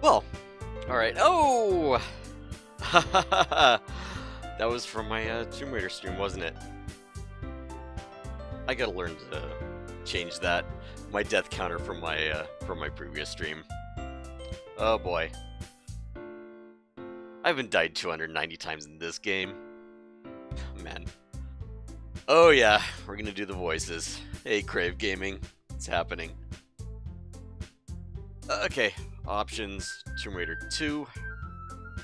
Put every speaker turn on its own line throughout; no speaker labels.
Well, alright. Oh! That was from my Tomb Raider stream, wasn't it? I gotta learn to change that. My death counter from my previous stream. Oh boy. I haven't died 290 times in this game. Man. Oh yeah, we're gonna do the voices. Hey Crave Gaming, it's happening. Okay, options, Tomb Raider 2,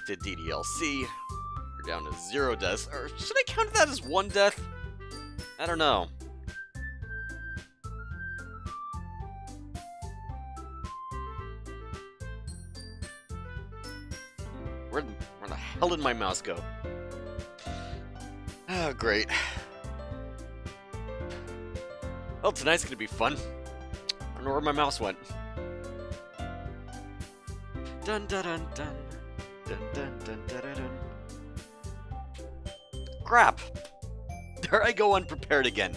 did DDLC, we're down to 0 deaths, or should I count that as 1 death? I don't know. Where the hell did my mouse go? Oh, great. Well, tonight's gonna be fun. I don't know where my mouse went. Dun dun dun dun dun dun dun dun dun dun. Crap! There I go unprepared again.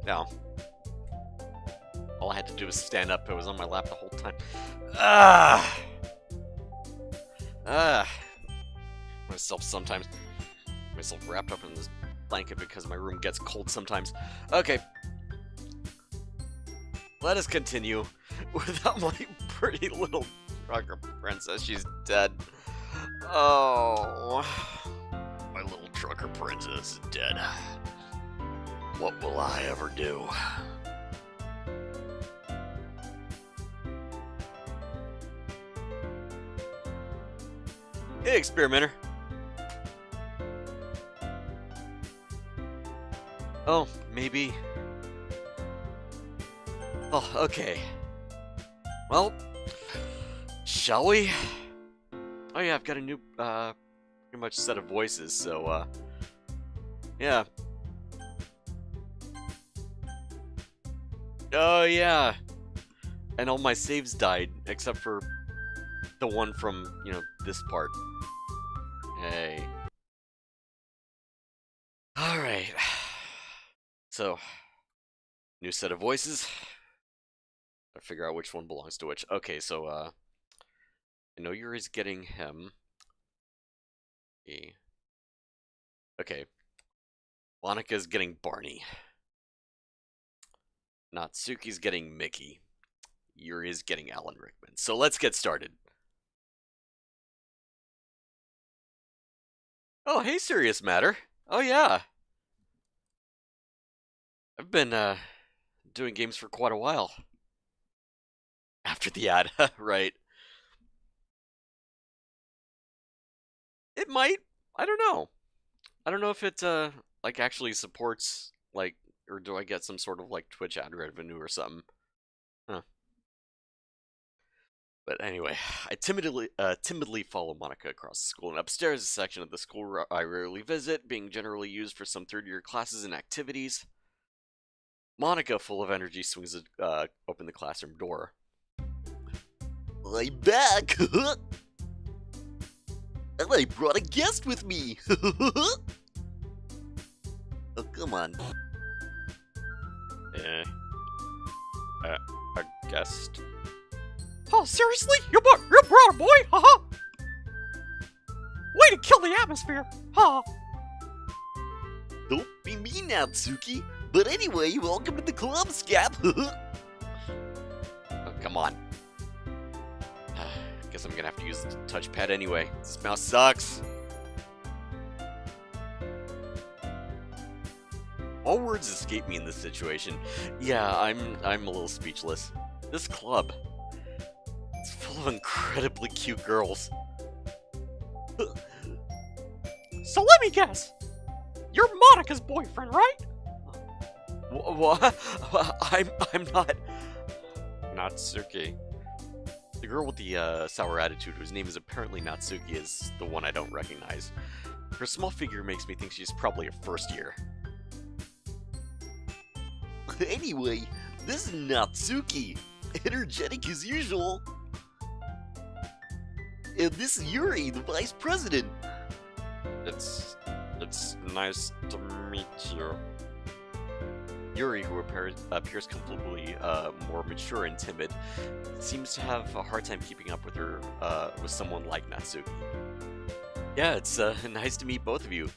Now, all I had to do was stand up. It was on my lap the whole time. Myself wrapped up in this blanket because my room gets cold sometimes. Okay. Let us continue without my pretty little trucker princess. She's dead. Oh. My little trucker princess is dead. What will I ever do? Hey, experimenter. Oh, maybe. Oh, okay. Well, shall we? Oh yeah, I've got a new, pretty much set of voices, so, yeah. Oh yeah. And all my saves died, except for the one from, you know, this part. Hey. Alright. So, new set of voices. I figure out which one belongs to which. Okay, so, I know Yuri's getting him. Okay. Monica's getting Barney. Natsuki's getting Mickey. Yuri's getting Alan Rickman. So let's get started. Oh, hey, Serious Matter. Oh, yeah. I've been, doing games for quite a while. After the ad, right. It might. I don't know. I don't know if it, like, actually supports, like, or do I get some sort of, like, Twitch ad revenue or something? Huh. But anyway, I timidly follow Monica across the school, and upstairs is a section of the school I rarely visit, being generally used for some third-year classes and activities. Monica, full of energy, swings open the classroom door. I'm back! And I brought a guest with me! Oh, come on. A guest?
Oh, seriously? You brought a boy? Haha! Way to kill the atmosphere! Ha!
Don't be mean now, Tsuki. But anyway, welcome to the club, Skap. Oh, come on. Guess I'm gonna have to use the touchpad anyway. This mouse sucks. All words escape me in this situation. Yeah, I'm a little speechless. This club, it's full of incredibly cute girls.
So let me guess. You're Monica's boyfriend, right?
What? I'm not. Natsuki. The girl with the sour attitude, whose name is apparently Natsuki, is the one I don't recognize. Her small figure makes me think she's probably a first year. Anyway, this is Natsuki, energetic as usual. And this is Yuri, the vice president. It's nice to meet you. Yuri, who appears completely more mature and timid, seems to have a hard time keeping up with her with someone like Natsuki. Yeah, it's nice to meet both of you.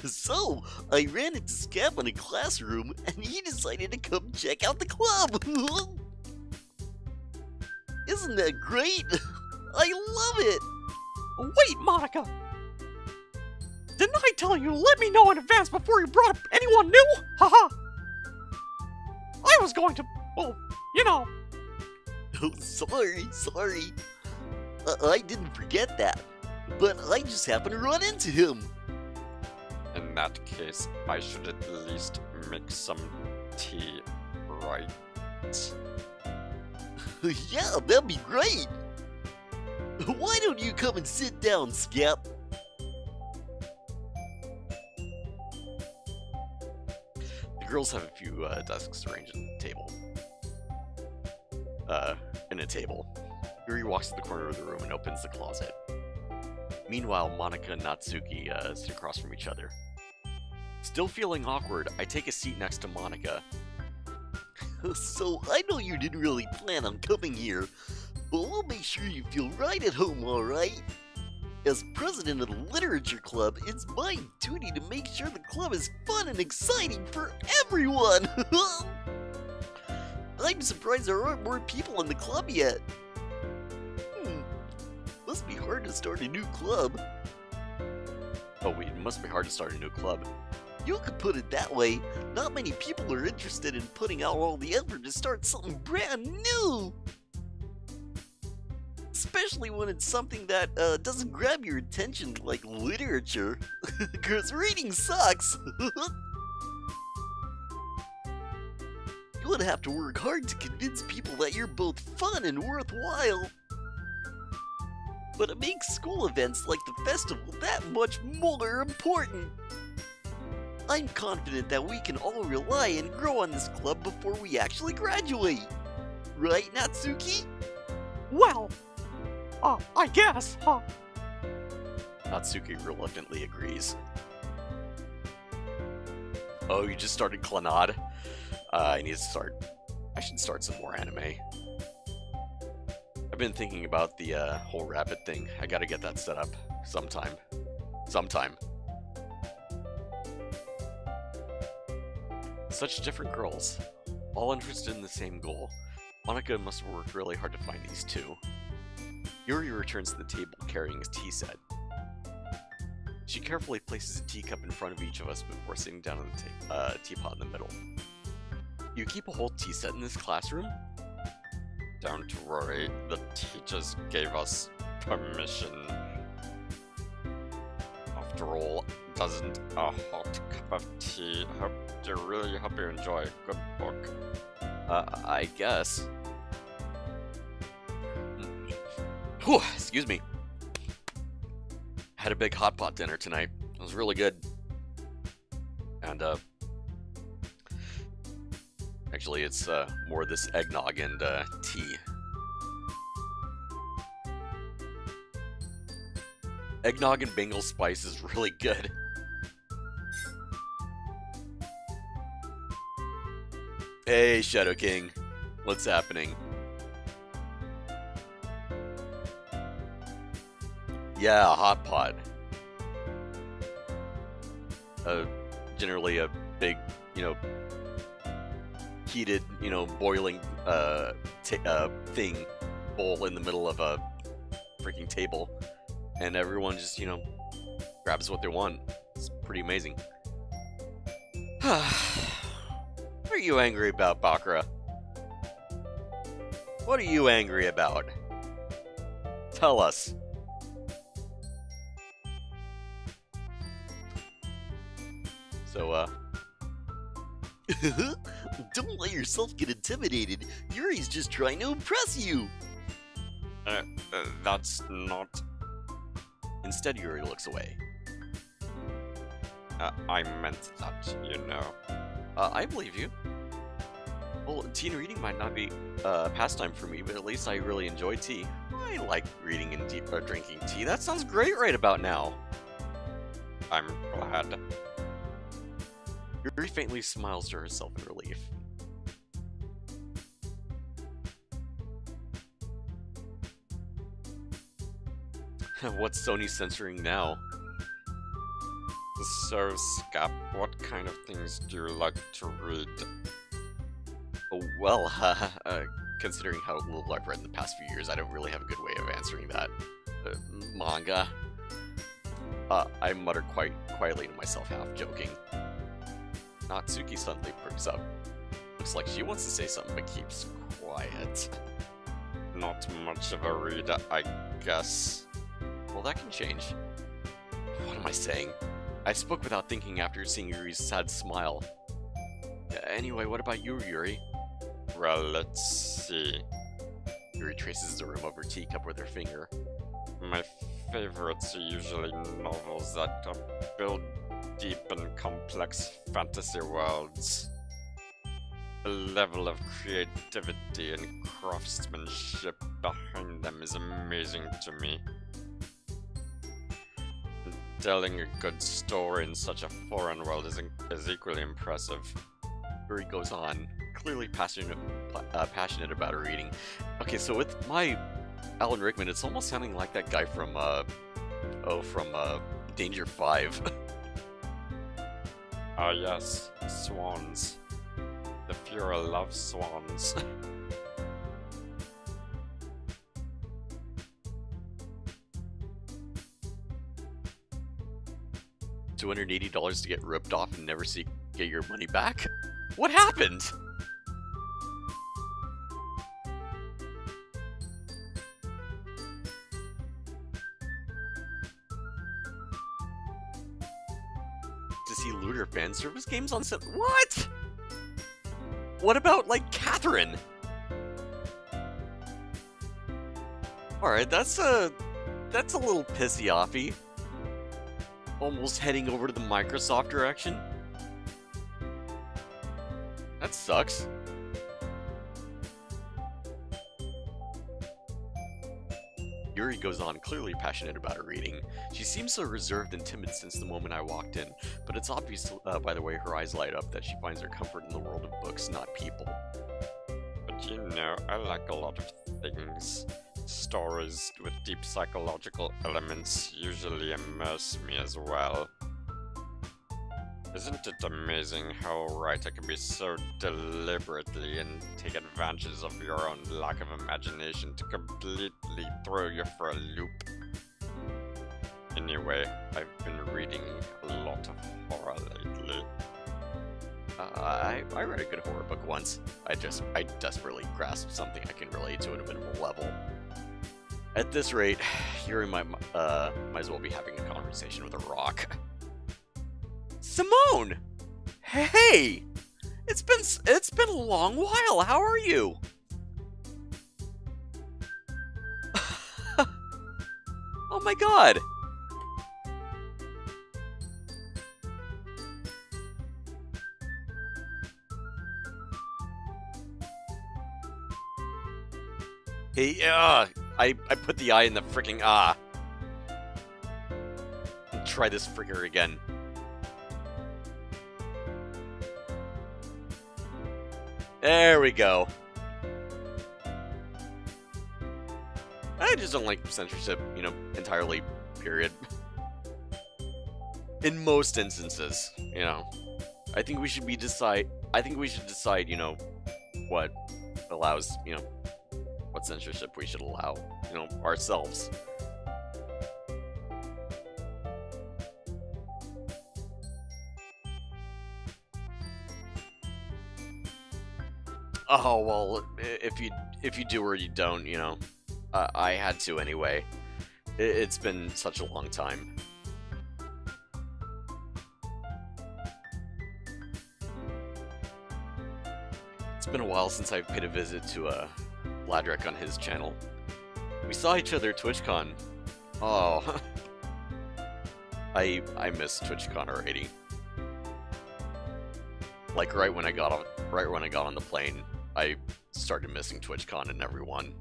So, I ran into Skap in a classroom, and he decided to come check out the club! Isn't that great? I love it!
Wait, Monica! Didn't I tell you to let me know in advance before you brought up anyone new? Haha! I was going to, well, you know.
Oh, sorry. I didn't forget that. But I just happened to run into him.
In that case, I should at least make some tea, right?
Yeah, that'd be great. Why don't you come and sit down, Skap? The girls have a few desks arranged at the table. In a table. Yuri walks to the corner of the room and opens the closet. Meanwhile, Monica and Natsuki sit across from each other. Still feeling awkward, I take a seat next to Monica. So, I know you didn't really plan on coming here, but we'll make sure you feel right at home, alright? As president of the Literature Club, it's my duty to make sure the club is fun and exciting for everyone! I'm surprised there aren't more people in the club yet. Must be hard to start a new club. Oh wait, it must be hard to start a new club. You could put it that way. Not many people are interested in putting out all the effort to start something brand new. Especially when it's something that doesn't grab your attention like literature. Because reading sucks. You would have to work hard to convince people that you're both fun and worthwhile. But it makes school events like the festival that much more important. I'm confident that we can all rely and grow on this club before we actually graduate. Right, Natsuki?
Well, I guess, huh?
Natsuki reluctantly agrees. Oh, you just started Clannad? I should start some more anime. I've been thinking about the whole rabbit thing. I gotta get that set up sometime. Such different girls, all interested in the same goal. Monica must have worked really hard to find these two. Yuri returns to the table carrying his tea set. She carefully places a teacup in front of each of us before sitting down on the teapot in the middle. You keep a whole tea set in this classroom?
Don't worry, the teachers gave us permission. After all, doesn't a hot cup of tea really help you enjoy a good book?
I guess. Whew, excuse me. Had a big hot pot dinner tonight. It was really good. And, actually, it's, more this eggnog and, tea. Eggnog and Bengal spice is really good. Hey, Shadow King. What's happening? Yeah, a hot pot. Generally a big, heated, boiling, bowl in the middle of a freaking table. And everyone just, grabs what they want. It's pretty amazing. What are you angry about, Bakura? What are you angry about? Tell us. So, don't let yourself get intimidated. Yuri's just trying to impress you.
That's not...
Instead, Yuri looks away.
I meant that,
I believe you. Well, tea and reading might not be pastime for me, but at least I really enjoy tea. I like reading and drinking tea. That sounds great right about now.
I'm glad.
Yuri faintly smiles to herself in relief. What's Sony censoring now?
So, Skap, what kind of things do you like to read?
Oh, well, considering how little I've read in the past few years, I don't really have a good way of answering that. Manga? I mutter quite quietly to myself, half joking. Natsuki suddenly perks up. Looks like she wants to say something, but keeps quiet.
Not much of a reader, I guess.
Well, that can change. What am I saying? I spoke without thinking after seeing Yuri's sad smile. Anyway, what about you, Yuri?
Well, let's see.
Yuri traces the rim of her teacup with her finger.
My favorites are usually novels that build deep and complex fantasy worlds. The level of creativity and craftsmanship behind them is amazing to me. Telling a good story in such a foreign world is equally impressive.
Yuri goes on, clearly passionate about her reading. Okay, so with my Alan Rickman, it's almost sounding like that guy from Danger 5.
Ah yes, swans. The Fuhrer loves swans.
$280 to get ripped off and never get your money back? What happened? To see looter fan service games on set? What? What about, like, Catherine? Alright, that's a little pissy-offy. Almost heading over to the Microsoft direction. That sucks. Yuri goes on, clearly passionate about her reading. She seems so reserved and timid since the moment I walked in, but it's obvious by the way her eyes light up that she finds her comfort in the world of books, not people.
But you know, I like a lot of things. Stories with deep psychological elements usually immerse me as well. Isn't it amazing how a writer can be so deliberately and take advantage of your own lack of imagination to completely throw you for a loop? Anyway, I've been reading a lot of horror lately.
I read a good horror book once. I desperately grasped something I can relate to at a minimal level. At this rate, Yuri might as well be having a conversation with a rock. Simone! Hey! It's been a long while. How are you? Oh my god! Hey, I put the I in the freaking ah. Try this fricker again. There we go. I just don't like censorship, you know, entirely, period. In most instances, you know. I think we should decide, you know, what allows, you know, what censorship we should allow, you know, ourselves. Oh, well, if you do or you don't, you know, I had to anyway. It's been such a long time. It's been a while since I've paid a visit to Ladrek on his channel. We saw each other at TwitchCon. Oh, I miss TwitchCon already. Like right when I got on the plane, I started missing TwitchCon and everyone.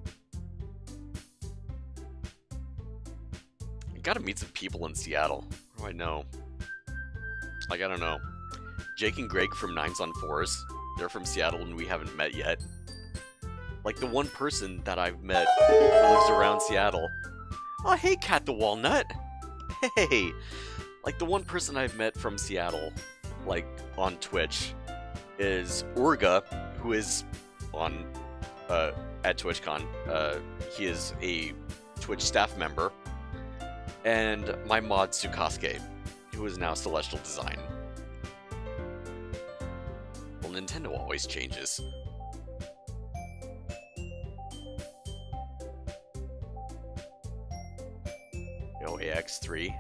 I gotta meet some people in Seattle. What do I know? Like, I don't know. Jake and Greg from Nines on Fours. They're from Seattle and we haven't met yet. Like the one person that I've met who lives around Seattle. Oh, hey, Cat the Walnut. Hey. Like the one person I've met from Seattle, like on Twitch, is Urga, who is on at TwitchCon. He is a Twitch staff member, and my mod Tsukasuke, who is now Celestial Design. Well, Nintendo always changes. Yo, AX3.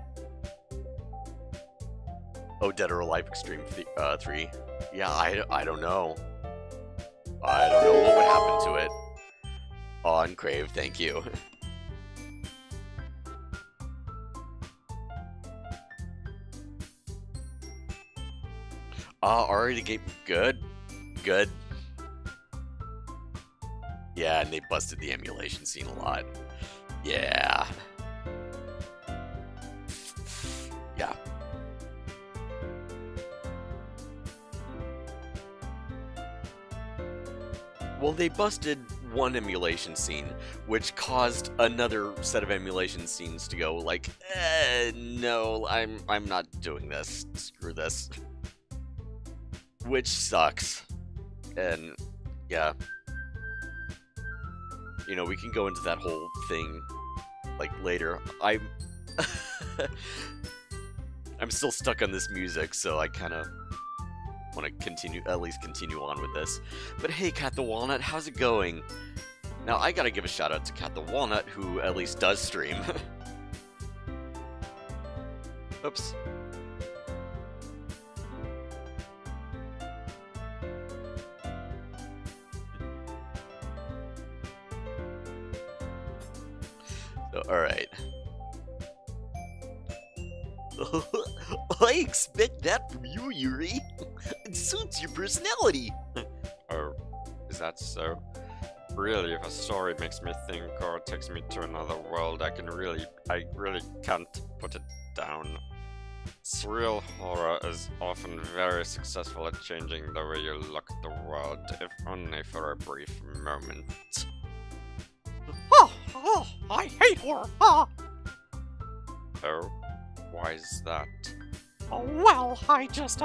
Oh, Dead or Alive Extreme 3. Yeah, I don't know. I don't know what would happen to it. On Crave, thank you. Already game good. Good. Yeah, and they busted the emulation scene a lot. Yeah. Yeah. Well, they busted one emulation scene, which caused another set of emulation scenes to go like, no, I'm not doing this. Screw this. Which sucks. And yeah. You know, we can go into that whole thing like later. I'm still stuck on this music, so I kind of want to at least continue on with this. But hey, Cat the Walnut, how's it going? Now, I gotta give a shout out to Cat the Walnut, who at least does stream. Oops. So, alright. I expect that from you, Yuri. It suits your personality.
Oh, is that so? Really, if a story makes me think or takes me to another world, I really can't put it down. Surreal horror is often very successful at changing the way you look at the world, if only for a brief moment.
Oh, I hate horror. Ah.
Oh? Why is that?
Oh, well, I just,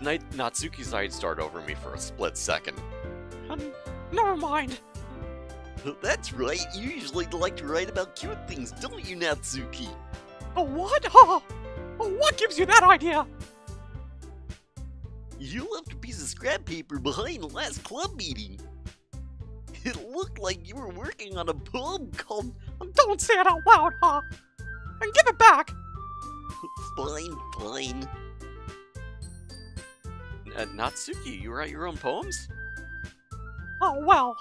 Natsuki's eyes start over me for a split second.
Never mind.
That's right, you usually like to write about cute things, don't you, Natsuki?
Oh, what? Oh, what gives you that idea?
You left a piece of scrap paper behind the last club meeting. It looked like you were working on a poem called...
Don't say it out loud, and give it back.
Fine, fine. Natsuki, you write your own poems?
Oh, well,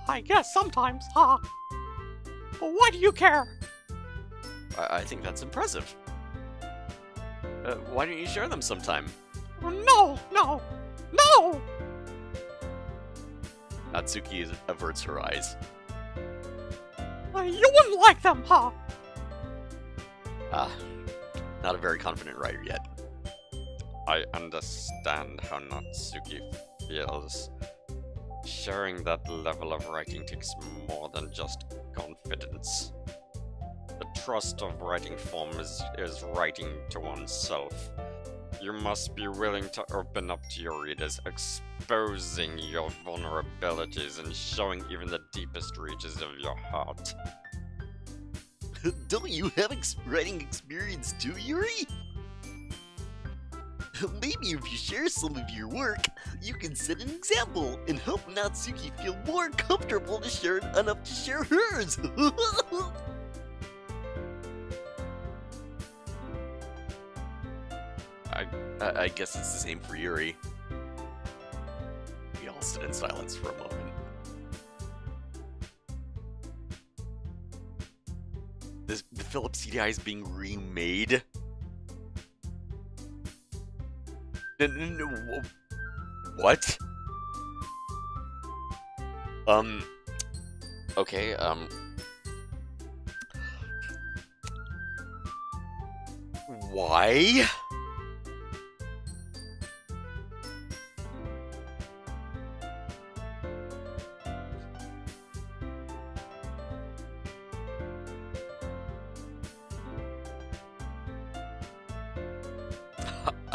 I guess sometimes, But why do you care?
I think that's impressive. Why don't you share them sometime?
No!
Natsuki averts her eyes.
You wouldn't like them,
Not a very confident writer yet.
I understand how Natsuki feels. Sharing that level of writing takes more than just confidence. The trust of writing form is writing to oneself. You must be willing to open up to your readers, exposing your vulnerabilities and showing even the deepest reaches of your heart.
Don't you have writing experience too, Yuri? Maybe if you share some of your work, you can set an example and help Natsuki feel more comfortable to share enough to share hers. I guess it's the same for Yuri. We all sit in silence for a moment. The Philips CDI is being remade? No, what? Okay, why?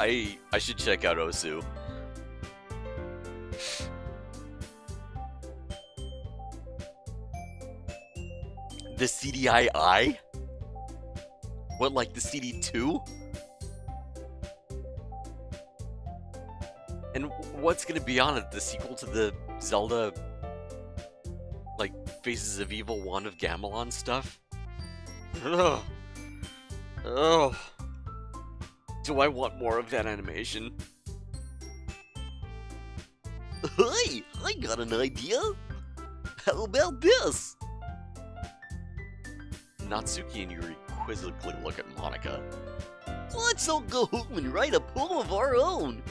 I should check out Osu. The CDI? What, like the CD2? And what's gonna be on it? The sequel to the Zelda, like, Faces of Evil Wand of Gamelon stuff? Ugh. Ugh. Do I want more of that animation? Hey, I got an idea! How about this? Natsuki and Yuri quizzically look at Monica. Let's all go home and write a poem of our own!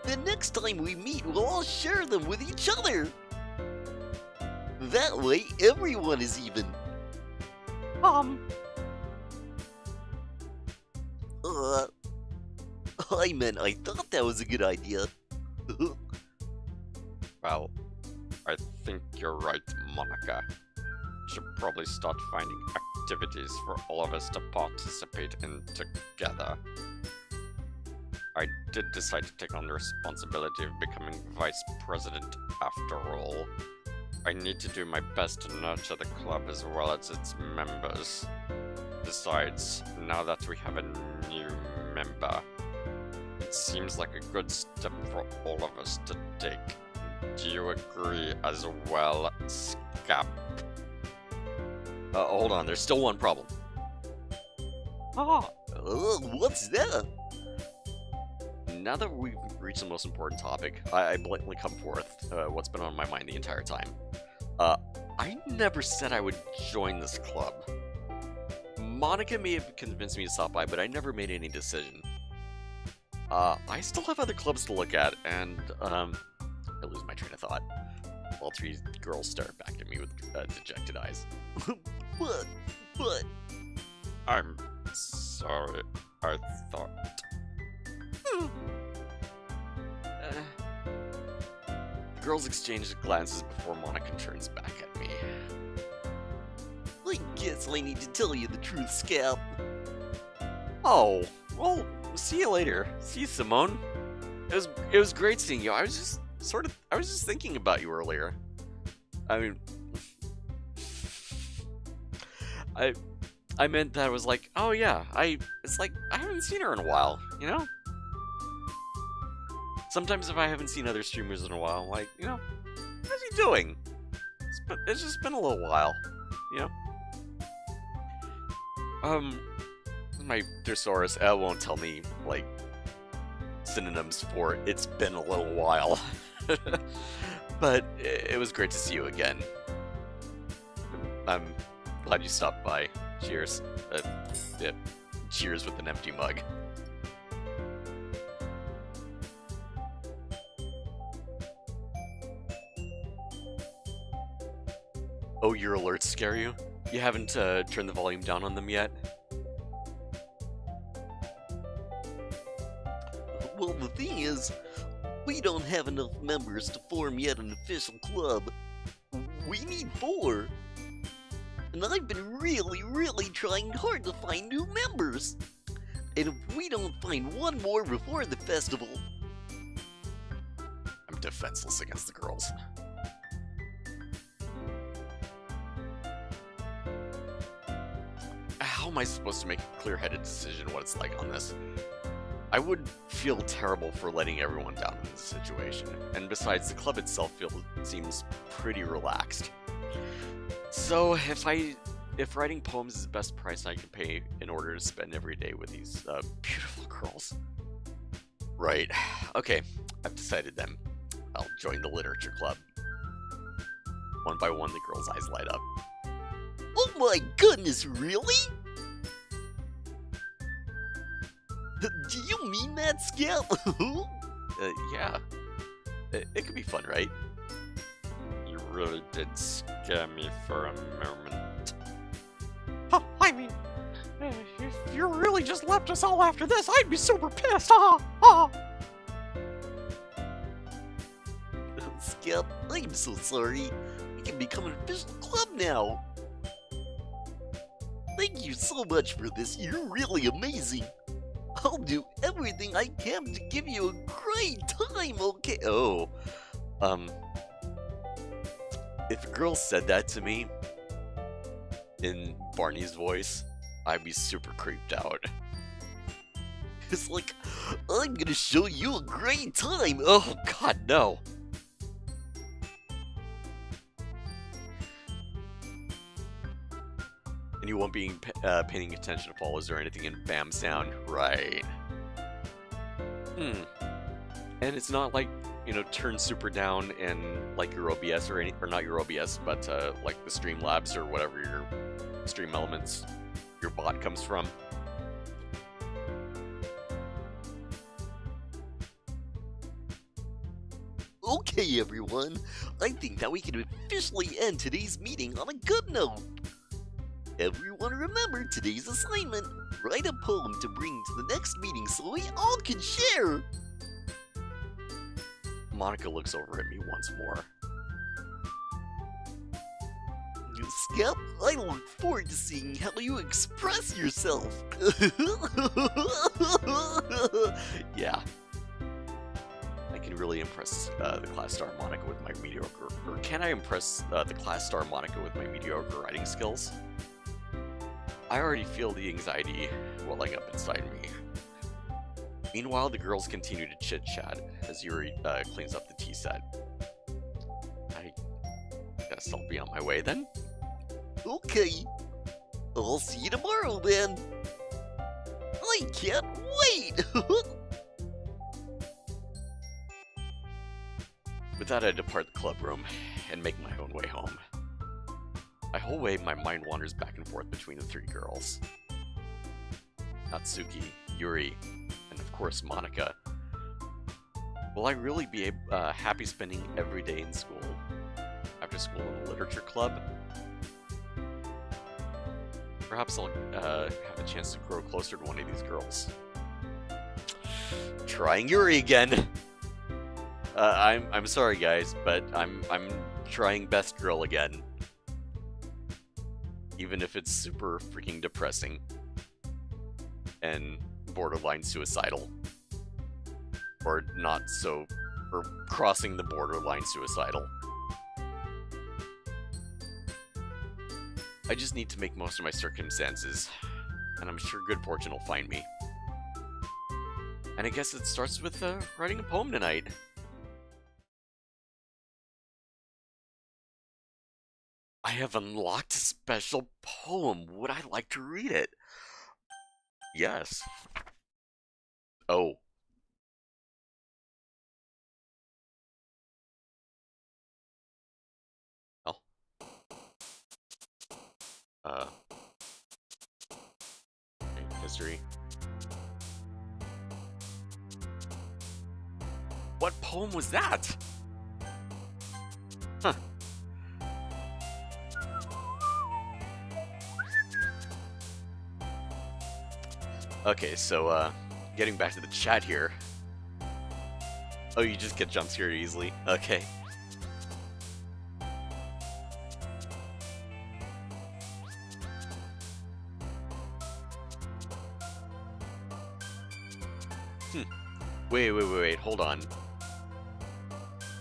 The next time we meet, we'll all share them with each other! That way, everyone is even. I meant I thought that was a good idea.
Well, I think you're right, Monica. Should probably start finding activities for all of us to participate in together. I did decide to take on the responsibility of becoming vice president after all. I need to do my best to nurture the club as well as its members. Besides, now that we have a new member, it seems like a good step for all of us to take. Do you agree as well, Skap?
Hold on, there's still one problem. What's that? Now that we've reached the most important topic, I blatantly come forth what's been on my mind the entire time. I never said I would join this club. Monica may have convinced me to stop by, but I never made any decision. I still have other clubs to look at, and I lose my train of thought. All three girls stare back at me with dejected eyes. What?
I'm sorry, I thought...
The girls exchange glances before Monica turns back at me. I guess I need to tell you the truth, Skap. Oh, well, see you later. See you, Simone. It was great seeing you. I was just thinking about you earlier. I mean, I meant that I was like, oh yeah, it's like I haven't seen her in a while, you know? Sometimes if I haven't seen other streamers in a while, I'm like, you know, how's he doing? It's just been a little while, you know? My thesaurus won't tell me, like, synonyms for it's been a little while. But it was great to see you again. I'm glad you stopped by. Cheers. Yeah, cheers with an empty mug. Oh, your alerts scare you? You haven't turned the volume down on them yet? Well, the thing is, we don't have enough members to form yet an official club. We need 4. And I've been really trying hard to find new members. And if we don't find one more before the festival... I'm defenseless against the girls. How am I supposed to make a clear-headed decision what it's like on this? I would feel terrible for letting everyone down in this situation, and besides, the club itself seems pretty relaxed. So, if writing poems is the best price I can pay in order to spend every day with these beautiful girls... Right, okay, I've decided then. I'll join the literature club. One by one, the girls' eyes light up. Oh my goodness, really? Do you mean that, Skap? Yeah. It could be fun, right?
You really did scare me for a moment.
I mean, if you really just left us all after this, I'd be super pissed.
Skap, I'm so sorry. We can become an official club now. Thank you so much for this. You're really amazing. I'll do everything I can to give you a great time, okay? Oh, if a girl said that to me in Barney's voice, I'd be super creeped out. It's like, I'm gonna show you a great time! Oh god, no! And you won't be paying attention to follows or anything in BAM sound, right? And it's not like, you know, turn super down and like your OBS or not your OBS, but like the Streamlabs or whatever your Stream Elements, your bot comes from. Okay, everyone, I think that we can officially end today's meeting on a good note. Everyone remember today's assignment. Write a poem to bring to the next meeting so we all can share. Monica looks over at me once more. Skap, I look forward to seeing how you express yourself. Yeah. I can really impress the class star Monica with my mediocre... Or can I impress the class star Monica with my mediocre writing skills? I already feel the anxiety welling up inside me. Meanwhile, the girls continue to chit-chat as Yuri cleans up the tea set. I guess I'll be on my way then? Okay. I'll see you tomorrow then. I can't wait! With that, I depart the club room and make my own way home. My whole way, my mind wanders back and forth between the three girls. Natsuki, Yuri, and of course Monica. Will I really be happy spending every day in school? After school in the literature club? Perhaps I'll have a chance to grow closer to one of these girls. Trying Yuri again! I'm sorry guys, but I'm trying best girl again. Even if it's super freaking depressing and borderline suicidal. Or not so, or crossing the borderline suicidal. I just need to make most of my circumstances, and I'm sure good fortune will find me. And I guess it starts with writing a poem tonight. I have unlocked a special poem. Would I like to read it? Yes. Oh. Oh. History. What poem was that? Huh. Okay, so, getting back to the chat here. Oh, you just get jump scared easily? Okay. Wait, hold on.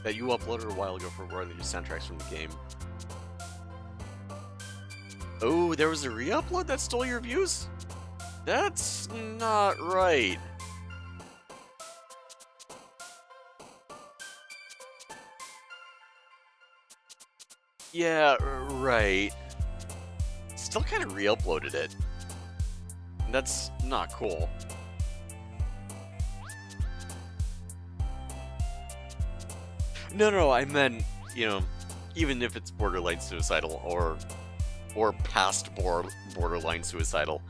That you uploaded a while ago for one of your soundtracks from the game. Oh, there was a re-upload that stole your views? That's not right. Yeah, right. Still kind of re-uploaded it. That's not cool. No, I meant, you know, even if it's borderline suicidal or past borderline suicidal.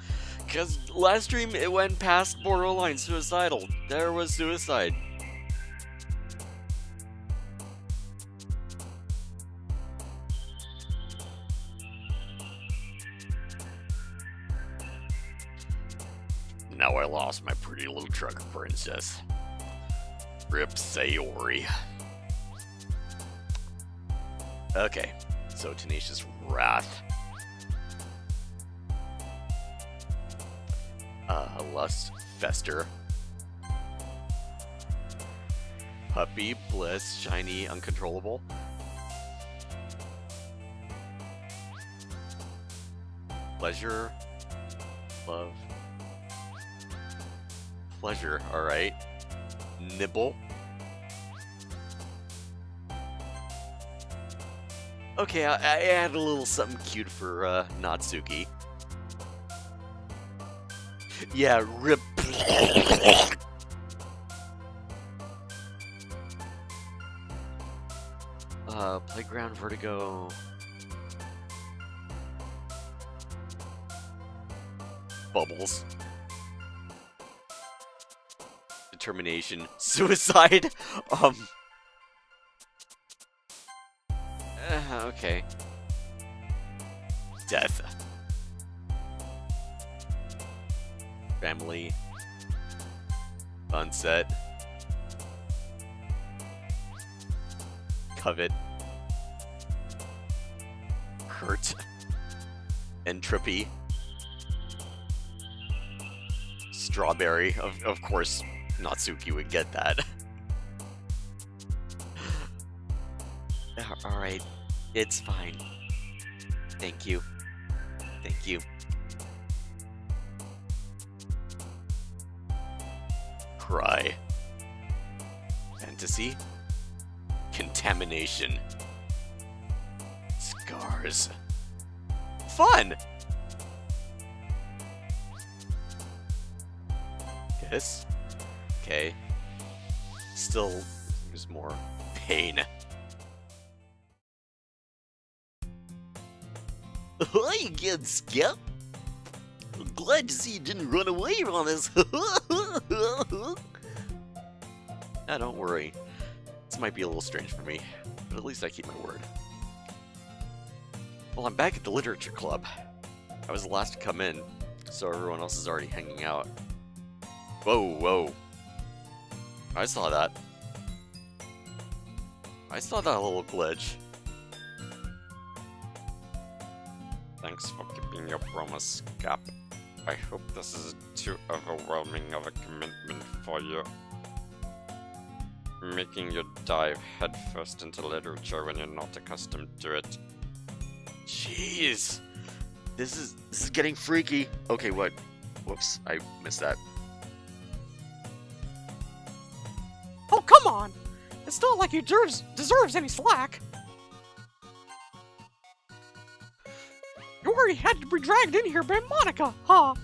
Because last stream it went past borderline suicidal. There was suicide. Now I lost my pretty little trucker princess. Rip Sayori. Okay, so Tenacious Wrath. Lust Fester. Puppy, bliss, shiny, uncontrollable. Pleasure, love, pleasure, alright. Nibble. Okay, I add a little something cute for Natsuki. Yeah, rip. Playground, vertigo. Bubbles. Determination. Suicide. Okay. Death. Family. Sunset. Covet. Hurt. Entropy. Strawberry. Of course, Natsuki would get that. Alright. It's fine. Thank you. Thank you. Cry. Fantasy. Contamination. Scars. Fun! Kiss. Okay. Still, there's more pain. Hi again, Skap. I'm glad to see you didn't run away on us. Don't worry. This might be a little strange for me, but at least I keep my word. Well, I'm back at the literature club. I was the last to come in, so everyone else is already hanging out. Whoa, whoa. I saw that. I saw that little glitch.
Thanks for keeping your promise, Skap. I hope this isn't too overwhelming of a commitment for you. Making you dive headfirst into literature when you're not accustomed to it.
Jeez. This is getting freaky. Okay, what? Whoops, I missed that.
Oh, come on! It's not like he deserves any slack. You already had to be dragged in here by Monica, huh?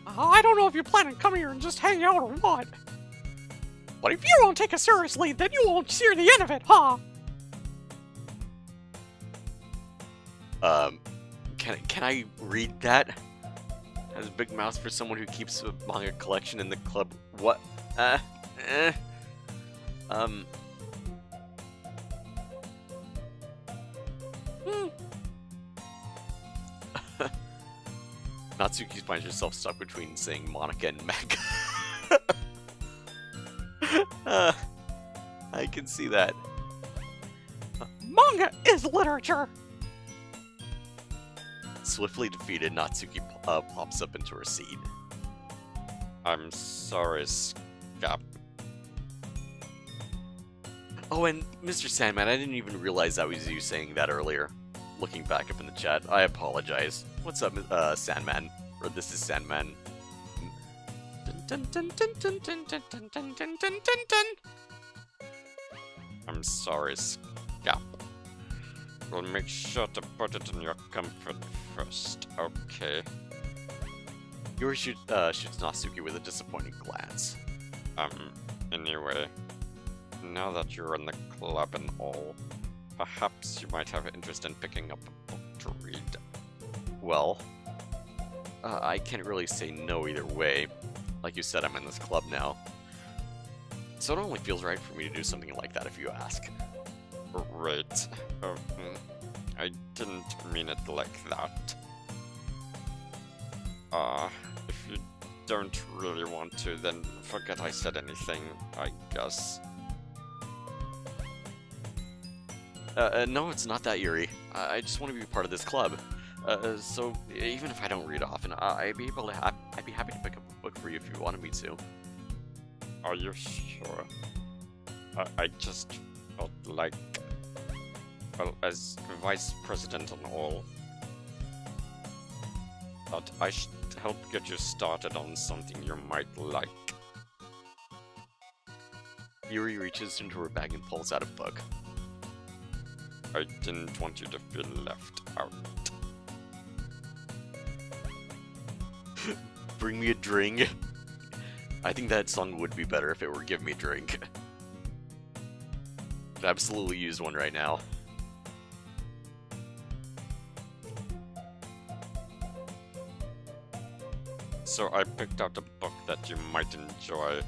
I don't know if you plan on coming here and just hanging out or what. But if you don't take it seriously, then you won't see the end of it, huh?
Can I read that? Has a big mouth for someone who keeps a manga collection in the club. What? Natsuki finds herself stuck between saying Monica and Meg. I can see that.
Manga is literature!
Swiftly defeated, Natsuki pops up into her seat.
I'm sorry, Skap.
Oh, and Mr. Sandman, I didn't even realize that was you saying that earlier. Looking back up in the chat, I apologize. What's up, Sandman? Or this is Sandman.
I'm sorry, Skap. We'll make sure to put it in your comfort first, okay?
Yuri shoots Natsuki with a disappointing glance.
Anyway, now that you're in the club and all, perhaps you might have interest in picking up a book to read.
Well, I can't really say no either way. Like you said, I'm in this club now. So it only feels right for me to do something like that if you ask.
Right. I didn't mean it like that. If you don't really want to, then forget I said anything, I guess.
No, it's not that, Yuri. I just want to be part of this club. So even if I don't read often, I'd be happy to pick up a book for you if you wanted me to.
Are you sure? I just felt like, well, as vice president and all, that I should help get you started on something you might like.
Yuri reaches into her bag and pulls out a book.
I didn't want you to feel left out.
Bring me a drink. I think that song would be better if it were Give Me a Drink. Could absolutely use one right now.
So I picked out a book that you might enjoy.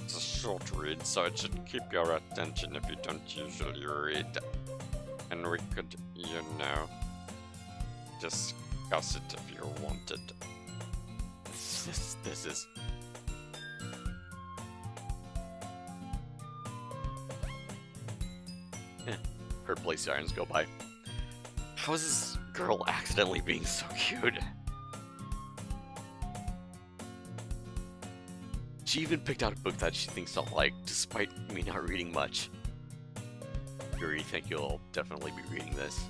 It's a short read, so it should keep your attention if you don't usually read. And we could, you know, discuss it if you wanted.
This is... Her place irons go by. How is this girl accidentally being so cute? She even picked out a book that she thinks I'll like, despite me not reading much. Yuri, think you'll definitely be reading this.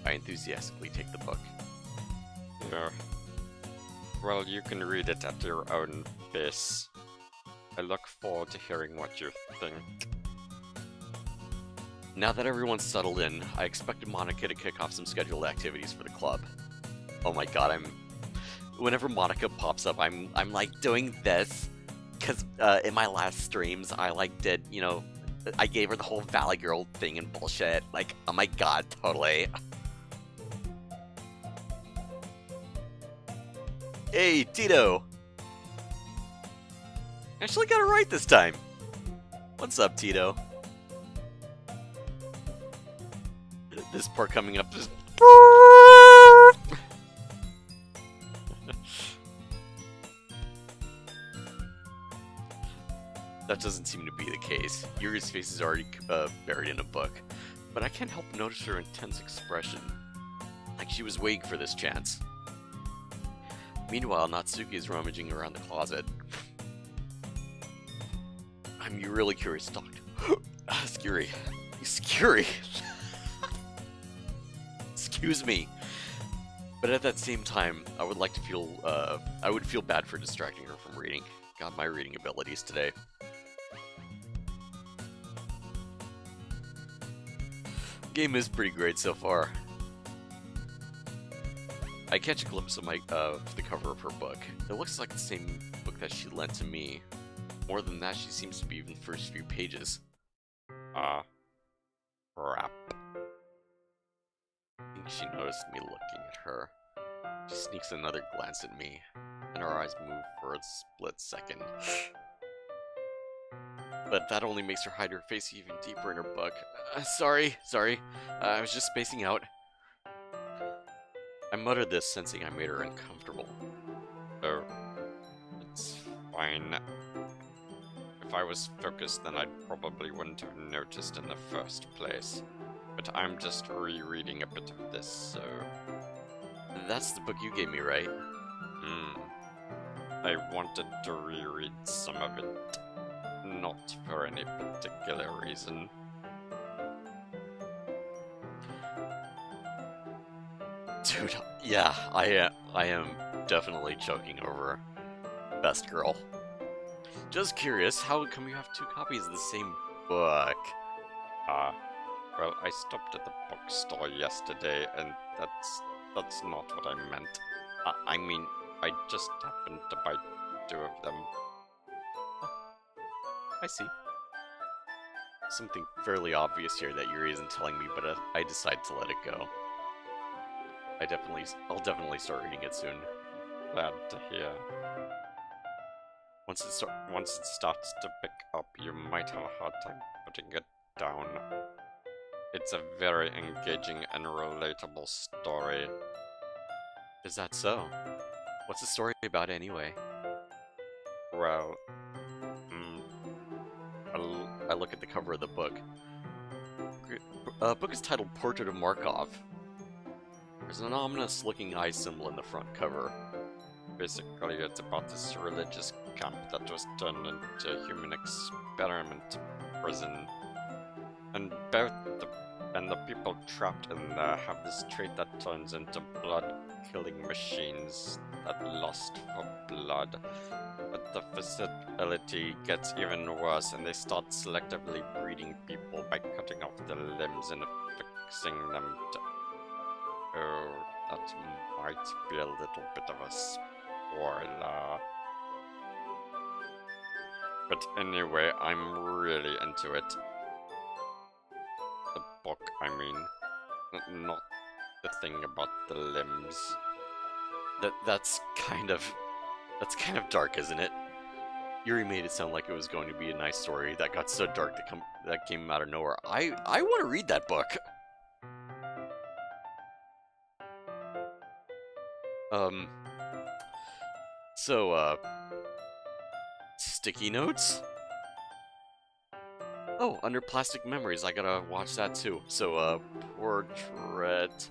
I enthusiastically take the book.
Yeah. Well, you can read it at your own pace. I look forward to hearing what you think.
Now that everyone's settled in, I expected Monica to kick off some scheduled activities for the club. Oh my god, whenever Monica pops up, I'm like doing this. Cause in my last streams, I like did, you know, I gave her the whole Valley Girl thing and bullshit. Like, oh my god, totally. Hey, Tito! Actually got it right this time. What's up, Tito? This part coming up is... That doesn't seem to be the case. Yuri's face is already buried in a book, but I can't help notice her intense expression, like she was waiting for this chance. Meanwhile, Natsuki is rummaging around the closet. I'm really curious to talk to... Skiri. Skiri! Excuse me. But at that same time, I would like to feel, I would feel bad for distracting her from reading. God, my reading abilities today. Game is pretty great so far. I catch a glimpse of the cover of her book. It looks like the same book that she lent to me. More than that, she seems to be in the first few pages.
Crap.
I think she noticed me looking at her. She sneaks another glance at me, and her eyes move for a split second. But that only makes her hide her face even deeper in her book. Sorry. I was just spacing out. I muttered this, sensing I made her uncomfortable.
Oh, it's fine. If I was focused, then I probably wouldn't have noticed in the first place. But I'm just rereading a bit of this, so...
That's the book you gave me, right?
I wanted to reread some of it. Not for any particular reason.
Dude, yeah, I am definitely choking over Best Girl. Just curious, how come you have two copies of the same book?
Well, I stopped at the bookstore yesterday, and that's not what I meant. I mean, I just happened to buy two of them.
I see. Something fairly obvious here that Yuri isn't telling me, but I decided to let it go. I'll definitely start reading it soon.
Glad to hear. Once it starts to pick up, you might have a hard time putting it down. It's a very engaging and relatable story.
Is that so? What's the story about anyway?
Well,
I look at the cover of the book. Book is titled Portrait of Markov. There's an ominous-looking eye symbol in the front cover.
Basically, it's about this religious camp that was turned into a human experiment prison. And the people trapped in there have this trait that turns into blood-killing machines that lust for blood. But the facility gets even worse, and they start selectively breeding people by cutting off their limbs and affixing them to... Oh, that might be a little bit of a spoiler. But anyway, I'm really into it. The book, I mean. Not the thing about the limbs.
That's kind of dark, isn't it? Yuri made it sound like it was going to be a nice story that got so dark that came out of nowhere. I want to read that book. So, sticky notes? Oh, under plastic memories, I gotta watch that too. So, portrait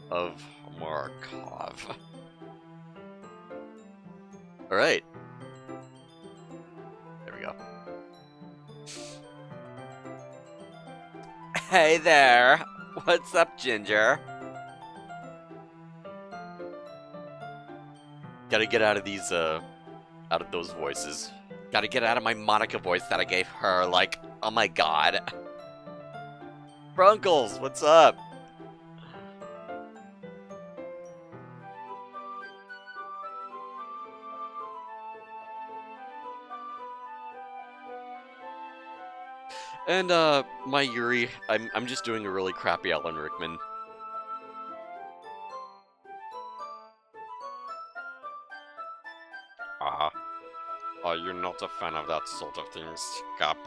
of Markov. Alright. There we go. Hey there! What's up, Ginger? Gotta get out of these, out of those voices. Gotta get out of my Monica voice that I gave her, like, oh my god. Brunkles, what's up? And, my Yuri, I'm just doing a really crappy Alan Rickman.
Are you not a fan of that sort of thing, Skap?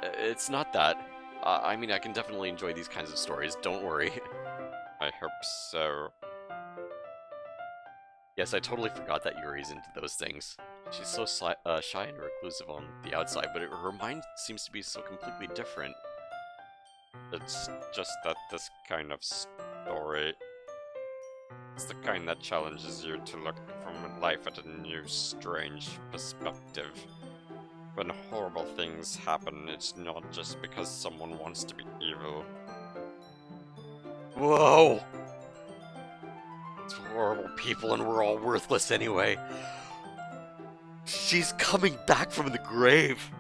It's not that. I mean, I can definitely enjoy these kinds of stories, don't worry.
I hope so.
Yes, I totally forgot that Yuri's into those things. She's so shy and reclusive on the outside, but her mind seems to be so completely different.
It's just that this kind of story... It's the kind that challenges you to look from life at a new, strange perspective. When horrible things happen, it's not just because someone wants to be evil.
Whoa! It's horrible people and we're all worthless anyway. She's coming back from the grave!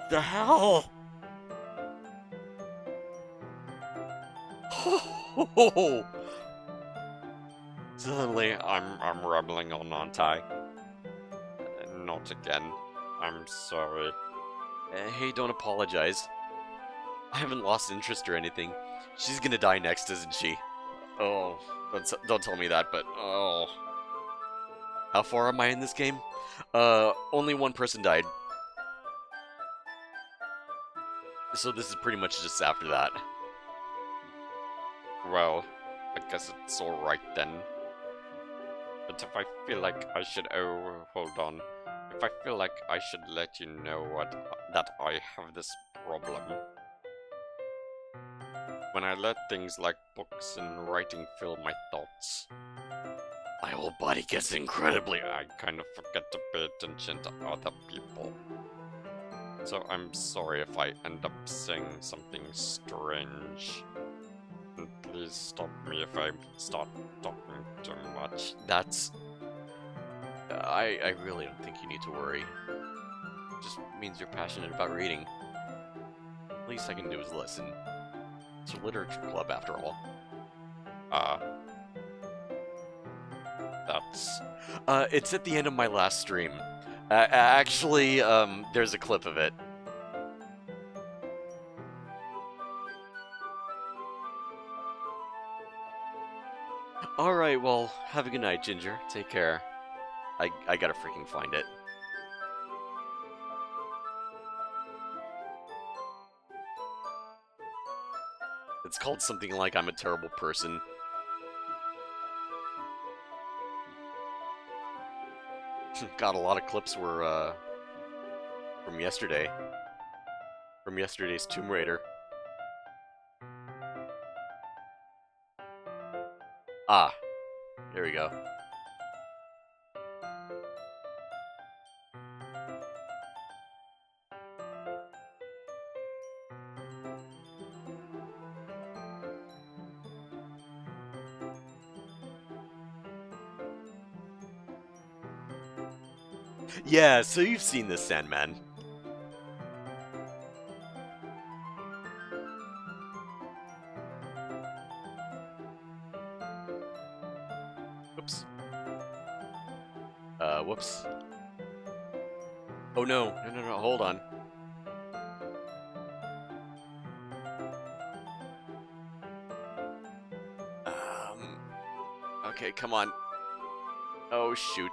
The hell? Oh!
Suddenly, I'm rambling on, aren't I? Not again. I'm sorry.
Hey, don't apologize. I haven't lost interest or anything. She's gonna die next, isn't she? Oh, don't tell me that, but oh. How far am I in this game? Only one person died. So this is pretty much just after that.
Well, I guess it's alright then. But if I feel like I should... Oh, hold on. If I feel like I should let you know that I have this problem. When I let things like books and writing fill my thoughts,
my whole body gets incredibly...
I kind of forget to pay attention to other people. So I'm sorry if I end up saying something strange. And please stop me if I start talking too much.
That's... I really don't think you need to worry. It just means you're passionate about reading. Least I can do is listen. It's a literature club, after all.
That's...
it's at the end of my last stream. Actually, there's a clip of it. Alright, well, have a good night, Ginger. Take care. I gotta freaking find it. It's called something like I'm a Terrible Person. Got a lot of clips were, from yesterday. From yesterday's Tomb Raider. Ah, there we go. Yeah, so you've seen this, Sandman. Oops. Whoops. Oh no, no, hold on. Okay, come on. Oh, shoot.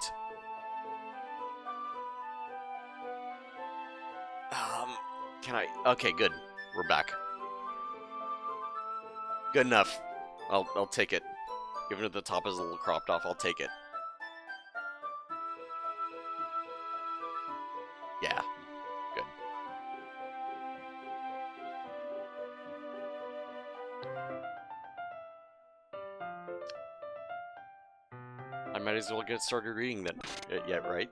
Can I? Okay, good. We're back. Good enough. I'll take it. Even if the top is a little cropped off, I'll take it. Yeah. Good. I might as well get started reading then. Yeah, right?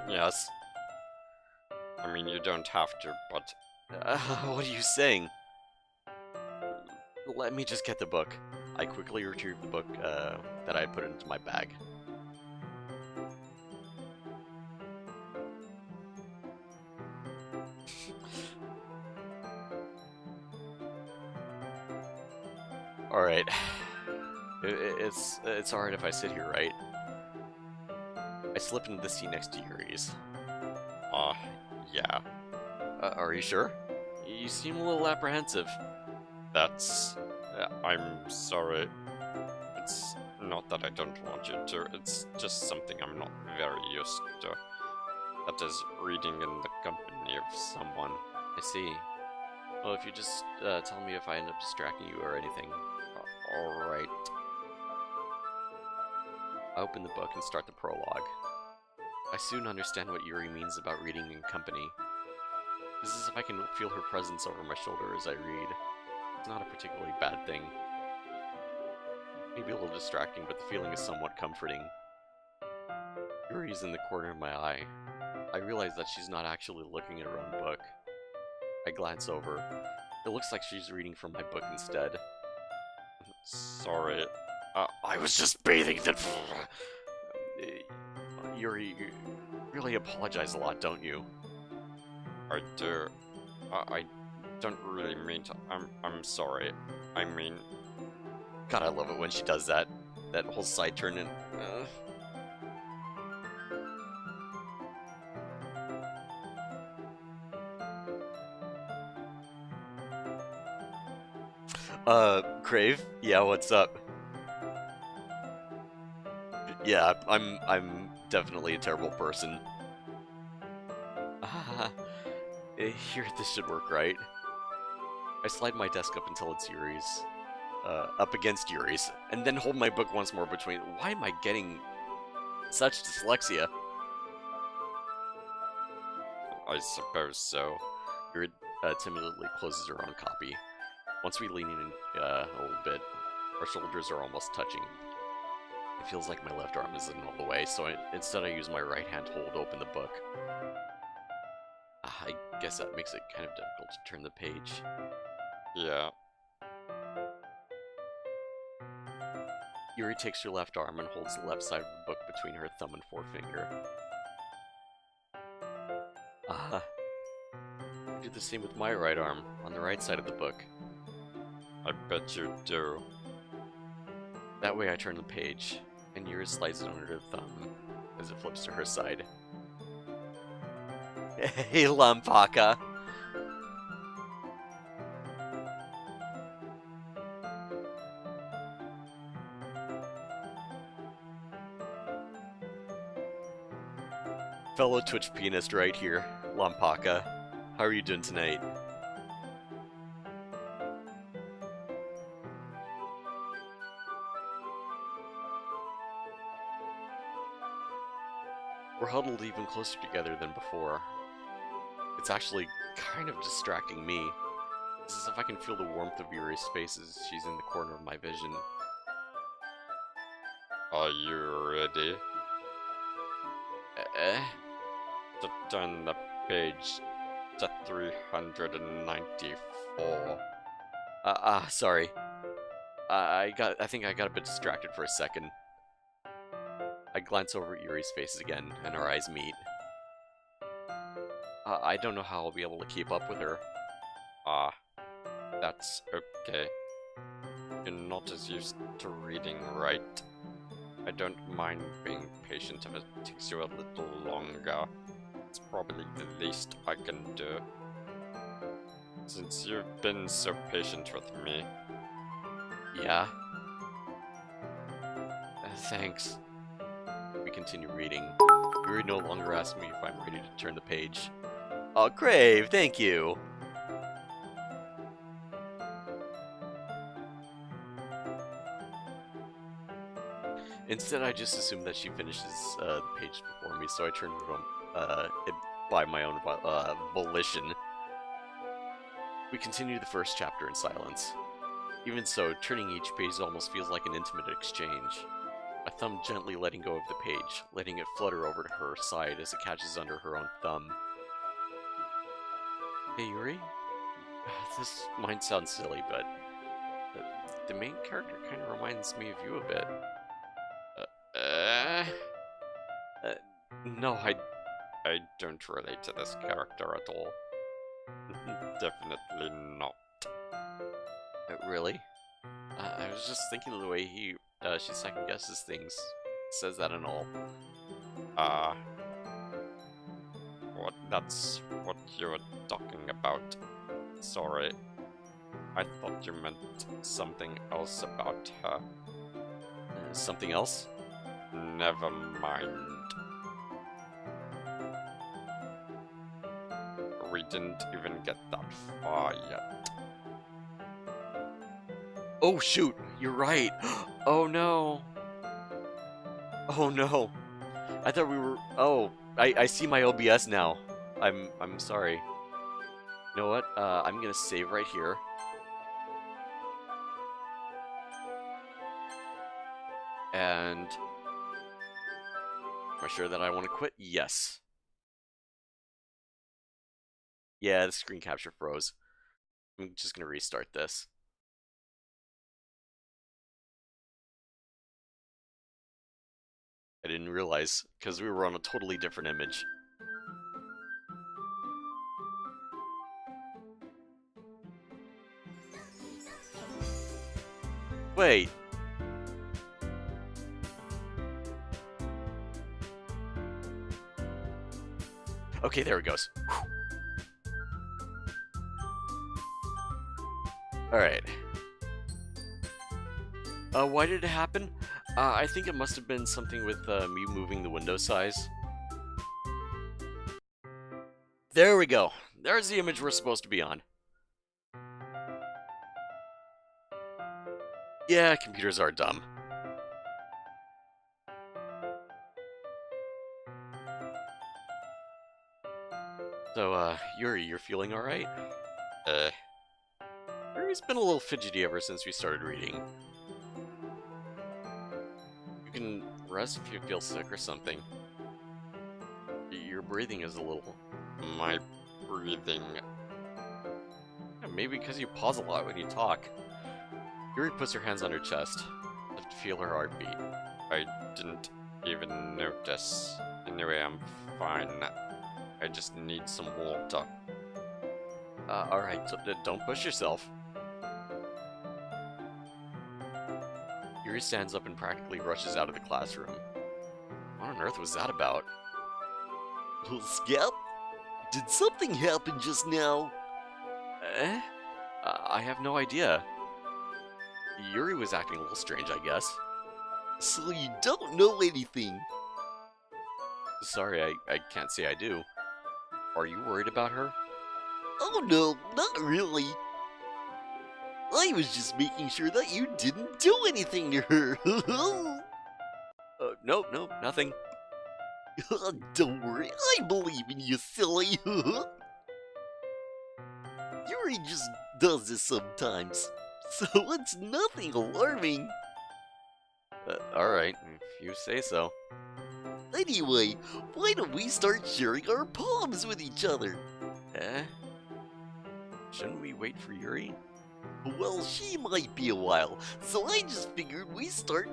Yes. I mean, you don't have to, but
What are you saying? Let me just get the book. I quickly retrieved the book that I put into my bag. Alright. It's alright if I sit here, right? I slip into the seat next to Yuri's.
yeah.
Are you sure? You seem a little apprehensive.
That's... I'm sorry. It's not that I don't want you to, it's just something I'm not very used to. That is, reading in the company of someone.
I see. Well, if you just tell me if I end up distracting you or anything. Alright. I open the book and start the prologue. I soon understand what Yuri means about reading in company. This is if I can feel her presence over my shoulder as I read. It's not a particularly bad thing. Maybe a little distracting, but the feeling is somewhat comforting. Yuri's in the corner of my eye. I realize that she's not actually looking at her own book. I glance over. It looks like she's reading from my book instead.
Sorry.
I was just bathing the... Yuri, you really apologize a lot, don't you?
I do. I don't really mean to... I'm sorry. I mean...
God, I love it when she does that. That whole side turn and... Crave? Yeah, what's up? Yeah, I'm definitely a terrible person. Here, this should work, right? I slide my desk up until it's Yuri's. Up against Yuri's, and then hold my book once more between... Why am I getting such dyslexia?
I suppose so.
Yuri timidly closes her own copy. Once we lean in a little bit, our shoulders are almost touching. It feels like my left arm isn't all the way, so instead I use my right hand to hold open the book. I guess that makes it kind of difficult to turn the page.
Yeah.
Yuri takes her left arm and holds the left side of the book between her thumb and forefinger. I do the same with my right arm, on the right side of the book.
I bet you do.
That way I turn the page, and Yuri slides it under her thumb as it flips to her side. Hey, Lampaka! Fellow Twitch pianist right here, Lampaka. How are you doing tonight? We're huddled even closer together than before. It's actually kind of distracting me. It's as if I can feel the warmth of Yuri's face as she's in the corner of my vision.
Are you ready
Eh?
to turn the page to 394?
Sorry. I think I got a bit distracted for a second. I glance over at Yuri's face again, and our eyes meet. I don't know how I'll be able to keep up with her.
That's okay. You're not as used to reading, right? I don't mind being patient if it takes you a little longer. It's probably the least I can do. Since you've been so patient with me.
Yeah? Thanks. We continue reading. Yuri no longer asks me if I'm ready to turn the page. Oh, Crave, thank you! Instead, I just assume that she finishes the page before me, so I turn it by my own volition. We continue the first chapter in silence. Even so, turning each page almost feels like an intimate exchange. My thumb gently letting go of the page, letting it flutter over to her side as it catches under her own thumb. Hey, Yuri? This might sound silly, but the main character kind of reminds me of you a bit. No, I
don't relate to this character at all. Definitely not.
Really? I was just thinking of the way she second guesses things, says that and all.
That's what you were talking about. Sorry. I thought you meant something else about her.
Something else?
Never mind. We didn't even get that far yet.
Oh shoot, you're right. Oh no. Oh no. I thought we were... Oh, I see my OBS now. I'm sorry. You know what? I'm gonna save right here. And... Am I sure that I want to quit? Yes. Yeah, the screen capture froze. I'm just gonna restart this. I didn't realize, because we were on a totally different image. Wait. Okay, there it goes. Alright. Why did it happen? I think it must have been something with me moving the window size. There we go. There's the image we're supposed to be on. Yeah, computers are dumb. So, Yuri, you're feeling alright? Yuri's been a little fidgety ever since we started reading. You can rest if you feel sick or something. Your breathing is a little...
My breathing...
Yeah, maybe because you pause a lot when you talk. Yuri puts her hands on her chest, to feel her heartbeat.
I didn't even notice. Anyway, I'm fine. I just need some water.
Alright, so don't push yourself. Yuri stands up and practically rushes out of the classroom. What on earth was that about?
Well, Skap? Did something happen just now?
Eh? I have no idea. Yuri was acting a little strange, I guess.
So you don't know anything?
Sorry, I can't say I do. Are you worried about her?
Oh no, not really. I was just making sure that you didn't do anything to her.
Nope, nothing.
Don't worry, I believe in you, silly. Yuri just does this sometimes, so it's nothing alarming.
Alright, if you say so.
Anyway, why don't we start sharing our poems with each other?
Eh? Shouldn't we wait for Yuri?
Well, she might be a while, so I just figured we start,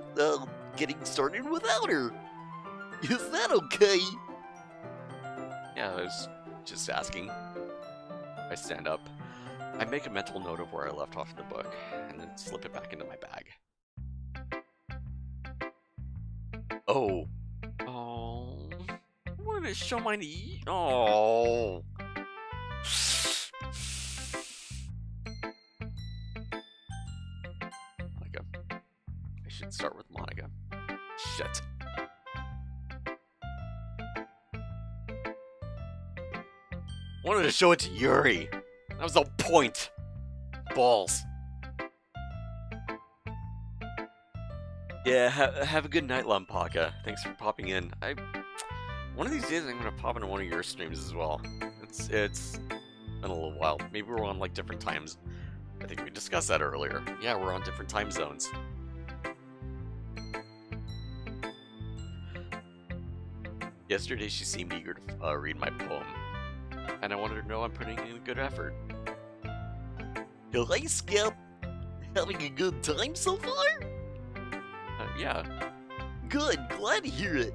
getting started without her. Is that okay?
Yeah, I was just asking. I stand up. I make a mental note of where I left off in the book, and then slip it back into my bag. Oh. Oh. I wanted to show my knee. Oh. Monica. I should start with Monica. Shit. Wanted to show it to Yuri. That was the point. Balls. Yeah, have a good night, Lumpaka. Thanks for popping in. One of these days I'm gonna pop into one of your streams as well. It's been a little while. Maybe we're on like different times. I think we discussed that earlier. Yeah, we're on different time zones. Yesterday she seemed eager to read my poem, and I wanted her to know I'm putting in a good effort.
Hi, Skap. Having a good time so far?
Yeah.
Good, glad to hear it.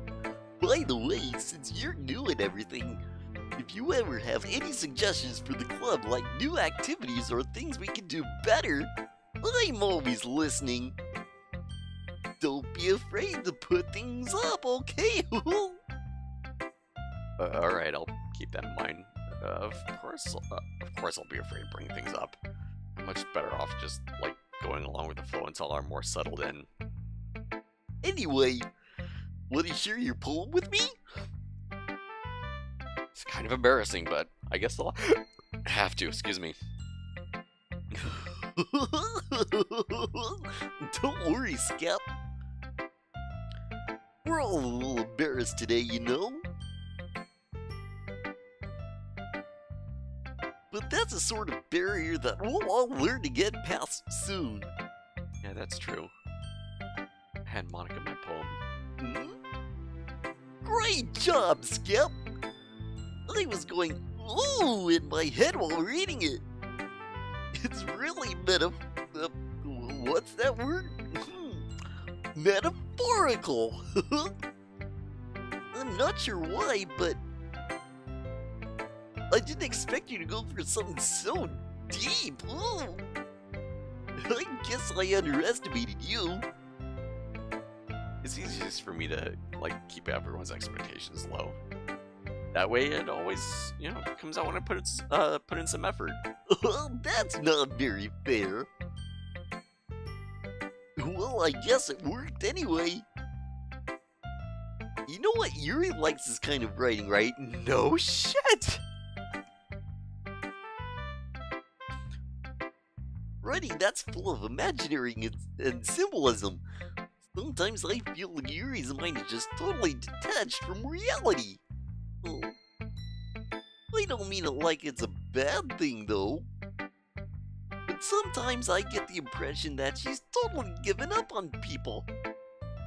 By the way, since you're new and everything, if you ever have any suggestions for the club, like new activities or things we can do better, I'm always listening. Don't be afraid to put things up, okay?
Alright, I'll keep that in mind. Of course I'll be afraid to bring things up. I'm much better off just, like, going along with the flow until I'm more settled in.
Anyway, want to share your poem with me?
It's kind of embarrassing, but I guess I'll have to, excuse me.
Don't worry, Skap. We're all a little embarrassed today, you know? But that's a sort of barrier that we'll all learn to get past soon.
Yeah, that's true. I hand Monica my poem.
Hmm? Great job, Skap! I was going, ooh, in my head while reading it. It's really what's that word? Metaphorical! I'm not sure why, but I didn't expect you to go for something so deep. Ooh. I guess I underestimated you.
It's easiest for me to, like, keep everyone's expectations low. That way it always, you know, comes out when I put in some effort.
That's not very fair. Well, I guess it worked anyway. You know what? Yuri likes this kind of writing, right?
No shit!
Writing that's full of imaginary and symbolism. Sometimes I feel like Yuri's mind is just totally detached from reality. Oh. I don't mean it like it's a bad thing, though. But sometimes I get the impression that she's totally given up on people.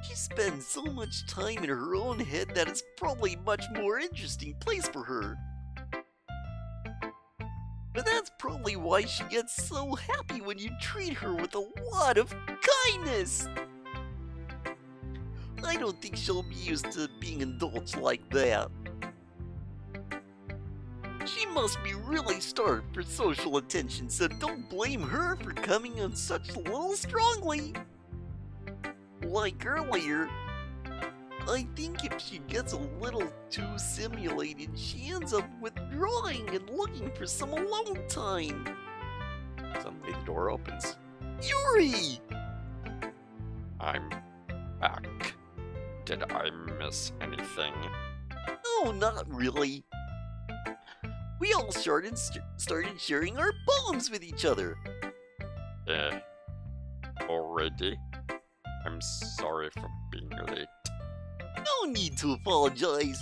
She spends so much time in her own head that it's probably a much more interesting place for her. But that's probably why she gets so happy when you treat her with a lot of kindness. I don't think she'll be used to being indulged like that. She must be really starved for social attention, so don't blame her for coming on such a little strongly. Like earlier, I think if she gets a little too simulated, she ends up withdrawing and looking for some alone time.
Suddenly the door opens.
Yuri!
I'm back. Did I miss anything?
No, not really. We all started sharing our poems with each other.
Already? I'm sorry for being late.
No need to apologize.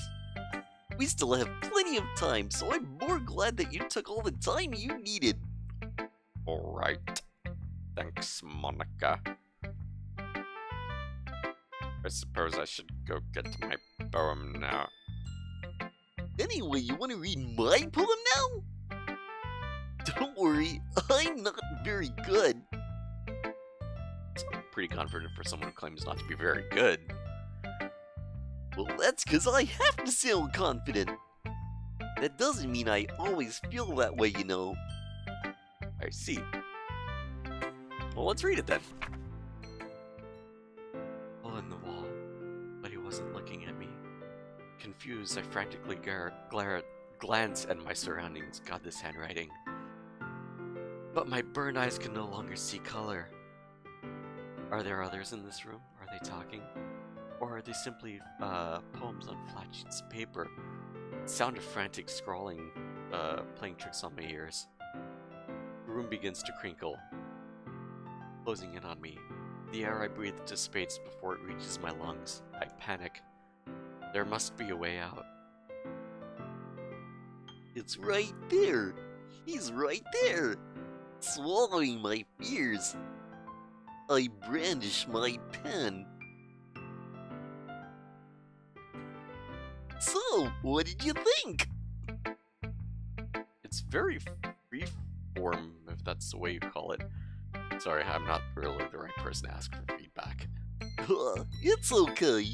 We still have plenty of time, so I'm more glad that you took all the time you needed.
Alright. Thanks, Monica. I suppose I should go get to my poem now.
Anyway, you want to read my poem now? Don't worry, I'm not very good.
Pretty confident for someone who claims not to be very good.
Well, that's because I have to sound confident. That doesn't mean I always feel that way, you know.
I see. Well, let's read it then. Hole in the wall, but he wasn't looking at me. Confused, I frantically glance at my surroundings. God, this handwriting. But my burned eyes can no longer see color. Are there others in this room? Are they talking? Or are they simply poems on flat sheets of paper? Sound of frantic scrawling, playing tricks on my ears. The room begins to crinkle, closing in on me. The air I breathe dissipates before it reaches my lungs. I panic. There must be a way out.
It's right there. He's right there. Swallowing my fears. I brandish my pen. So, what did you think?
It's very freeform, if that's the way you call it. Sorry, I'm not really the right person to ask for feedback.
It's okay.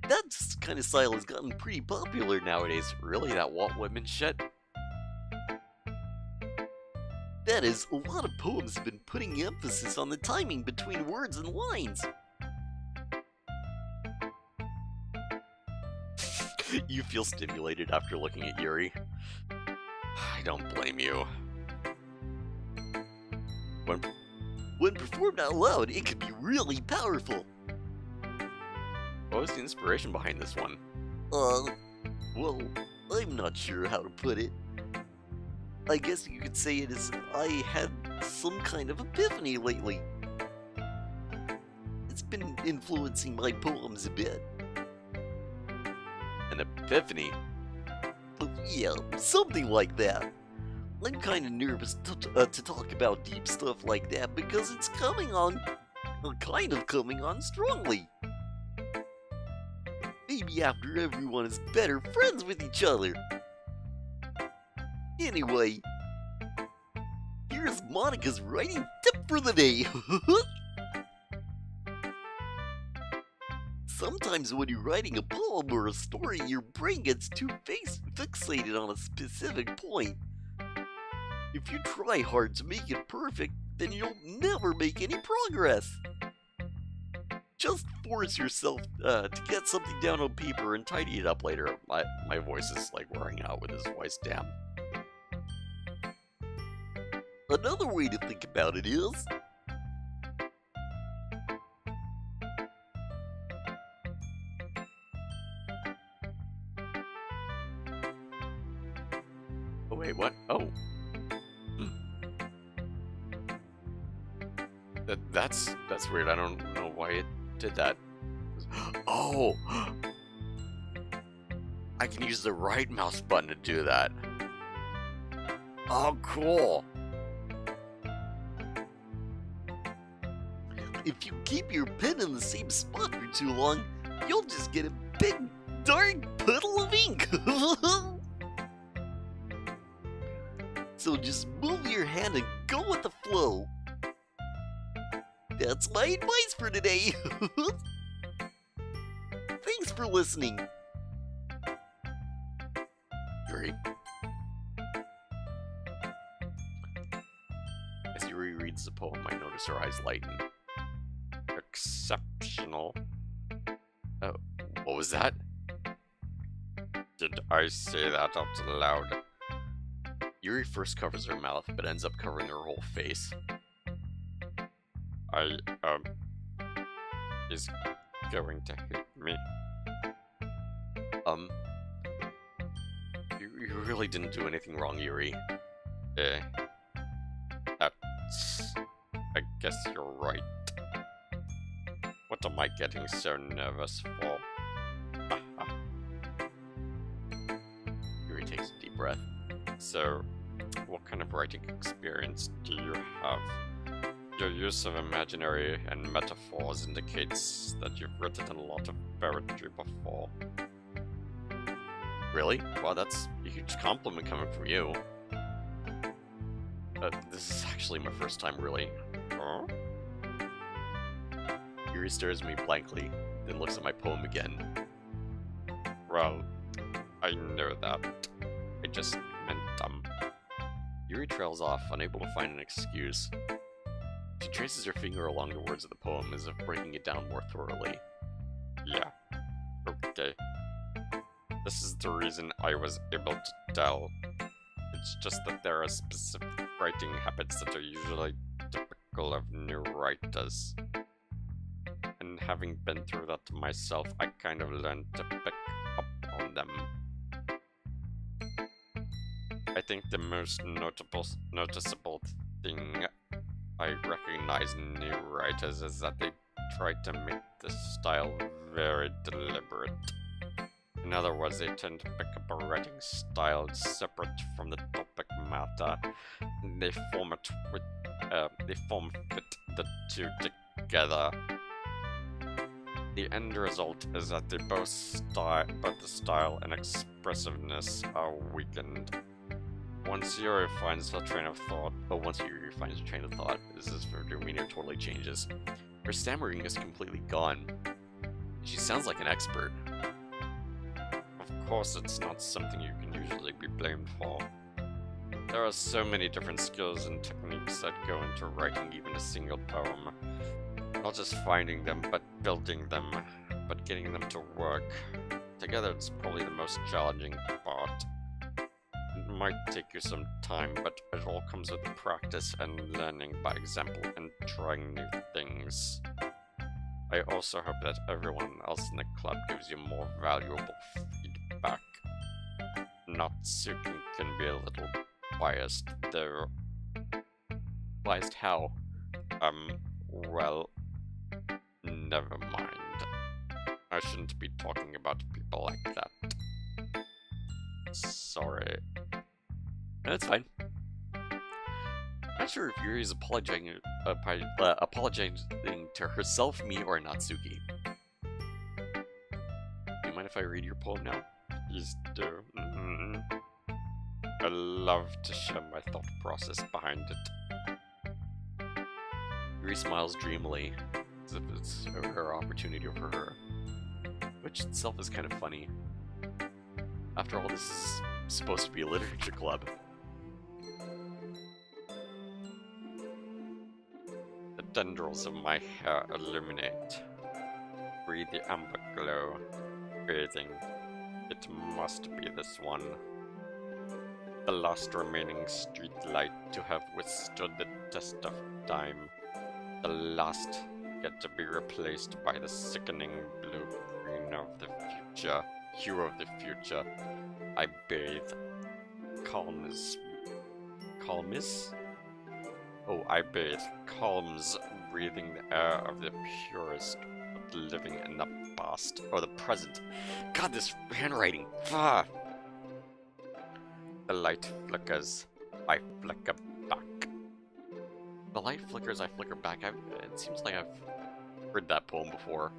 That kind of style has gotten pretty popular nowadays.
Really, that Walt Whitman shit?
That is, a lot of poems have been putting emphasis on the timing between words and lines.
You feel stimulated after looking at Yuri. I don't blame you.
When performed out loud, it can be really powerful.
What was the inspiration behind this one?
Well, I'm not sure how to put it. I guess you could say it is I had some kind of epiphany lately. It's been influencing my poems a bit.
An epiphany?
Yeah, something like that. I'm kind of nervous to talk about deep stuff like that because it's coming on strongly. Maybe after everyone is better friends with each other. Anyway, here's Monica's writing tip for the day. Sometimes when you're writing a poem or a story, your brain gets too fixated on a specific point. If you try hard to make it perfect, then you'll never make any progress. Just force yourself to get something down on paper and tidy it up later. My voice is like wearing out with this voice, damn. Another way to think about it is,
Oh wait, what? Oh. That's weird. I don't know why it did that. Oh! I can use the right mouse button to do that. Oh, cool!
if you keep your pen in the same spot for too long, you'll just get a big darn puddle of ink. So just move your hand and go with the flow. That's my advice for today. Thanks for listening.
Yuri. As Yuri reads the poem, I notice her eyes lighten.
Exceptional.
Oh, what was that?
Did I say that out loud?
Yuri first covers her mouth, but ends up covering her whole face.
He's going to hit me.
You really didn't do anything wrong, Yuri.
I guess you're right. What am I getting so nervous for?
Yuri takes a deep breath.
So, what kind of writing experience do you have? Your use of imaginary and metaphors indicates that you've written a lot of poetry before.
Really? Wow, that's a huge compliment coming from you. This is actually my first time, really.
Huh?
Yuri stares at me blankly, then looks at my poem again.
Well, I know that. I just meant,
Yuri trails off, unable to find an excuse. She traces her finger along the words of the poem as if breaking it down more thoroughly.
yeah. Okay. This is the reason I was able to tell. It's just that there are specific writing habits that are usually typical of new writers. And having been through that myself, I kind of learned to pick up on them. I think the most noticeable thing I recognize in new writers is that they try to make the style very deliberate. In other words, they tend to pick up a writing style separate from the topic matter, and they form fit the two together. The end result is that both the style and expressiveness are weakened. Once Yuri finds a train of thought, this is where her demeanor totally changes. Her stammering is completely gone. She sounds like an expert. Of course, it's not something you can usually be blamed for. There are so many different skills and techniques that go into writing even a single poem. Not just finding them, but building them, but getting them to work. Together, it's probably the most challenging part. It might take you some time, but it all comes with practice and learning by example and trying new things. I also hope that everyone else in the club gives you more valuable feedback. Natsuki can be a little biased, though.
Biased how?
Well, never mind. I shouldn't be talking about people like that. Sorry.
That's fine. Not sure if Yuri is apologizing to herself, me, or Natsuki. Do you mind if I read your poem now?
Please do. I love to share my thought process behind it.
Yuri smiles dreamily, as if it's her opportunity for her. Which itself is kind of funny. After all, this is supposed to be a literature club.
The tendrils of my hair illuminate. Breathe the amber glow. Bathing. It must be this one. The last remaining street light to have withstood the test of time. The last yet to be replaced by the sickening blue-green of the future. Hue of the future. I bathe. Calms. Oh, I bathe. Calms, breathing the air of the purest, but living in the past.
Or the present. God, this handwriting. Ah.
The light flickers. I flicker back.
The light flickers, I flicker back. It seems like I've heard that poem before.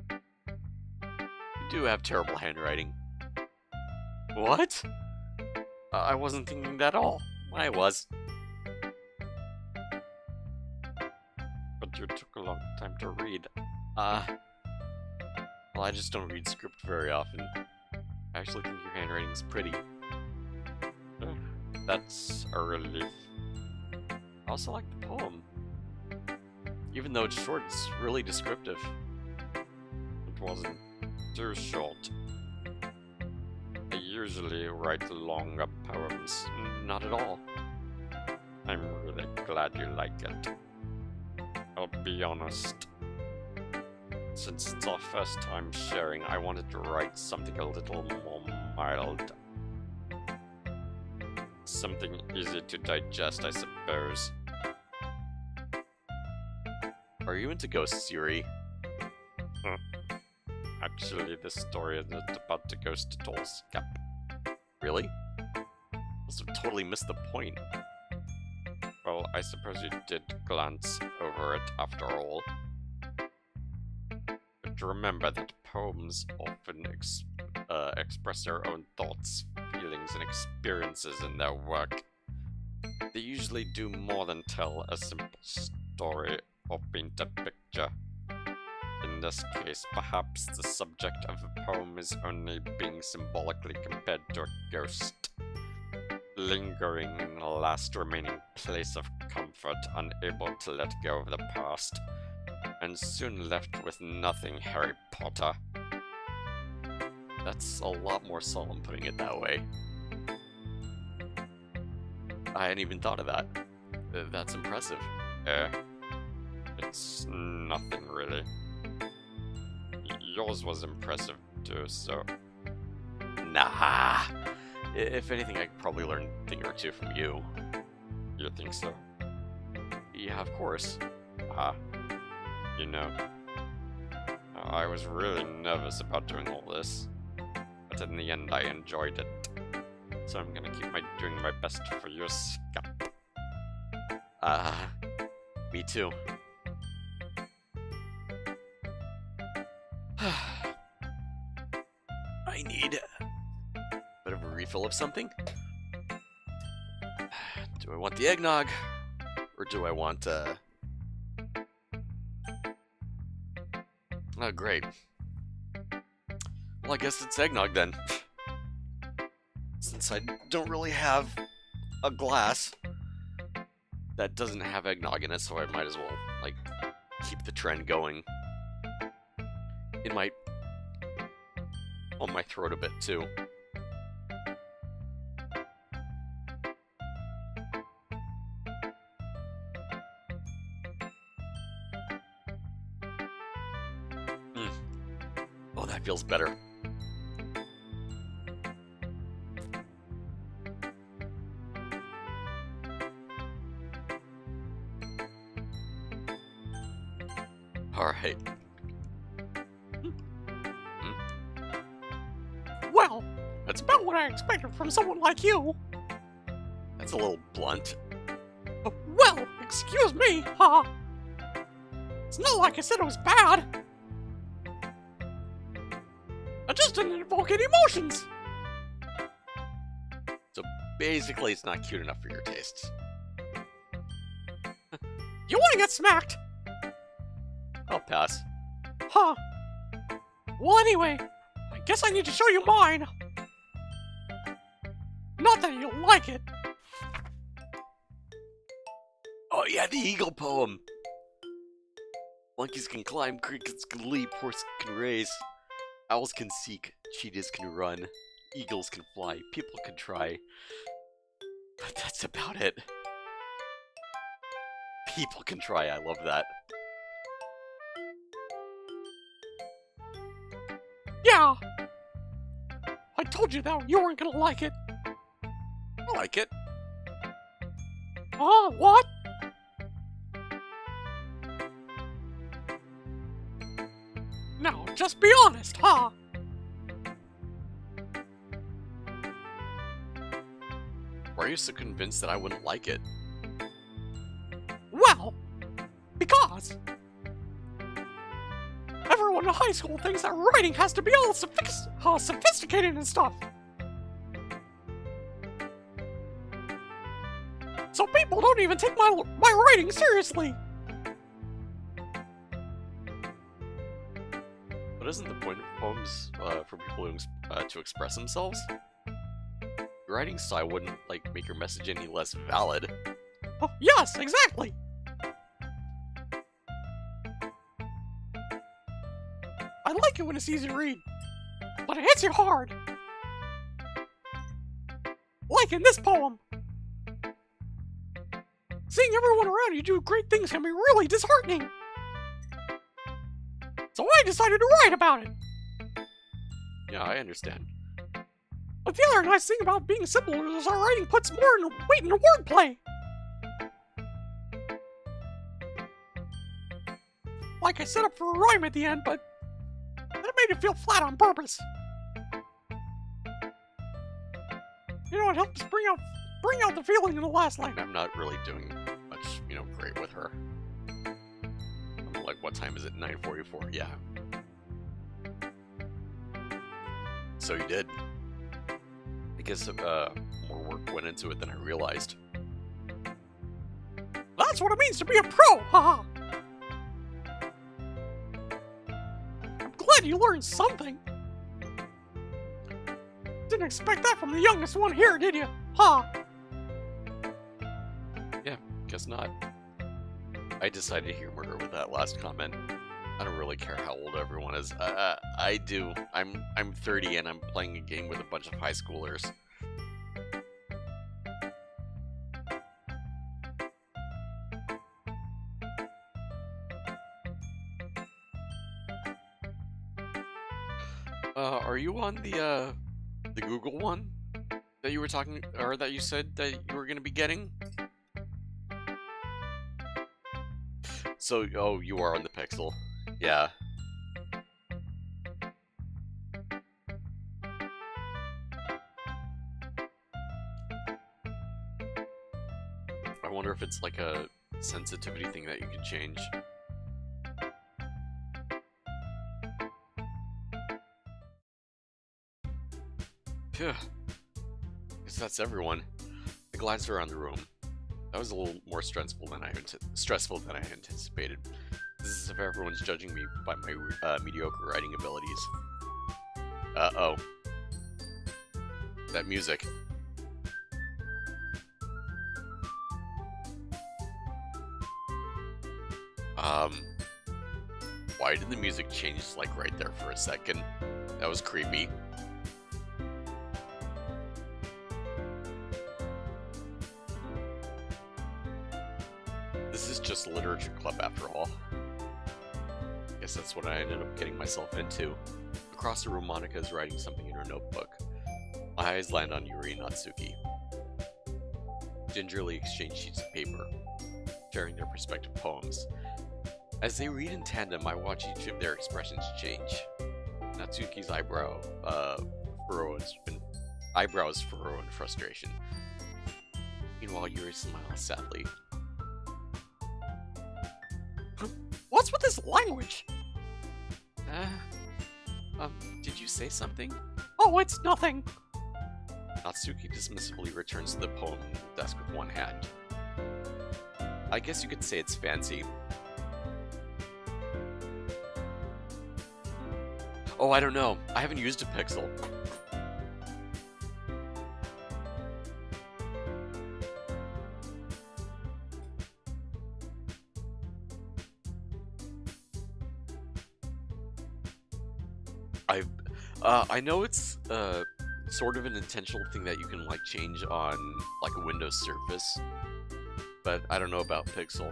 You do have terrible handwriting. What? I wasn't thinking that at all. I was.
But you took a long time to read.
Well, I just don't read script very often. I actually think your handwriting's pretty.
That's a relief.
I also like the poem. Even though it's short, it's really descriptive.
It wasn't too short. I usually write longer poems.
Not at all.
I'm really glad you like it. I'll be honest. Since it's our first time sharing, I wanted to write something a little more mild. Something easy to digest, I suppose.
Are you into ghosts, Yuri?
Actually, this story isn't about the ghost at all, Skap.
Really? Must have totally missed the point.
Well, I suppose you did glance over it after all. But remember that poems often express their own thoughts, feelings, and experiences in their work. They usually do more than tell a simple story or paint a picture. In this case, perhaps the subject of a poem is only being symbolically compared to a ghost, lingering in the last remaining place of comfort, unable to let go of the past, and soon left with nothing, Harry Potter.
That's a lot more solemn putting it that way. I hadn't even thought of that. That's impressive.
It's nothing really. Yours was impressive too, so...
Nah! If anything, I could probably learn a thing or two from you.
You think so?
Yeah, of course.
You know, I was really nervous about doing all this, but in the end I enjoyed it. So I'm gonna keep doing my best for your Skap.
Me too. I need a bit of a refill of something. Do I want the eggnog? Or do I want, Oh, great. Well, I guess it's eggnog then. Since I don't really have a glass that doesn't have eggnog in it, so I might as well, like, keep the trend going. It might on my throat a bit too. Oh, that feels better. Alright.
Well, that's about what I expected from someone like you.
That's a little blunt.
Well, excuse me, haha. It's not like I said it was bad. I just didn't invoke any emotions.
So basically, it's not cute enough for your tastes.
You wanna get smacked?
I'll pass.
Huh. Well, anyway, I guess I need to show you mine. Not that you'll like it.
Oh yeah, the eagle poem! Monkeys can climb, crickets can leap, horses can race. Owls can seek, cheetahs can run, eagles can fly, people can try. But that's about it. People can try, I love that.
Yeah. I told you that you weren't gonna like it.
I like it.
Oh, what? Now, just be honest, huh?
Why are you so convinced that I wouldn't like it?
Well, because everyone in high school thinks that writing has to be all sophisticated and stuff. So people don't even take my writing seriously.
But isn't the point of poems for people to express themselves? Your writing style wouldn't, like, make your message any less valid.
Oh, yes, exactly. I like it when it's easy to read, but it hits you hard. Like in this poem. Seeing everyone around you do great things can be really disheartening. So I decided to write about it.
Yeah, I understand.
But the other nice thing about being simple is our writing puts more weight into wordplay. Like I set up for a rhyme at the end, but that made it feel flat on purpose. You know, it helps bring out the feeling in the last line.
And I'm not really doing much, great with her. I'm like, what time is it? 9:44. Yeah. So you did. I guess more work went into it than I realized.
That's what it means to be a pro, haha. I'm glad you learned something. Didn't expect that from the youngest one here, did you? Ha!
Yeah, guess not. I decided to humor her with that last comment. I don't really care how old everyone is. I do. I'm 30 and I'm playing a game with a bunch of high schoolers. Are you on the Google one that you were talking, or that you said that you were gonna be getting? So, oh, you are on the Pixel. Yeah. I wonder if it's like a sensitivity thing that you can change. Phew. Guess that's everyone. I glanced around the room. That was a little more stressful than I anticipated. This is if everyone's judging me by my mediocre writing abilities. Uh-oh. That music. Why did the music change like right there for a second? That was creepy. This is just a literature club after all. Guess that's what I ended up getting myself into. Across the room, Monica is writing something in her notebook. My eyes land on Yuri and Natsuki. Gingerly exchange sheets of paper, sharing their respective poems. As they read in tandem, I watch each of their expressions change. Natsuki's eyebrows furrow in frustration. Meanwhile, Yuri smiles sadly.
What's with this language?
Did you say something?
Oh, it's nothing.
Natsuki dismissively returns to the poem in the desk with one hand. I guess you could say it's fancy. Oh, I don't know. I haven't used a Pixel. I know it's sort of an intentional thing that you can like change on like a Windows Surface, but I don't know about Pixel.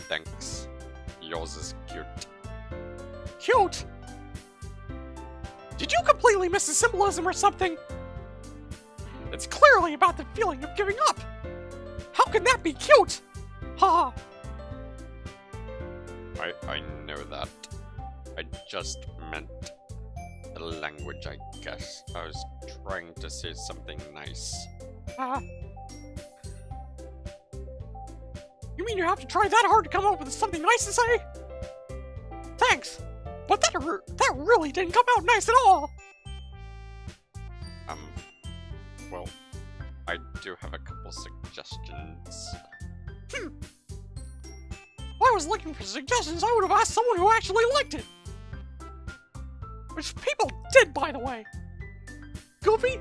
Thanks. Yours is cute.
Cute? Did you completely miss the symbolism or something? It's clearly about the feeling of giving up. How can that be cute? Ha!
I know that. I just meant the language, I guess. I was trying to say something nice.
You mean you have to try that hard to come up with something nice to say? Thanks, but that really didn't come out nice at all.
Well, I do have a couple suggestions.
If I was looking for suggestions, I would have asked someone who actually liked it. Which people did, by the way. Goofy?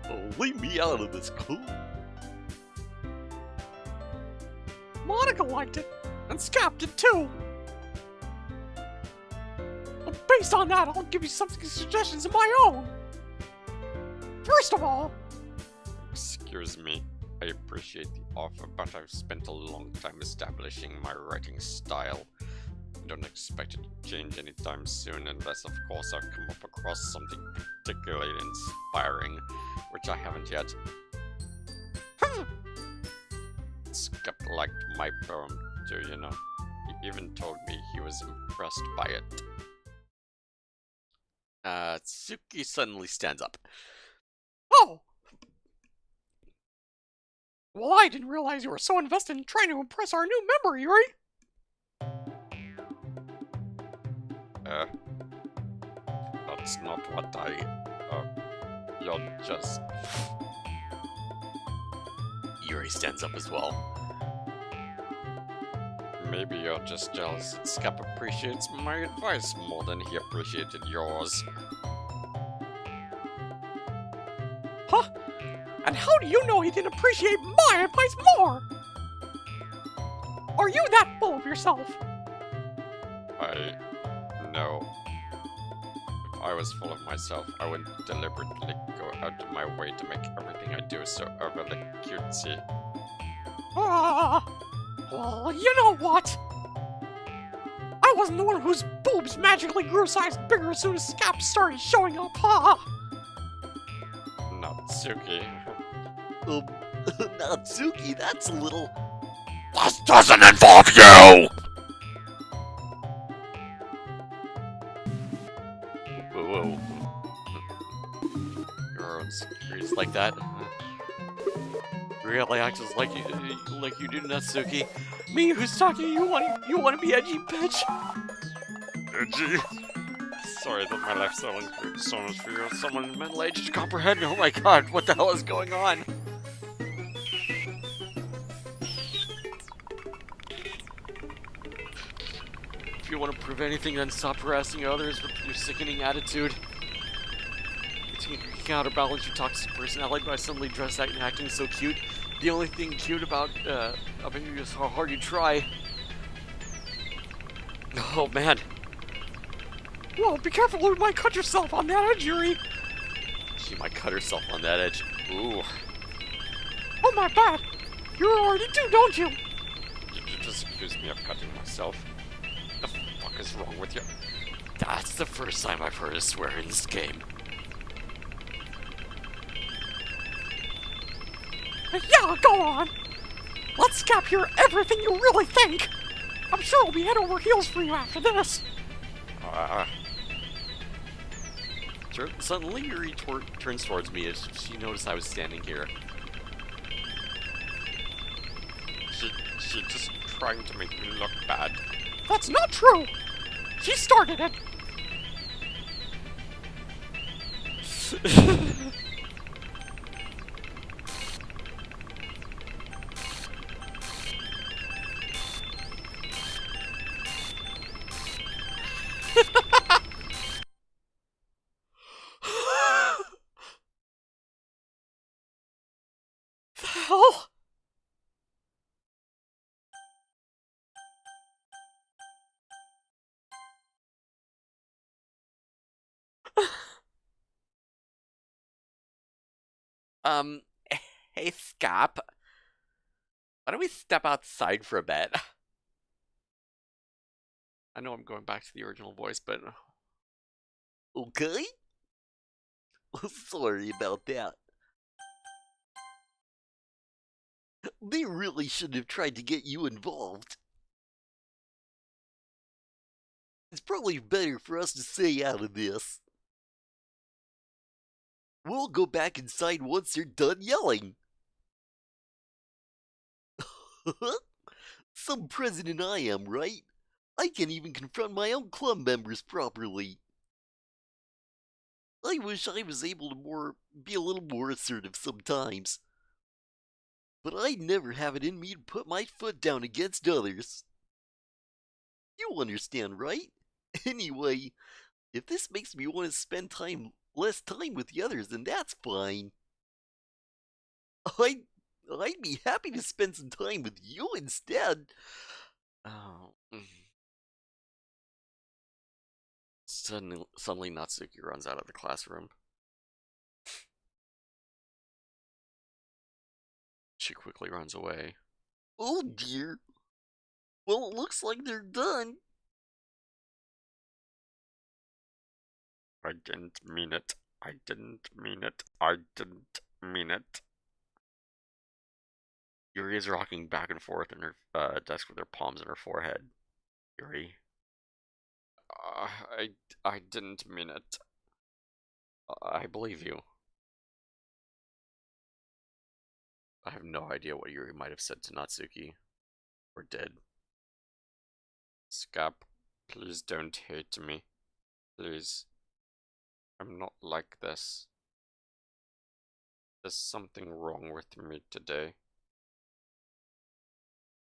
Oh, leave me out of this, cool.
Monica liked it, and Skap did too. But based on that, I'll give you some suggestions of my own. First of all,
Excuse me. I appreciate the offer, but I've spent a long time establishing my writing style. I don't expect it to change anytime soon, unless, of course, I've come up across something particularly inspiring, which I haven't yet. Skap liked my poem too, you know. even told me he was impressed by it.
Tsuki suddenly stands up.
Oh! Well, I didn't realize you were so invested in trying to impress our new member, Yuri!
That's not what you're just...
Yuri stands up as well.
Maybe you're just jealous that Skap appreciates my advice more than he appreciated yours.
Huh? And how do you know he didn't appreciate my advice more? Are you that full of yourself?
No. If I was full of myself, I wouldn't deliberately go out of my way to make everything I do so overly cutesy.
Well, you know what? I wasn't the one whose boobs magically grew size bigger as soon as Skap started showing up,
Natsuki.
Natsuki, that's a little...
This doesn't involve you! Whoa. Your own securities like that? Really acts like you do, Natsuki.
Me who's talking, you want to be edgy, bitch?
Edgy? Sorry that my lifestyle includes so much for you. Someone mental age to comprehend.
Oh my god, what the hell is going on? If you want to prove anything, then stop harassing others with your sickening attitude. You can counterbalance your toxic personality by suddenly dressing and acting so cute. The only thing cute about you is how hard you try. Oh man.
Whoa, be careful, you might cut yourself on that edge, Yuri.
She might cut herself on that edge. Ooh.
Oh my bad. You already do, don't you?
You just accused me of cutting myself. The fuck is wrong with you?
That's the first time I've heard a swear in this game.
Yeah, go on. Let's Skap hear everything you really think. I'm sure we'll be head over heels for you after this.
Suddenly Yuri turns towards me as she noticed I was standing here.
She's just trying to make me look bad.
That's not true. She started it. The hell?
Hey Skap. Why don't we step outside for a bit? I know I'm going back to the original voice, but...
Okay? Sorry about that. They really shouldn't have tried to get you involved. It's probably better for us to stay out of this. We'll go back inside once they're done yelling. Some president I am, right? I can't even confront my own club members properly. I wish I was able to be a little more assertive sometimes. But I never have it in me to put my foot down against others. You understand, right? Anyway, if this makes me want to spend less time with the others, then that's fine. I'd be happy to spend some time with you instead.
Oh. Suddenly Natsuki runs out of the classroom. She quickly runs away.
Oh dear. Well, it looks like they're done.
I didn't mean it. I didn't mean it. I didn't mean it.
Yuri is rocking back and forth in her desk with her palms on her forehead. Yuri.
I didn't mean it.
I believe you. I have no idea what Yuri might have said to Natsuki. Or did.
Skap, please don't hate me. Please. I'm not like this. There's something wrong with me today.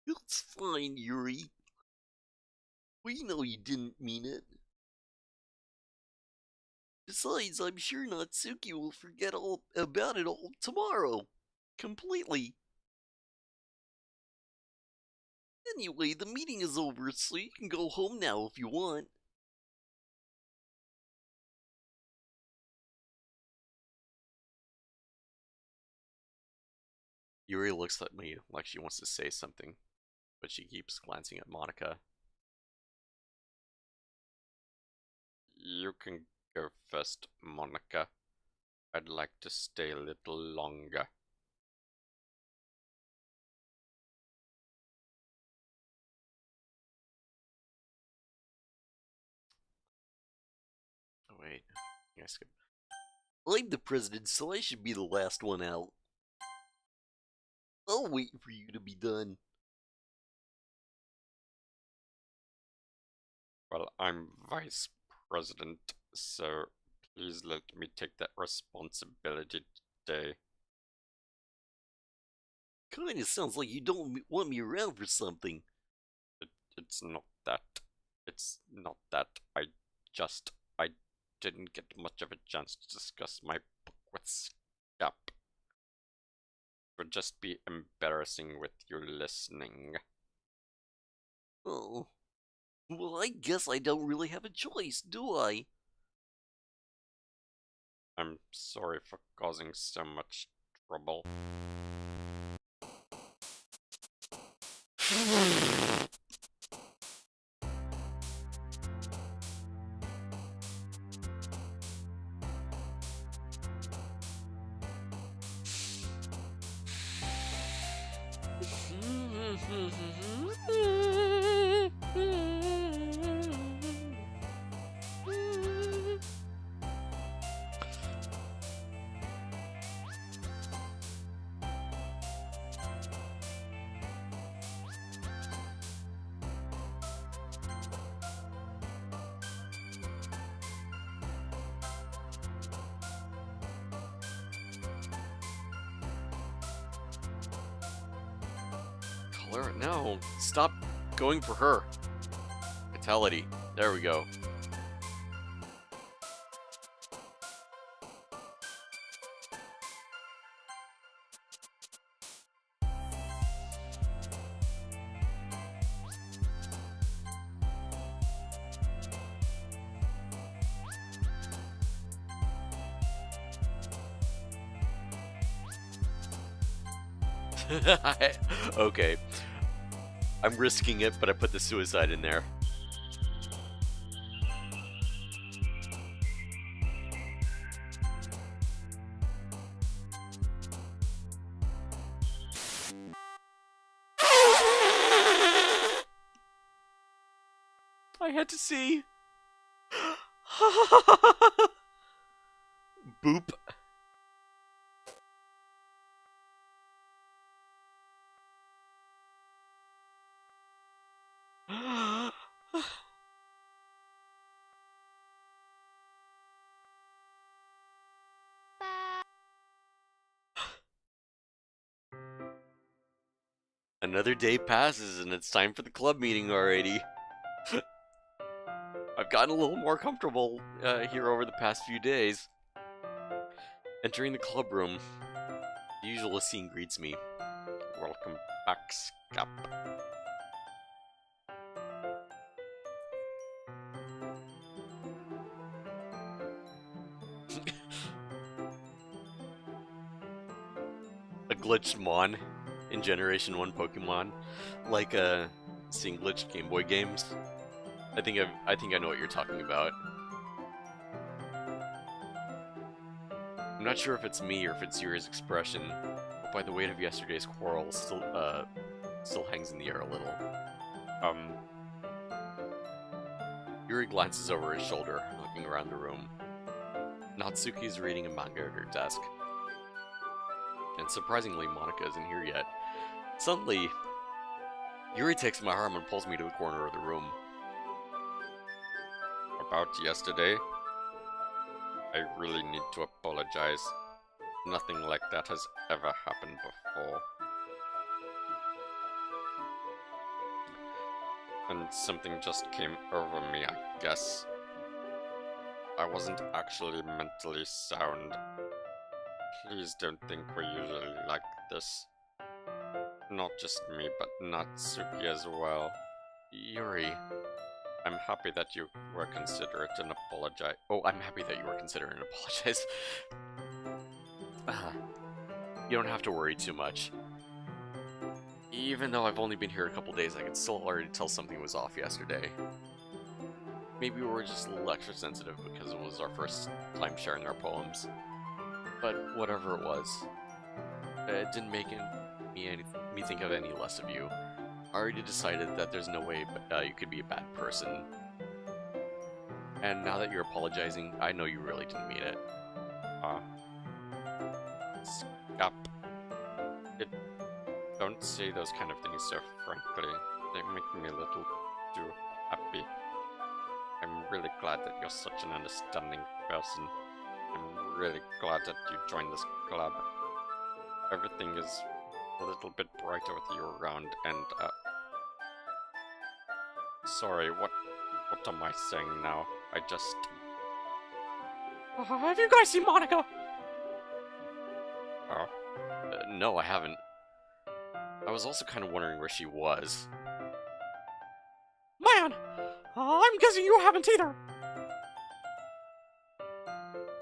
It's fine, Yuri. We know you didn't mean it. Besides, I'm sure Natsuki will forget all about it all tomorrow. Completely. Anyway, the meeting is over, so you can go home now if you want.
Yuri looks at me like she wants to say something, but she keeps glancing at Monica.
You can go first, Monica. I'd like to stay a little longer.
Oh wait, I skip.
I'm the president, so I should be the last one out. I'll wait for you to be done.
Well, I'm vice president, so please let me take that responsibility today.
Kinda sounds like you don't want me around for something.
It's not that. It's not that. I didn't get much of a chance to discuss my book with Skap. It would just be embarrassing with you listening.
Oh. Well, I guess I don't really have a choice, do I?
I'm sorry for causing so much trouble.
Color? No, stop going for her. Vitality. There we go. Okay. I'm risking it, but I put the suicide in there. I had to see. Boop. Another day passes and it's time for the club meeting already. I've gotten a little more comfortable here over the past few days. Entering the club room, the usual scene greets me.
Welcome back, Skap.
A glitched Mon in Generation 1 Pokemon, like seeing glitched Game Boy games. I think I know what you're talking about. I'm not sure if it's me or if it's Yuri's expression, but by the weight of yesterday's quarrel, still hangs in the air a little. Yuri glances over his shoulder, looking around the room. Natsuki is reading a manga at her desk. And surprisingly, Monica isn't here yet. Suddenly, Yuri takes my arm and pulls me to the corner of the room.
About yesterday, I really need to apologize. Nothing like that has ever happened before. And something just came over me, I guess. I wasn't actually mentally sound. Please don't think we're usually like this. Not just me, but Natsuki as well.
Yuri,
I'm happy that you were considerate and apologize.
oh, I'm happy that you were considering an apologize. You don't have to worry too much. Even though I've only been here a couple days, I could still already tell something was off yesterday. Maybe we were just a little extra sensitive because it was our first time sharing our poems. But whatever it was, it didn't make me think of any less of you. I already decided that there's no way you could be a bad person. And now that you're apologizing, I know you really didn't mean it.
Skap. Don't say those kind of things so frankly. They make me a little too happy. I'm really glad that you're such an understanding person. I'm really glad that you joined this club. Everything is a little bit brighter with you around, and sorry, what am I saying now? I just...
Have you guys seen Monica?
Oh,
No, I haven't. I was also kind of wondering where she was.
Man, I'm guessing you haven't either.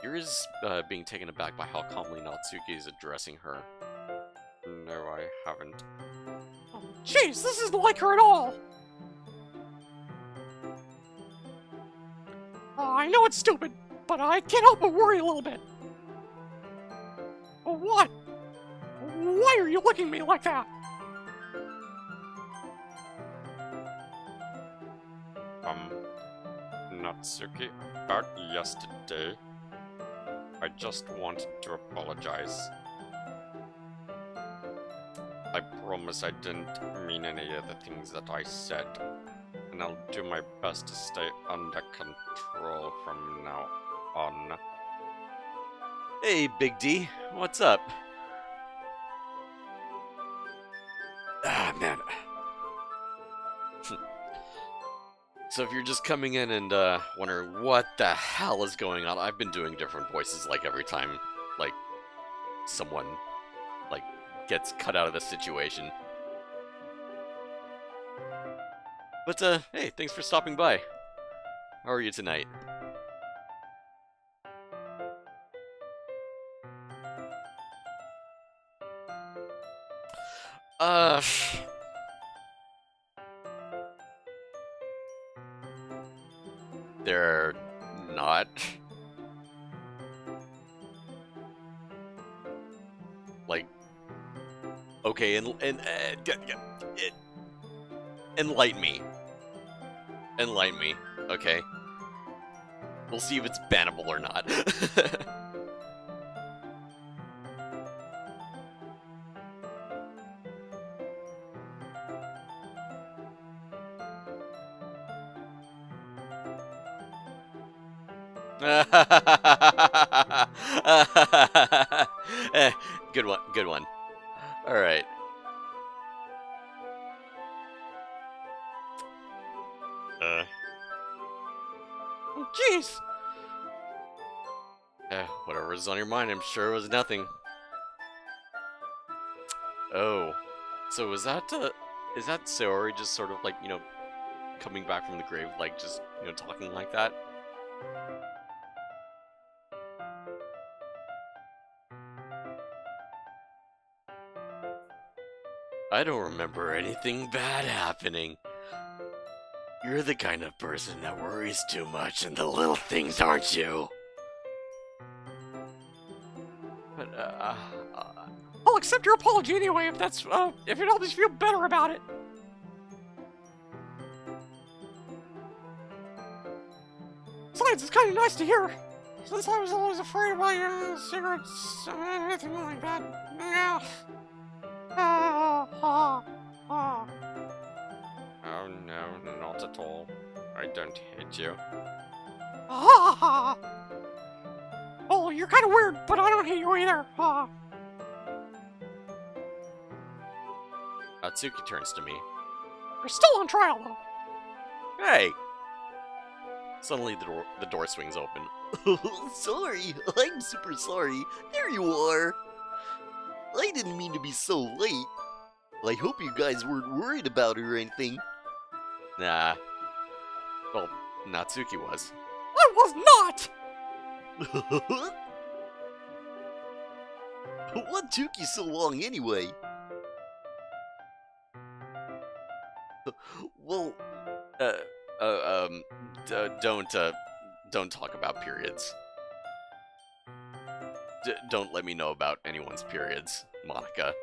Yuri's being taken aback by how calmly Natsuki is addressing her.
no, I haven't.
Oh, jeez, this isn't like her at all. I know it's stupid, but I can't help but worry a little bit. What? Why are you looking at me like that?
Natsuki, about yesterday, I just wanted to apologize. I promise I didn't mean any of the things that I said, and I'll do my best to stay under control from now on.
Hey, Big D, what's up? Ah, man. So if you're just coming in and wondering what the hell is going on, I've been doing different voices like every time, like, someone, like, gets cut out of the situation. But, hey, thanks for stopping by. How are you tonight? They're not. Like, okay, enlighten me. Enlighten me, okay? We'll see if it's bannable or not. Good one, good one. Alright.
Oh, jeez.
Whatever's on your mind, I'm sure it was nothing. Oh. So is that Saori just sort of like, you know, coming back from the grave, like just, you know, talking like that? I don't remember anything bad happening. You're the kind of person that worries too much in the little things, aren't you? But,
I'll accept your apology anyway if that's, if it helps you feel better about it. Besides, it's kind of nice to hear. Since I was always afraid about cigarettes and anything like that. Yeah.
Oh no, not at all. I don't hate you.
Ah. Oh, you're kind of weird, but I don't hate you either.
Natsuki turns to me.
You're still on trial, though.
Hey! Suddenly the door swings open.
Sorry, I'm super sorry. There you are. I didn't mean to be so late. I hope you guys weren't worried about it or anything.
Nah. Well, Natsuki was.
I was not!
What took you so long anyway? Well,
don't talk about periods. Don't let me know about anyone's periods, Monica.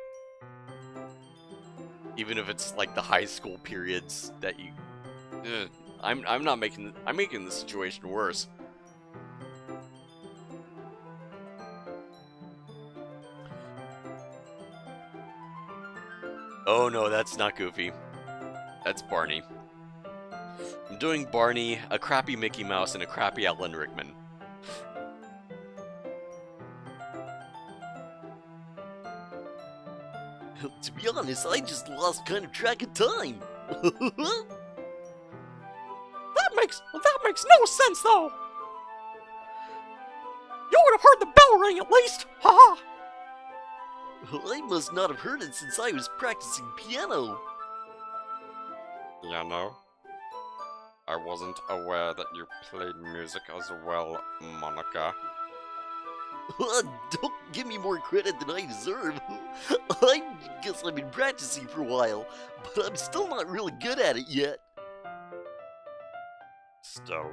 Even if it's like the high school periods that you... I'm making the situation worse. Oh no, that's not Goofy. That's Barney. I'm doing Barney, a crappy Mickey Mouse, and a crappy Alan Rickman.
to be honest, I just lost kind of track of time.
That makes no sense, though. You would have heard the bell ring at least. Haha.
I must not have heard it since I was practicing piano.
Piano? I wasn't aware that you played music as well, Monica.
Don't give me more credit than I deserve. I guess I've been practicing for a while, but I'm still not really good at it yet.
Still,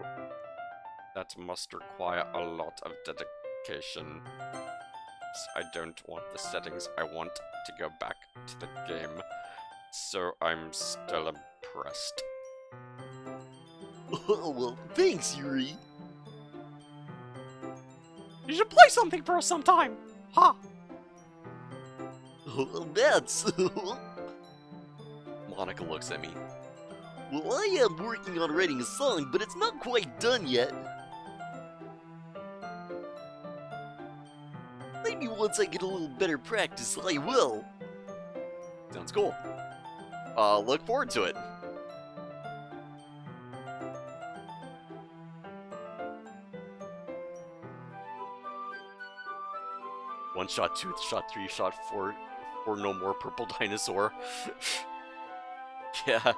that must require a lot of dedication. I don't want the settings, I want to go back to the game, so I'm still impressed.
Oh, well, thanks, Yuri.
You should play something for us sometime. Ha.
Well, that's...
Monica looks at me.
Well, I am working on writing a song, but it's not quite done yet. Maybe once I get a little better practice, I will.
Sounds cool. Look forward to it. One shot, two shot, three shot, four no more purple dinosaur. Yeah.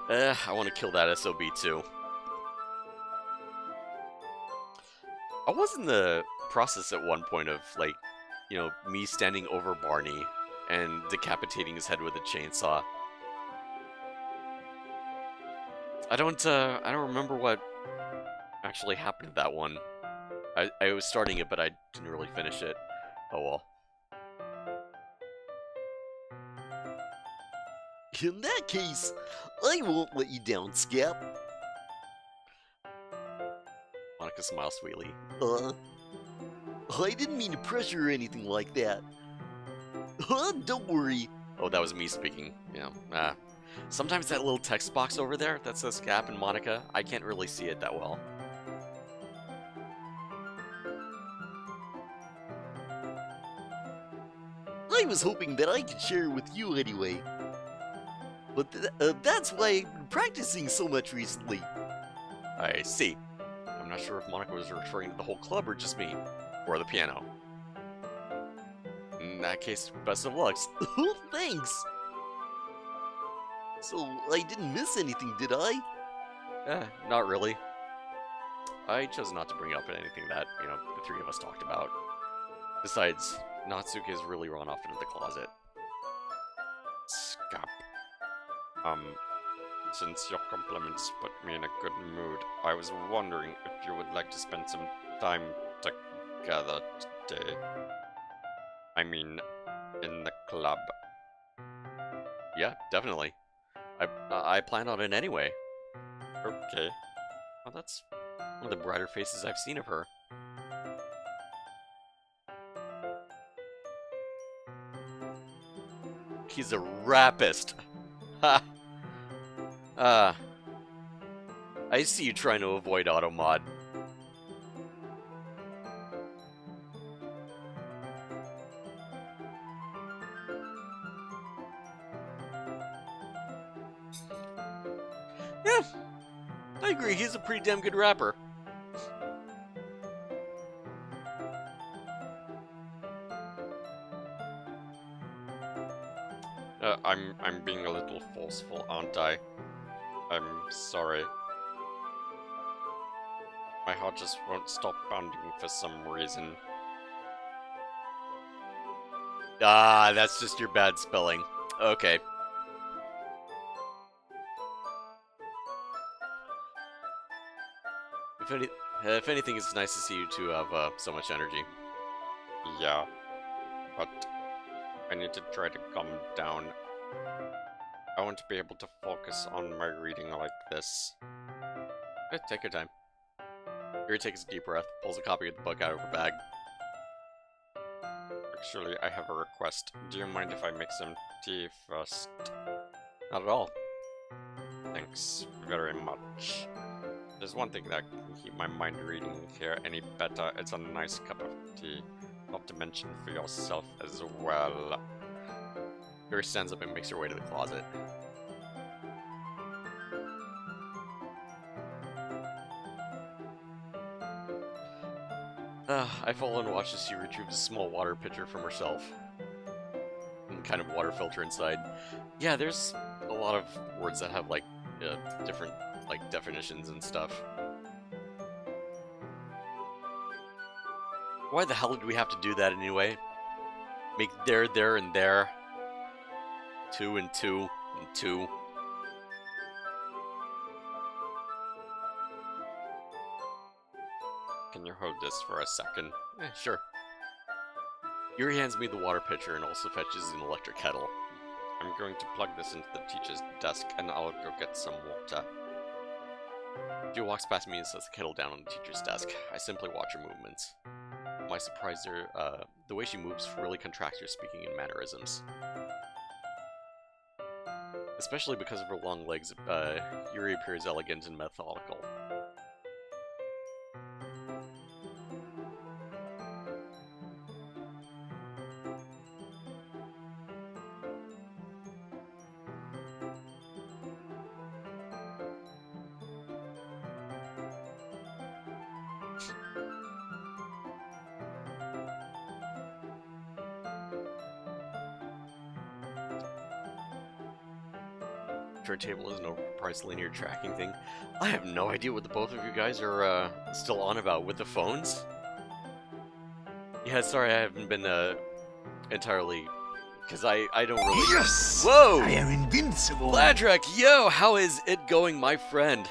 I want to kill that SOB too. I was in the process at one point of, like, you know, me standing over Barney and decapitating his head with a chainsaw. I don't remember what actually happened to that one. I was starting it, but I didn't really finish it. Oh well.
In that case, I won't let you down, Skap.
Monica smiles sweetly.
I didn't mean to pressure or anything like that. Don't worry.
Oh, that was me speaking. Yeah. Sometimes that little text box over there that says Skap and Monica, I can't really see it that well.
I was hoping that I could share it with you anyway. But that's why I've been practicing so much recently.
I see. I'm not sure if Monica was referring to the whole club or just me. Or the piano. In that case, best of lucks.
Thanks! So, I didn't miss anything, did I?
Not really. I chose not to bring up anything that, you know, the three of us talked about. Besides, Natsuki has really run off into the closet.
Skap. Since your compliments put me in a good mood, I was wondering if you would like to spend some time together today. I mean, in the club.
Yeah, definitely. I plan on it anyway.
Okay.
Well, that's One of the brighter faces I've seen of her. He's a rapist. Ha! I see you trying to avoid automod. Yeah, I agree, he's a pretty damn good rapper.
I'm being a little forceful, aren't I? I'm sorry. My heart just won't stop pounding for some reason.
Ah, that's just your bad spelling. Okay. If anything, it's nice to see you two have so much energy.
Yeah, but I need to try to calm down. I want to be able to focus on my reading like this.
Take your time. Yuri takes a deep breath, pulls a copy of the book out of her bag.
Actually, I have a request. Do you mind if I make some tea first?
Not at all.
Thanks very much. There's one thing that can keep my mind reading here any better. It's a nice cup of tea. Not to mention for yourself as well.
Yuri stands up and makes her way to the closet. I follow and watch as she retrieves a small water pitcher from herself. And kind of water filter inside. Yeah, there's a lot of words that have, like, different, like, definitions and stuff. Why the hell did we have to do that anyway? Make there, and there. 2 and 2 and 2.
Can you hold this for a second?
Sure. Yuri hands me the water pitcher and also fetches an electric kettle.
I'm going to plug this into the teacher's desk and I'll go get some water.
She walks past me and sets the kettle down on the teacher's desk. I simply watch her movements. To my surprise, the way she moves really contracts her speaking and mannerisms. Especially because of her long legs, Yuri appears elegant and methodical. Turntable is an overpriced linear tracking thing. I have no idea what the both of you guys are still on about with the phones. Yeah, sorry, I haven't been entirely, because I don't really.
Yes!
Whoa!
I am invincible!
Ladrak, yo, how is it going, my friend?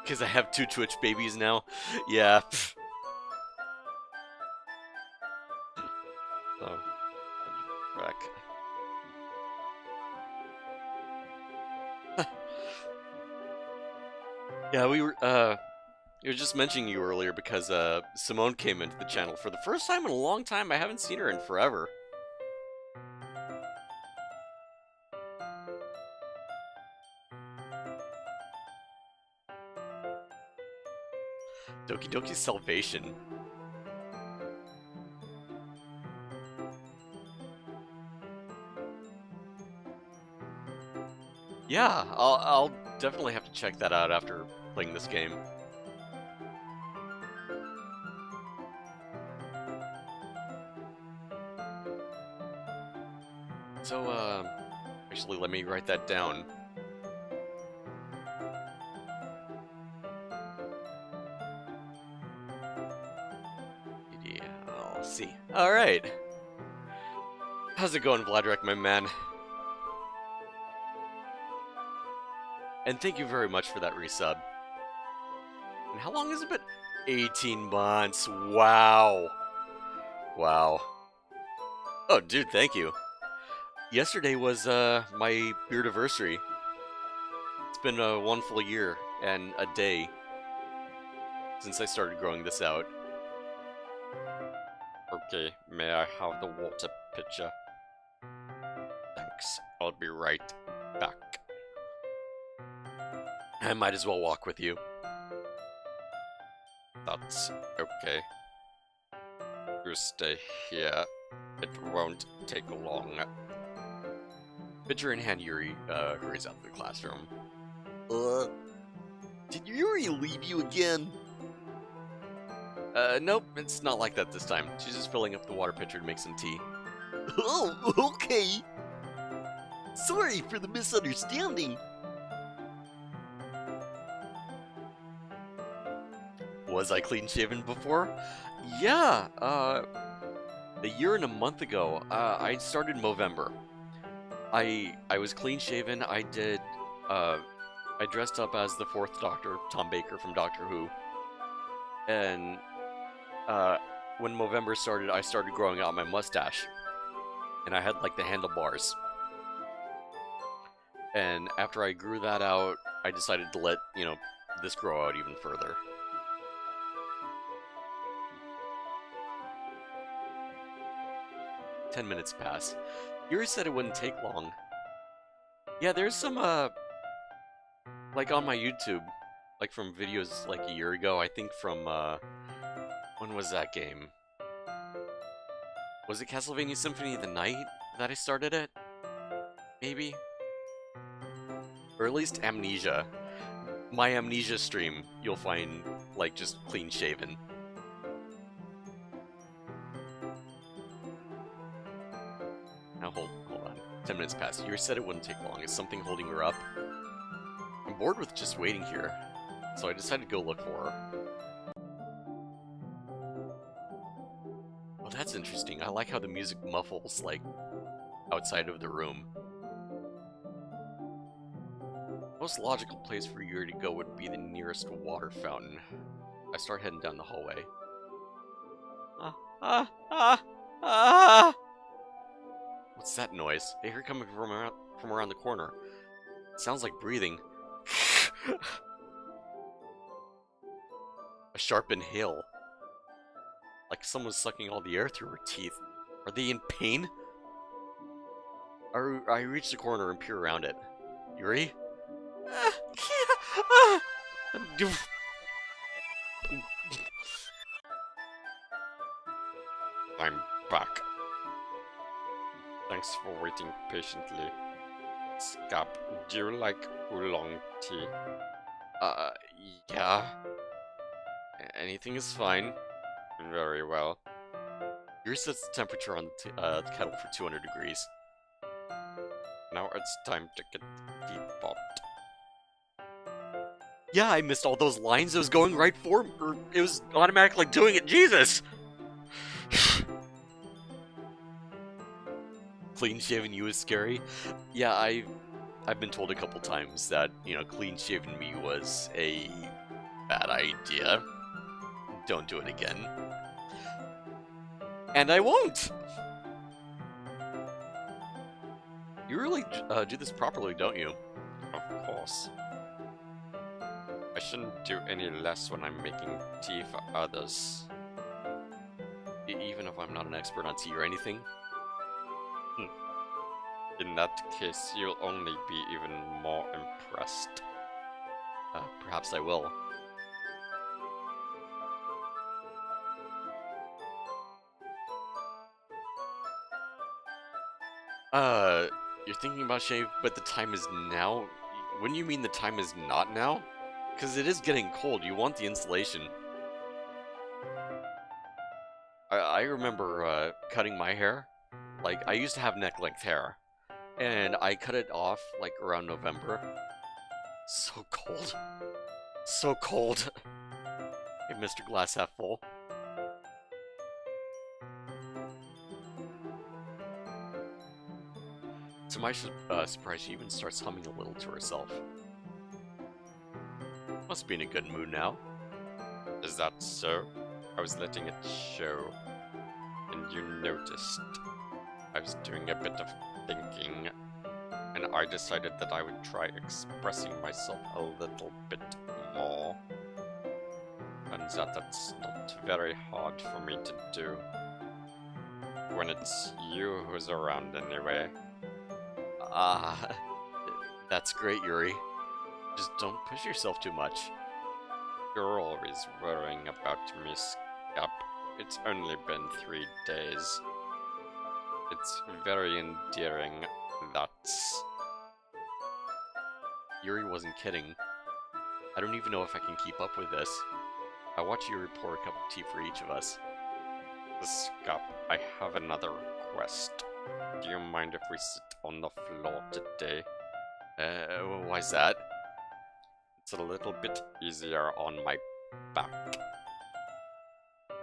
Because I have 2 Twitch babies now. Yeah.
So, back.
Yeah, we were just mentioning you earlier because Simone came into the channel for the first time in a long time. I haven't seen her in forever. Doki Doki's Salvation. Yeah, I'll definitely have to check that out after playing this game. So, actually, let me write that down. Yeah, I'll see. Alright. How's it going, Vladrak, my man? And thank you very much for that resub. And how long has it been? 18 months. Wow. Wow. Oh, dude, thank you. Yesterday was my beardiversary. It's been one full year and a day since I started growing this out.
Okay, may I have the water pitcher? Thanks, I'll be right back.
I might as well walk with you.
That's okay. You stay here. It won't take long.
Pitcher in hand, Yuri hurries out of the classroom.
Did Yuri leave you again?
Nope, it's not like that this time. She's just filling up the water pitcher to make some tea.
Oh, okay. Sorry for the misunderstanding.
Was I clean shaven before? Yeah, a year and a month ago. I started Movember. I was clean shaven. I dressed up as the fourth Doctor, Tom Baker from Doctor Who. And when Movember started, I started growing out my mustache. And I had like the handlebars. And after I grew that out, I decided to let, this grow out even further. "10 minutes pass. Yuri said it wouldn't take long. Yeah, there's some, like on my YouTube, like from videos like a year ago, I think from, when was that game? Was it Castlevania Symphony of the Night that I started it? Maybe? Or at least Amnesia. My Amnesia stream, you'll find, like, just clean shaven. Now hold on. 10 minutes passed. You said it wouldn't take long. Is something holding her up? I'm bored with just waiting here, so I decided to go look for her. Well, that's interesting. I like how the music muffles, like, outside of the room. Most logical place for Yuri to go would be the nearest water fountain. I start heading down the hallway. What's that noise? I hear it coming from around the corner. It sounds like breathing. A sharp inhale. Like someone's sucking all the air through her teeth. Are they in pain? I reach the corner and peer around it. Yuri?
I'm back. Thanks for waiting patiently. Skap, do you like oolong tea?
Yeah. Anything is fine.
Very well.
Yuri sets the temperature on the kettle for 200 degrees.
Now it's time to get the teapot.
Yeah, I missed all those lines. It was going right for me. Or it was automatically doing it. Jesus! Clean-shaven you is scary. Yeah, I've been told a couple times that, clean-shaven me was a bad idea. Don't do it again. And I won't! You really do this properly, don't you?
Of course. I shouldn't do any less when I'm making tea for others.
Even if I'm not an expert on tea or anything?
In that case, you'll only be even more impressed.
Perhaps I will. You're thinking about shave, but the time is now? Wouldn't you mean the time is not now? Because it is getting cold, you want the insulation. I remember, cutting my hair. Like, I used to have neck-length hair. And I cut it off, like, around November. So cold. So cold. Hey, Mr. Glass Half Full. To my surprise, she even starts humming a little to herself. Must be in a good mood now.
Is that so? I was letting it show. And you noticed. I was doing a bit of thinking, and I decided that I would try expressing myself a little bit more. Turns out that's not very hard for me to do. When it's you who's around anyway.
Ah, that's great, Yuri. Just don't push yourself too much.
You're always worrying about me, Skap. It's only been 3 days. It's very endearing, that's...
Yuri wasn't kidding. I don't even know if I can keep up with this. I watch Yuri pour a cup of tea for each of us.
Skap, I have another request. Do you mind if we sit on the floor today?
Why's that?
It's a little bit easier on my back.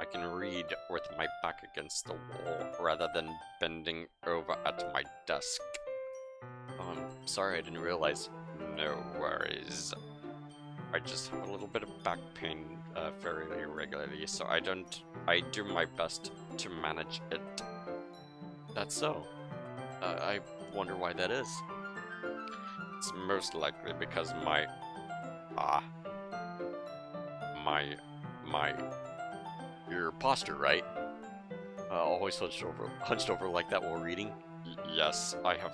I can read with my back against the wall rather than bending over at my desk.
I'm sorry, I didn't realize.
No worries. I just have a little bit of back pain fairly regularly, so I do my best to manage it.
That's so. I wonder why that is.
It's most likely because
Your posture, right? Always hunched over like that while reading.
Yes, I have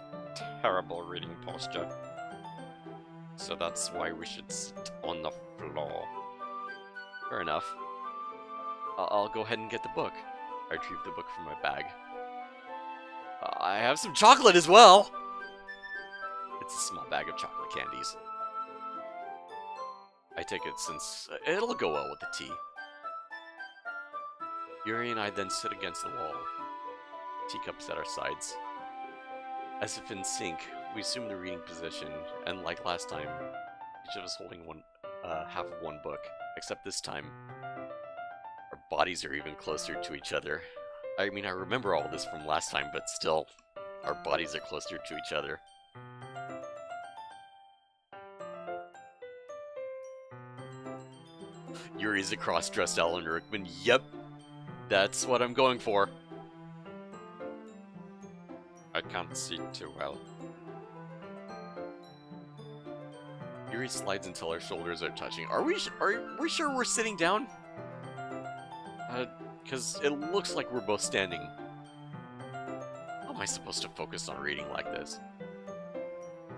terrible reading posture. So that's why we should sit on the floor.
Fair enough. I'll go ahead and get the book. I retrieve the book from my bag. I have some chocolate as well! It's a small bag of chocolate candies. I take it since it'll go well with the tea. Yuri and I then sit against the wall, teacups at our sides. As if in sync, we assume the reading position, and like last time, each of us holding half of one book, except this time, our bodies are even closer to each other. I mean, I remember all this from last time, but still, our bodies are closer to each other. Yuri's a cross-dressed Alan Rickman. Yep, that's what I'm going for.
I can't see too well.
Yuri slides until our shoulders are touching. Are we sure we're sitting down? Because it looks like we're both standing. How am I supposed to focus on reading like this?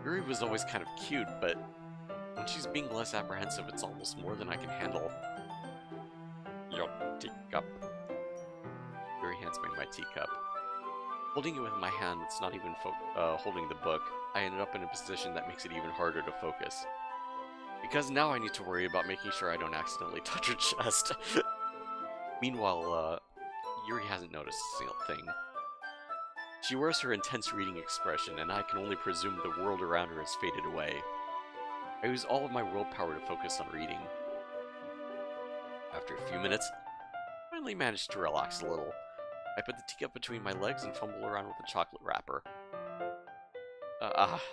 Yuri was always kind of cute, but when she's being less apprehensive, it's almost more than I can handle.
Your teacup.
Yuri hands me my teacup. Holding it with my hand that's not even holding the book, I ended up in a position that makes it even harder to focus. Because now I need to worry about making sure I don't accidentally touch her chest. Meanwhile, Yuri hasn't noticed a single thing. She wears her intense reading expression, and I can only presume the world around her has faded away. I use all of my willpower to focus on reading. After a few minutes, I finally managed to relax a little. I put the teacup between my legs and fumble around with the chocolate wrapper.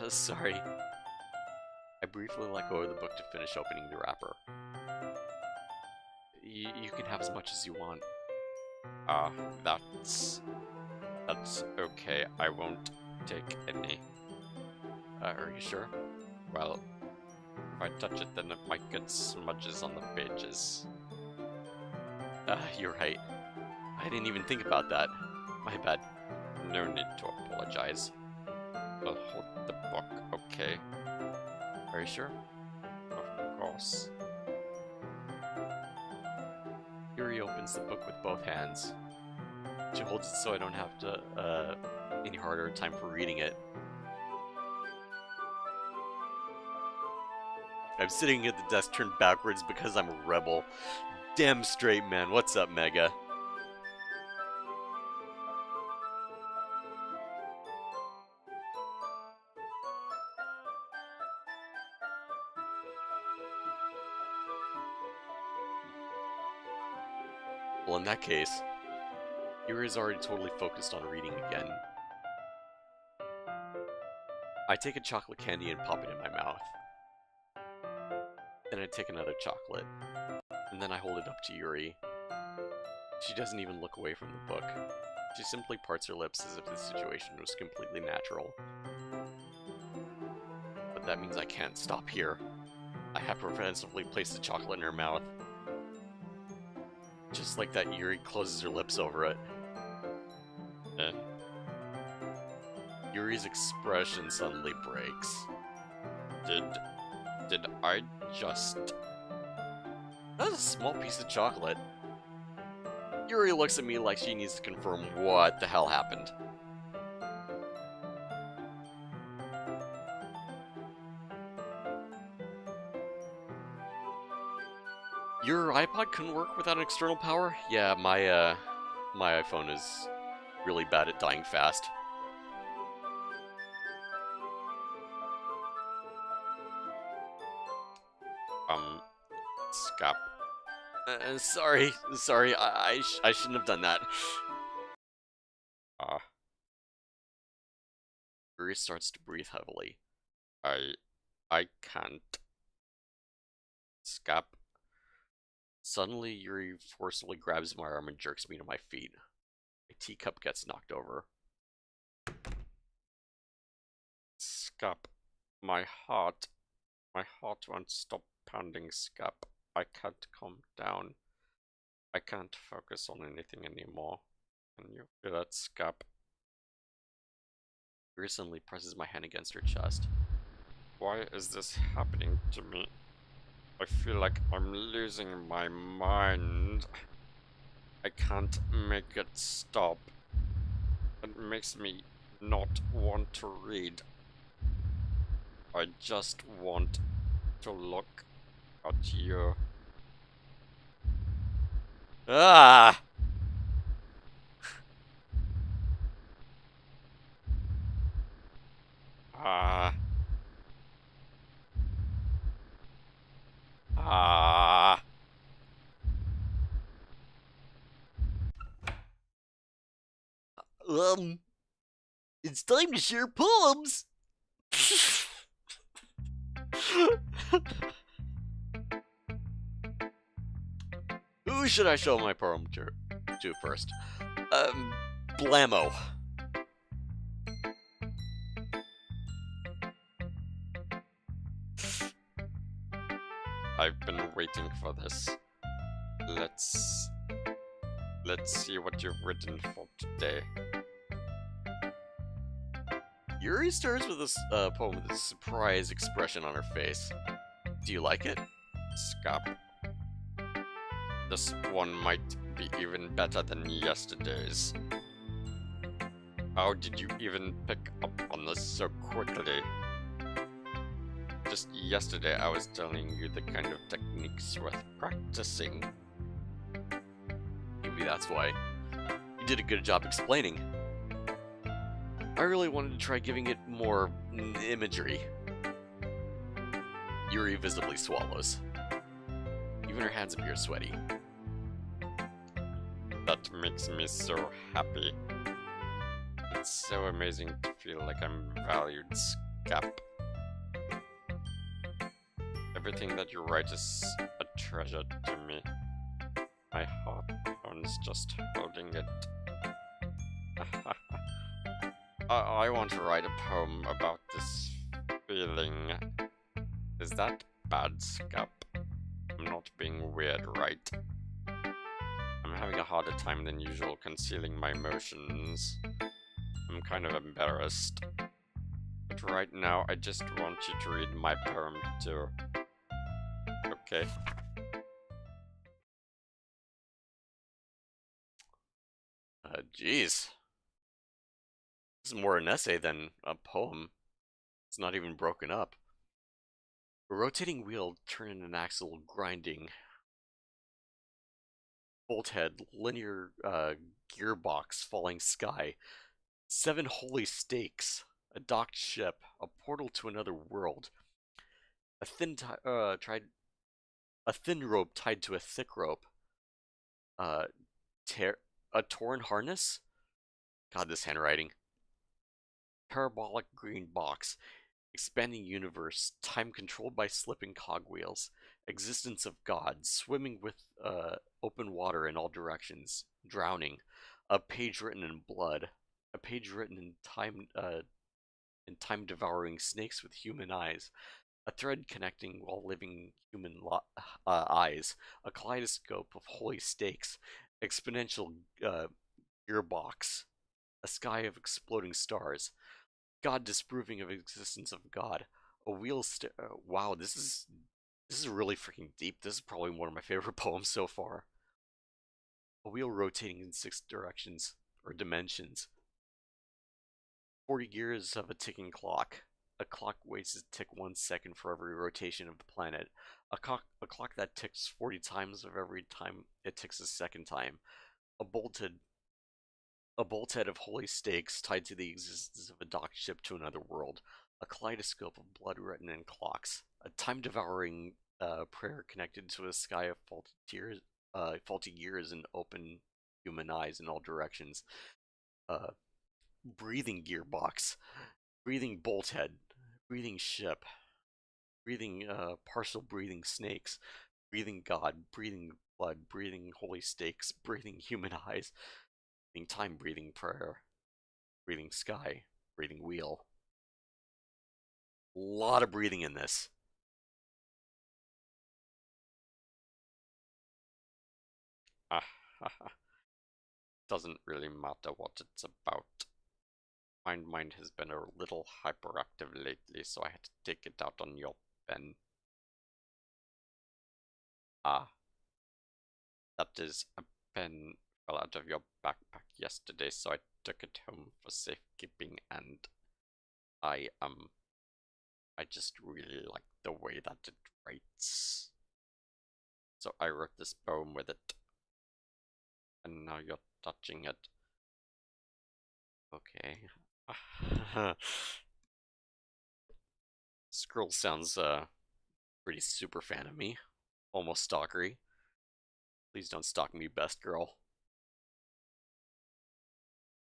Sorry. I briefly let go of the book to finish opening the wrapper. You can have as much as you want.
That's okay. I won't take any.
Are you sure?
Well, if I touch it, then it might get smudges on the pages.
You're right. I didn't even think about that. My bad.
No need to apologize. I'll hold the book, okay?
Are you sure?
Of course.
Yuri opens the book with both hands. She holds it so I don't have to, any harder time for reading it. I'm sitting at the desk turned backwards because I'm a rebel. Damn straight, man. What's up, Mega? Well, in that case, Yuri's already totally focused on reading again. I take a chocolate candy and pop it in my mouth. Then I take another chocolate, and then I hold it up to Yuri. She doesn't even look away from the book. She simply parts her lips as if the situation was completely natural. But that means I can't stop here. I have to offensively place the chocolate in her mouth. Just like that, Yuri closes her lips over it.
Eh?
Yuri's expression suddenly breaks.
Did I just...
That was a small piece of chocolate. Yuri looks at me like she needs to confirm what the hell happened. Your iPod couldn't work without an external power? Yeah, my iPhone is really bad at dying fast.
Skap.
Sorry, I shouldn't have done that. Yuri starts to breathe heavily.
I can't.
Skap. Suddenly, Yuri forcibly grabs my arm and jerks me to my feet. A teacup gets knocked over.
Skap. My heart won't stop pounding, Skap. I can't calm down. I can't focus on anything anymore. Can you feel that, Skap?
Yuri suddenly presses my hand against her chest.
Why is this happening to me? I feel like I'm losing my mind. I can't make it stop. It makes me not want to read. I just want to look at you.
Ah!
Ah.
It's time to share poems.
Who should I show my poem to first? Blammo.
I've been waiting for this. Let's see what you've written for today.
Yuri starts with this poem with a surprised expression on her face. Do you like it?
Skap. This one might be even better than yesterday's. How did you even pick up on this so quickly? Just yesterday I was telling you the kind of techniques worth practicing.
Maybe that's why. You did a good job explaining. I really wanted to try giving it more imagery. Yuri visibly swallows. Even her hands appear sweaty.
That makes me so happy. It's so amazing to feel like I'm valued, Skap. Everything that you write is a treasure to me. My heart owns just holding it. I want to write a poem about this feeling. Is that bad, Skap? I'm not being weird, right? I'm having a harder time than usual concealing my emotions. I'm kind of embarrassed. But right now, I just want you to read my poem too. Okay?
Jeez. This is more an essay than a poem. It's not even broken up. A rotating wheel turning an axle grinding. Bolt head, linear gearbox, falling sky. 7 holy stakes. A docked ship. A portal to another world. A thin rope tied to a thick rope. A torn harness? God, this handwriting. Parabolic green box. Expanding universe. Time controlled by slipping cogwheels. Existence of God. Swimming with open water in all directions. Drowning. A page written in blood. A page written in time-devouring snakes with human eyes. A thread connecting while living human eyes. A kaleidoscope of holy stakes. Exponential gearbox. A sky of exploding stars. God disproving of existence of God. A wheel wow, this is really freaking deep. This is probably one of my favorite poems so far. A wheel rotating in 6 directions, or dimensions. 40 years of a ticking clock. A clock waits to tick 1 second for every rotation of the planet. A clock that ticks 40 times of every time it ticks a second time. A bolt head of holy stakes tied to the existence of a docked ship to another world. A kaleidoscope of blood written in clocks. A time-devouring prayer connected to a sky of faulty years and open human eyes in all directions. Breathing gearbox. Breathing bolt head. Breathing ship. Breathing partial breathing snakes. Breathing God. Breathing blood. Breathing holy stakes. Breathing human eyes. Breathing time. Breathing prayer. Breathing sky. Breathing wheel. A lot of breathing in this.
Doesn't really matter what it's about. My mind has been a little hyperactive lately, so I had to take it out on your pen. Ah. That is, a pen fell out of your backpack yesterday, so I took it home for safekeeping, and I just really like the way that it writes. So I wrote this poem with it. And now you're touching it.
Okay. This girl sounds pretty super fan of me. Almost stalkery. Please don't stalk me, best girl.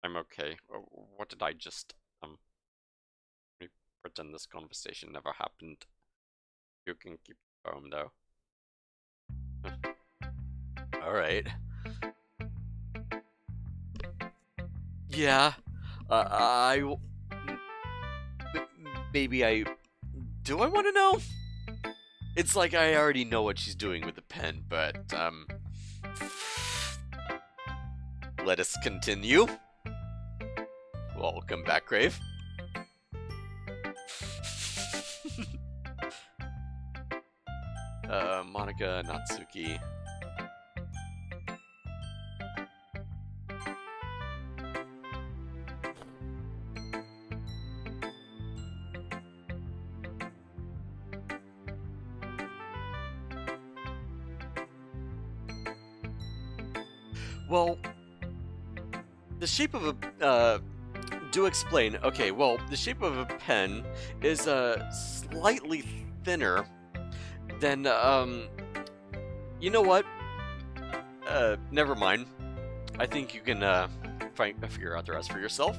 I'm okay. What did I just, let me pretend this conversation never happened. You can keep the poem though.
Alright. Yeah. Maybe I... Do I want to know? It's like I already know what she's doing with the pen, but, let us continue. Welcome back, Grave. Monica, Natsuki. Well, the shape of a, do explain. Okay, well, the shape of a pen is, slightly thinner than, you know what? Never mind. I think you can, figure out the rest for yourself.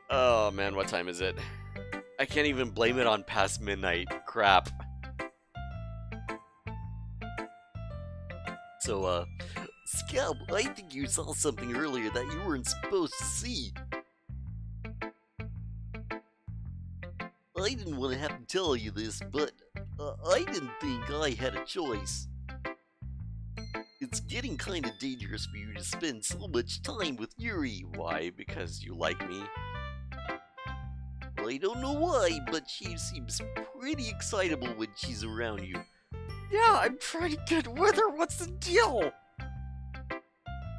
Oh man, what time is it? I can't even blame it on past midnight. Crap.
So, Skap, I think you saw something earlier that you weren't supposed to see. I didn't want to have to tell you this, but I didn't think I had a choice. It's getting kinda dangerous for you to spend so much time with Yuri.
Why? Because you like me?
I don't know why, but she seems pretty excitable when she's around you.
Yeah, I'm trying to get with her. What's the deal?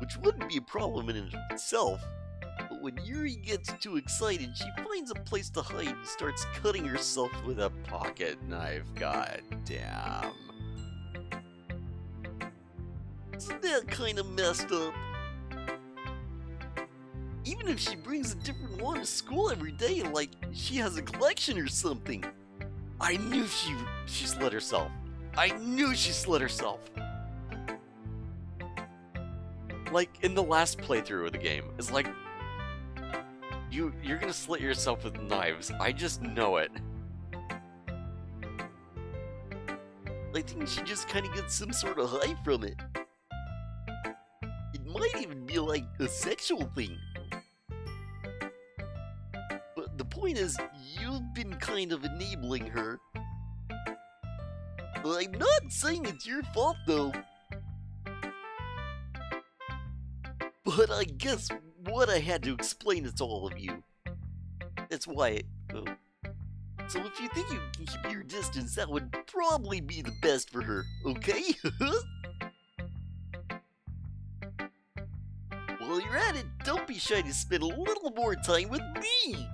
Which wouldn't be a problem in and of itself. But when Yuri gets too excited, she finds a place to hide and starts cutting herself with a
Pocket knife, god damn.
Isn't that kinda messed up? Even if she brings a different one to school every day, like she has a collection or something.
I knew she slit herself. I knew she slit herself. Like in the last playthrough of the game, it's like you're gonna slit yourself with knives. I just know it.
I think she just kind of gets some sort of high from it. It might even be like a sexual thing. But the point is, you've been kind of enabling her. I'm not saying it's your fault though. But I guess what I had to explain it to all of you. That's why so if you think you can keep your distance, that would probably be the best for her, okay? While you're at it, don't be shy to spend a little more time with me!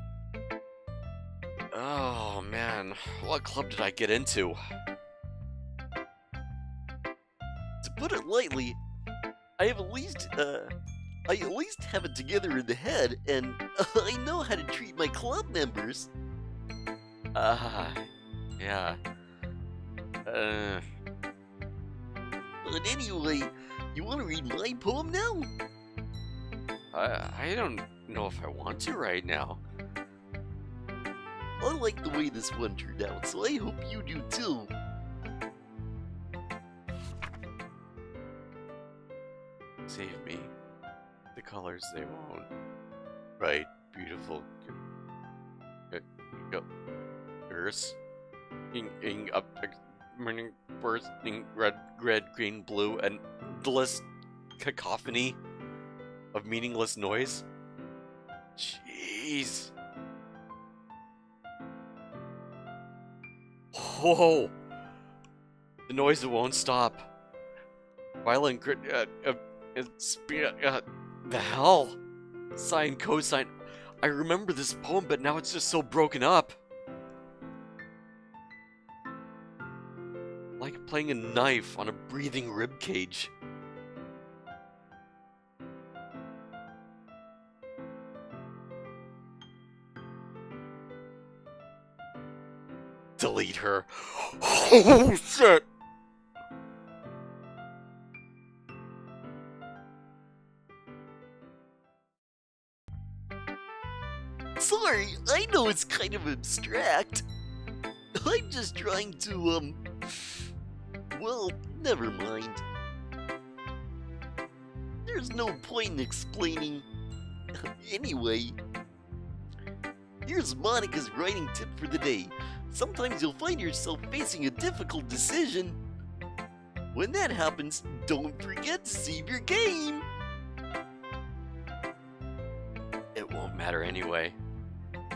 Oh man, what club did I get into?
To put it lightly, I at least have it together in the head, and I know how to treat my club members.
Yeah.
But anyway, you want to read my poem now?
I don't know if I want to right now.
I like the way this one turned out, so I hope you do too.
Save me. The colors they won't. Right, beautiful. Go. Earth. Ing up. Morning bursting red, green, blue, and endless cacophony of meaningless noise. Jeez. Whoa! The noise that won't stop. Violent the hell? Sine, cosine. I remember this poem, but now it's just so broken up. Like playing a knife on a breathing rib cage. Delete her. Oh shit!
Sorry, I know it's kind of abstract. I'm just trying to, well, never mind. There's no point in explaining. Anyway, here's Monica's writing tip for the day. Sometimes you'll find yourself facing a difficult decision. When that happens, don't forget to save your game.
It won't matter anyway.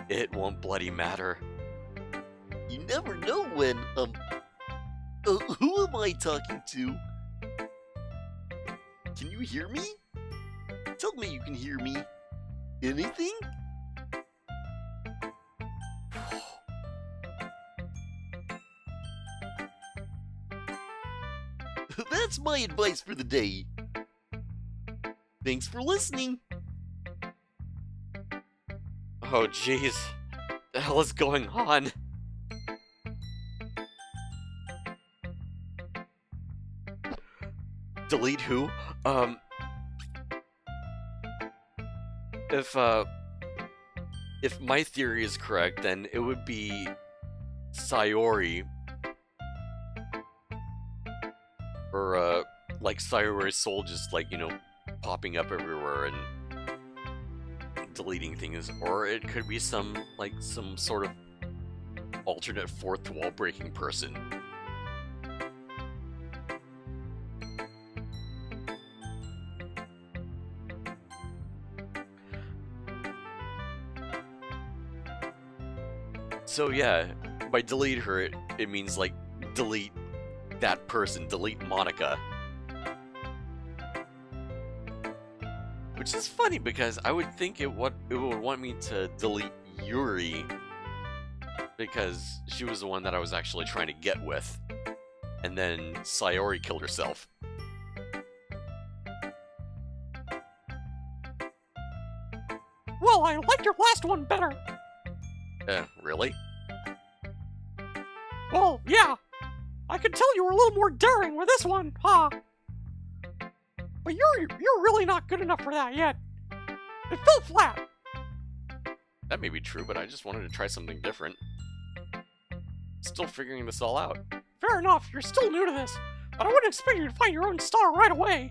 It won't bloody matter.
You never know when, who am I talking to? Can you hear me? Tell me you can hear me. Anything? That's my advice for the day. Thanks for listening.
Oh jeez. The hell is going on? Delete who? If my theory is correct, then it would be Sayori. Or, like Sayori's soul just, like, you know, popping up everywhere and deleting things. Or it could be some sort of alternate fourth wall breaking person. So yeah, by delete her, it means like delete that person, delete Monica. Which is funny because I would think it would want me to delete Yuri because she was the one that I was actually trying to get with. And then Sayori killed herself.
Well, I like your last one better.
Really?
Well, yeah. I could tell you were a little more daring with this one, huh? But you're really not good enough for that yet. It fell flat.
That may be true, but I just wanted to try something different. Still figuring this all out.
fair enough, you're still new to this, but I wouldn't expect you to find your own star right away.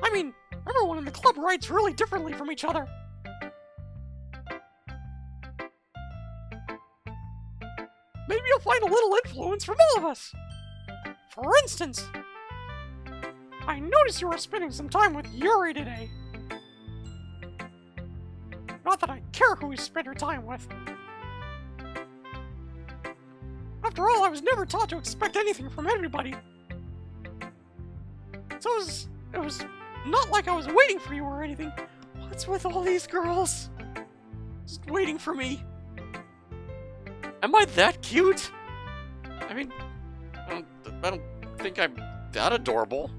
I mean, everyone in the club writes really differently from each other. Maybe you'll find a little influence from all of us. For instance, I noticed you were spending some time with Yuri today. Not that I care who you spend your time with. After all, I was never taught to expect anything from everybody. So it was not like I was waiting for you or anything. What's with all these girls? Just waiting for me.
Am I that cute? I mean, I don't think I'm that adorable.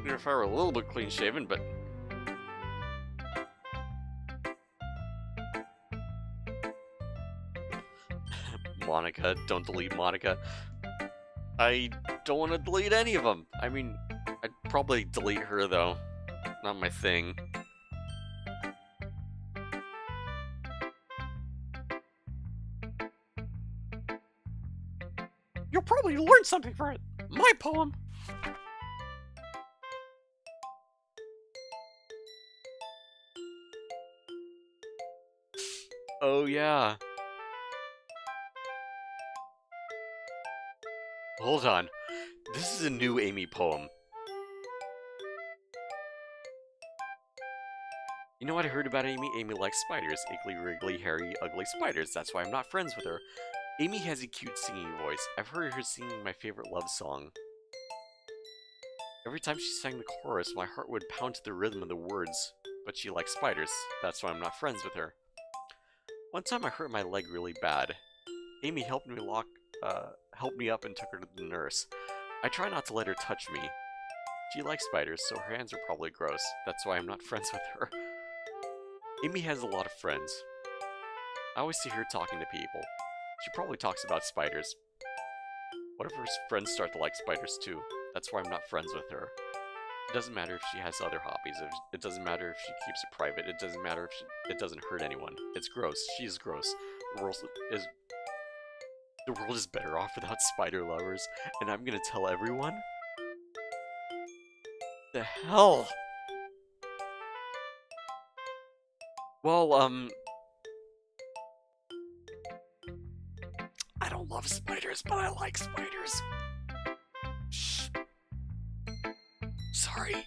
Even if I were a little bit clean-shaven, but... Monica, don't delete Monica. I don't want to delete any of them. I mean, I'd probably delete her, though. Not my thing.
You'll probably learn something from it. My poem.
Oh, yeah. Hold on. This is a new Amy poem. You know what I heard about Amy? Amy likes spiders. Iggly, wriggly, hairy, ugly spiders. That's why I'm not friends with her. Amy has a cute singing voice. I've heard her singing my favorite love song. Every time she sang the chorus, my heart would pound to the rhythm of the words. But she likes spiders. That's why I'm not friends with her. One time I hurt my leg really bad. Amy helped me up and took her to the nurse. I try not to let her touch me. She likes spiders, so her hands are probably gross. That's why I'm not friends with her. Amy has a lot of friends. I always see her talking to people. She probably talks about spiders. What if her friends start to like spiders too? That's why I'm not friends with her. It doesn't matter if she has other hobbies. It doesn't matter if she keeps it private. It doesn't matter if it doesn't hurt anyone. It's gross. She's gross. The world is better off without spider lovers, and I'm gonna tell everyone? The hell? Well, I don't love spiders, but I like spiders. Shh. Sorry.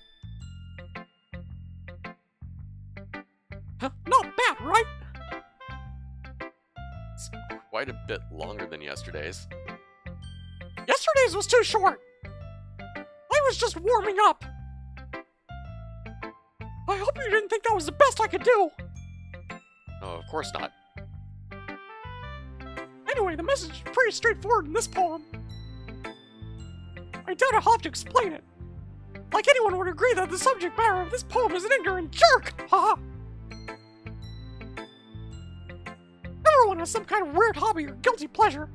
Huh, not bad, right?
It's quite a bit longer than yesterday's.
Yesterday's was too short. I was just warming up. I hope you didn't think that was the best I could do.
Oh, of course not.
Anyway, the message is pretty straightforward in this poem. I doubt I'll have to explain it. Like anyone would agree that the subject matter of this poem is an ignorant jerk! Haha! Everyone has some kind of weird hobby or guilty pleasure.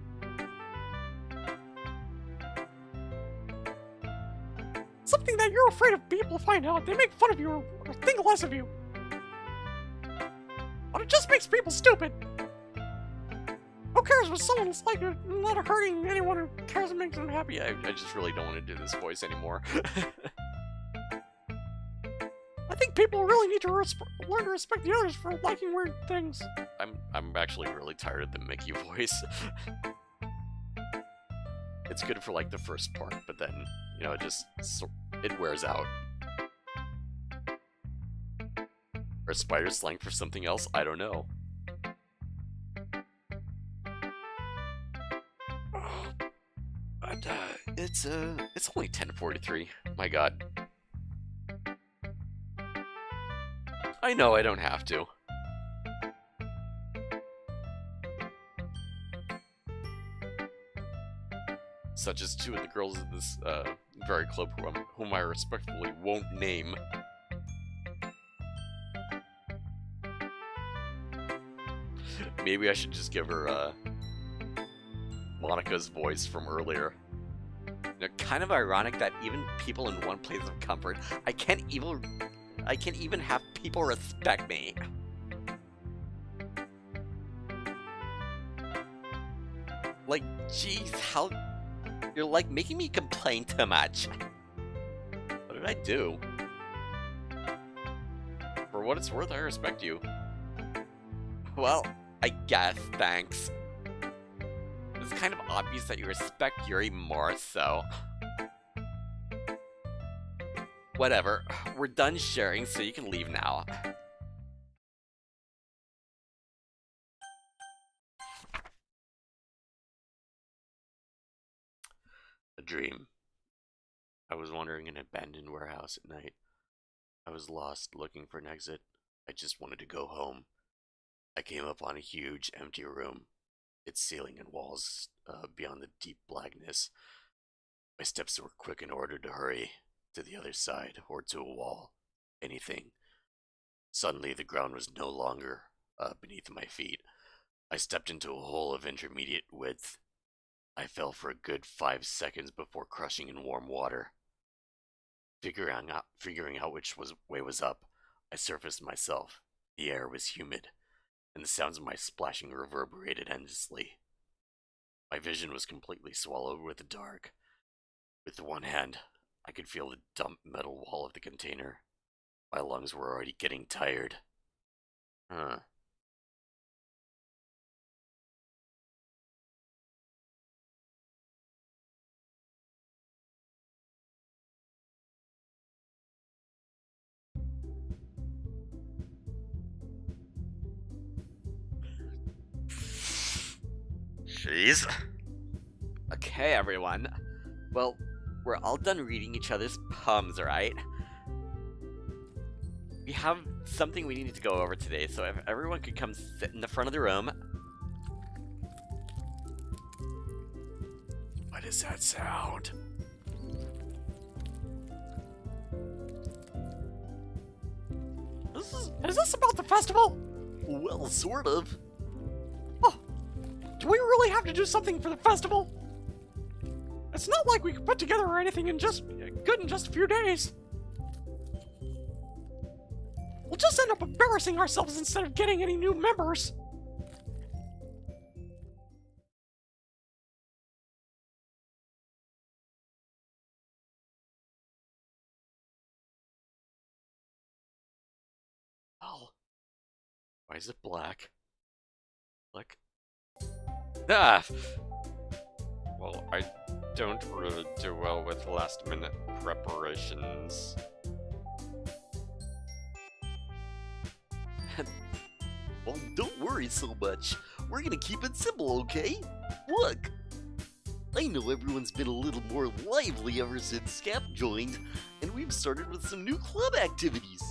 Something that you're afraid of people find out, they make fun of you or think less of you. But it just makes people stupid. Who cares what someone is like? Not hurting anyone who cares and makes them happy.
Yeah, I just really don't want to do this voice anymore.
I think people really need to learn to respect the others for liking weird things.
I'm actually really tired of the Mickey voice. It's good for like the first part, but then, you know, it wears out. Or spider slang for something else? I don't know. But it's only 10:43. My God. I know I don't have to. Such as two of the girls in this very club whom I respectfully won't name. Maybe I should just give her Monica's voice from earlier. You know, kind of ironic that even people in one place of comfort, I can't even have people respect me. Like, jeez, how... You're, like, making me complain too much. What did I do? For what it's worth, I respect you. Well, I guess, thanks. It's kind of obvious that you respect Yuri more, so... Whatever, we're done sharing, so you can leave now. A dream. I was wandering in an abandoned warehouse at night. I was lost, looking for an exit. I just wanted to go home. I came upon a huge, empty room, its ceiling and walls beyond the deep blackness. My steps were quick in order to hurry to the other side or to a wall, anything. Suddenly, the ground was no longer beneath my feet. I stepped into a hole of intermediate width. I fell for a good 5 seconds before crushing in warm water. Figuring out which way was up, I surfaced myself. The air was humid, and the sounds of my splashing reverberated endlessly. My vision was completely swallowed with the dark. With one hand, I could feel the dumped metal wall of the container. My lungs were already getting tired. Jeez. Okay, everyone. Well, we're all done reading each other's poems, right? We have something we need to go over today, so if everyone could come sit in the front of the room. What is that sound?
Is this about the festival?
Well, sort of.
Do we really have to do something for the festival? It's not like we could put together anything in just a few days. We'll just end up embarrassing ourselves instead of getting any new members.
Oh. Why is it black? Look. Ah!
Well, I don't really do well with last-minute preparations.
Well, don't worry so much. We're gonna keep it simple, okay? Look! I know everyone's been a little more lively ever since Skap joined, and we've started with some new club activities.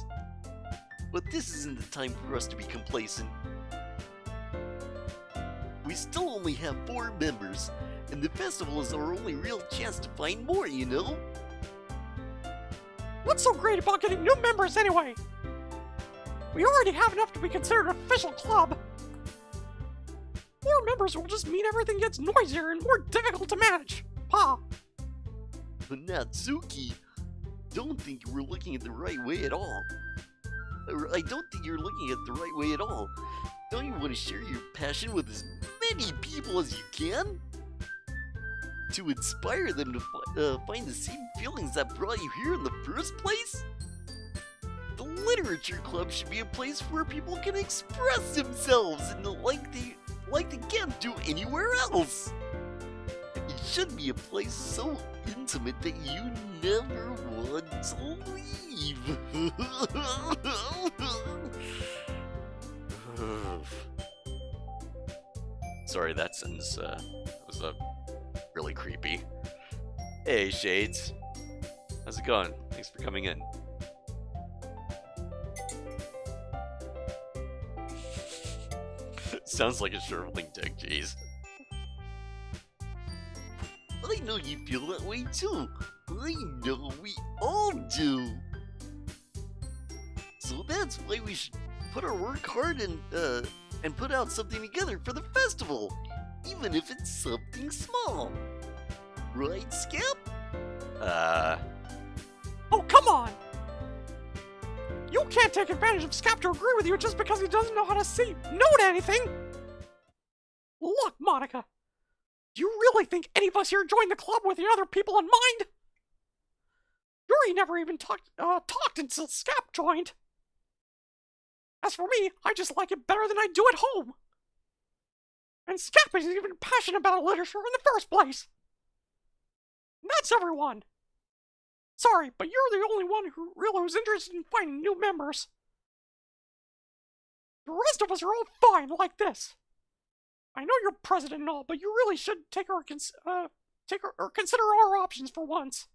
But this isn't the time for us to be complacent. We still only have 4 members, and the festival is our only real chance to find more, you know?
What's so great about getting new members anyway? We already have enough to be considered an official club. More members will just mean everything gets noisier and more difficult to manage. Pa.
Natsuki, don't think we're looking at the right way at all. I don't think you're looking at the right way at all. Don't you want to share your passion with as many people as you can? To inspire them to find the same feelings that brought you here in the first place? The Literature Club should be a place where people can express themselves and like they can't do anywhere else. It should be a place so intimate that you never want to leave.
Sorry, that sentence was really creepy. Hey, Shades. How's it going? Thanks for coming in. Sounds like a shriveling dick, jeez.
I know you feel that way too. I know we all do. So that's why we should put our work hard and put out something together for the festival, even if it's something small. Right, Skap?
Oh, come on! You can't take advantage of Skap to agree with you just because he doesn't know how to say no to anything! Look, Monica, Do you really think any of us here joined the club with the other people in mind? Yuri never even talked until Skap joined. As for me, I just like it better than I do at home. And Skap isn't even passionate about literature in the first place. And that's everyone. Sorry, but you're the only one who's interested in finding new members. The rest of us are all fine like this. I know you're president and all, but you really should consider our options for once.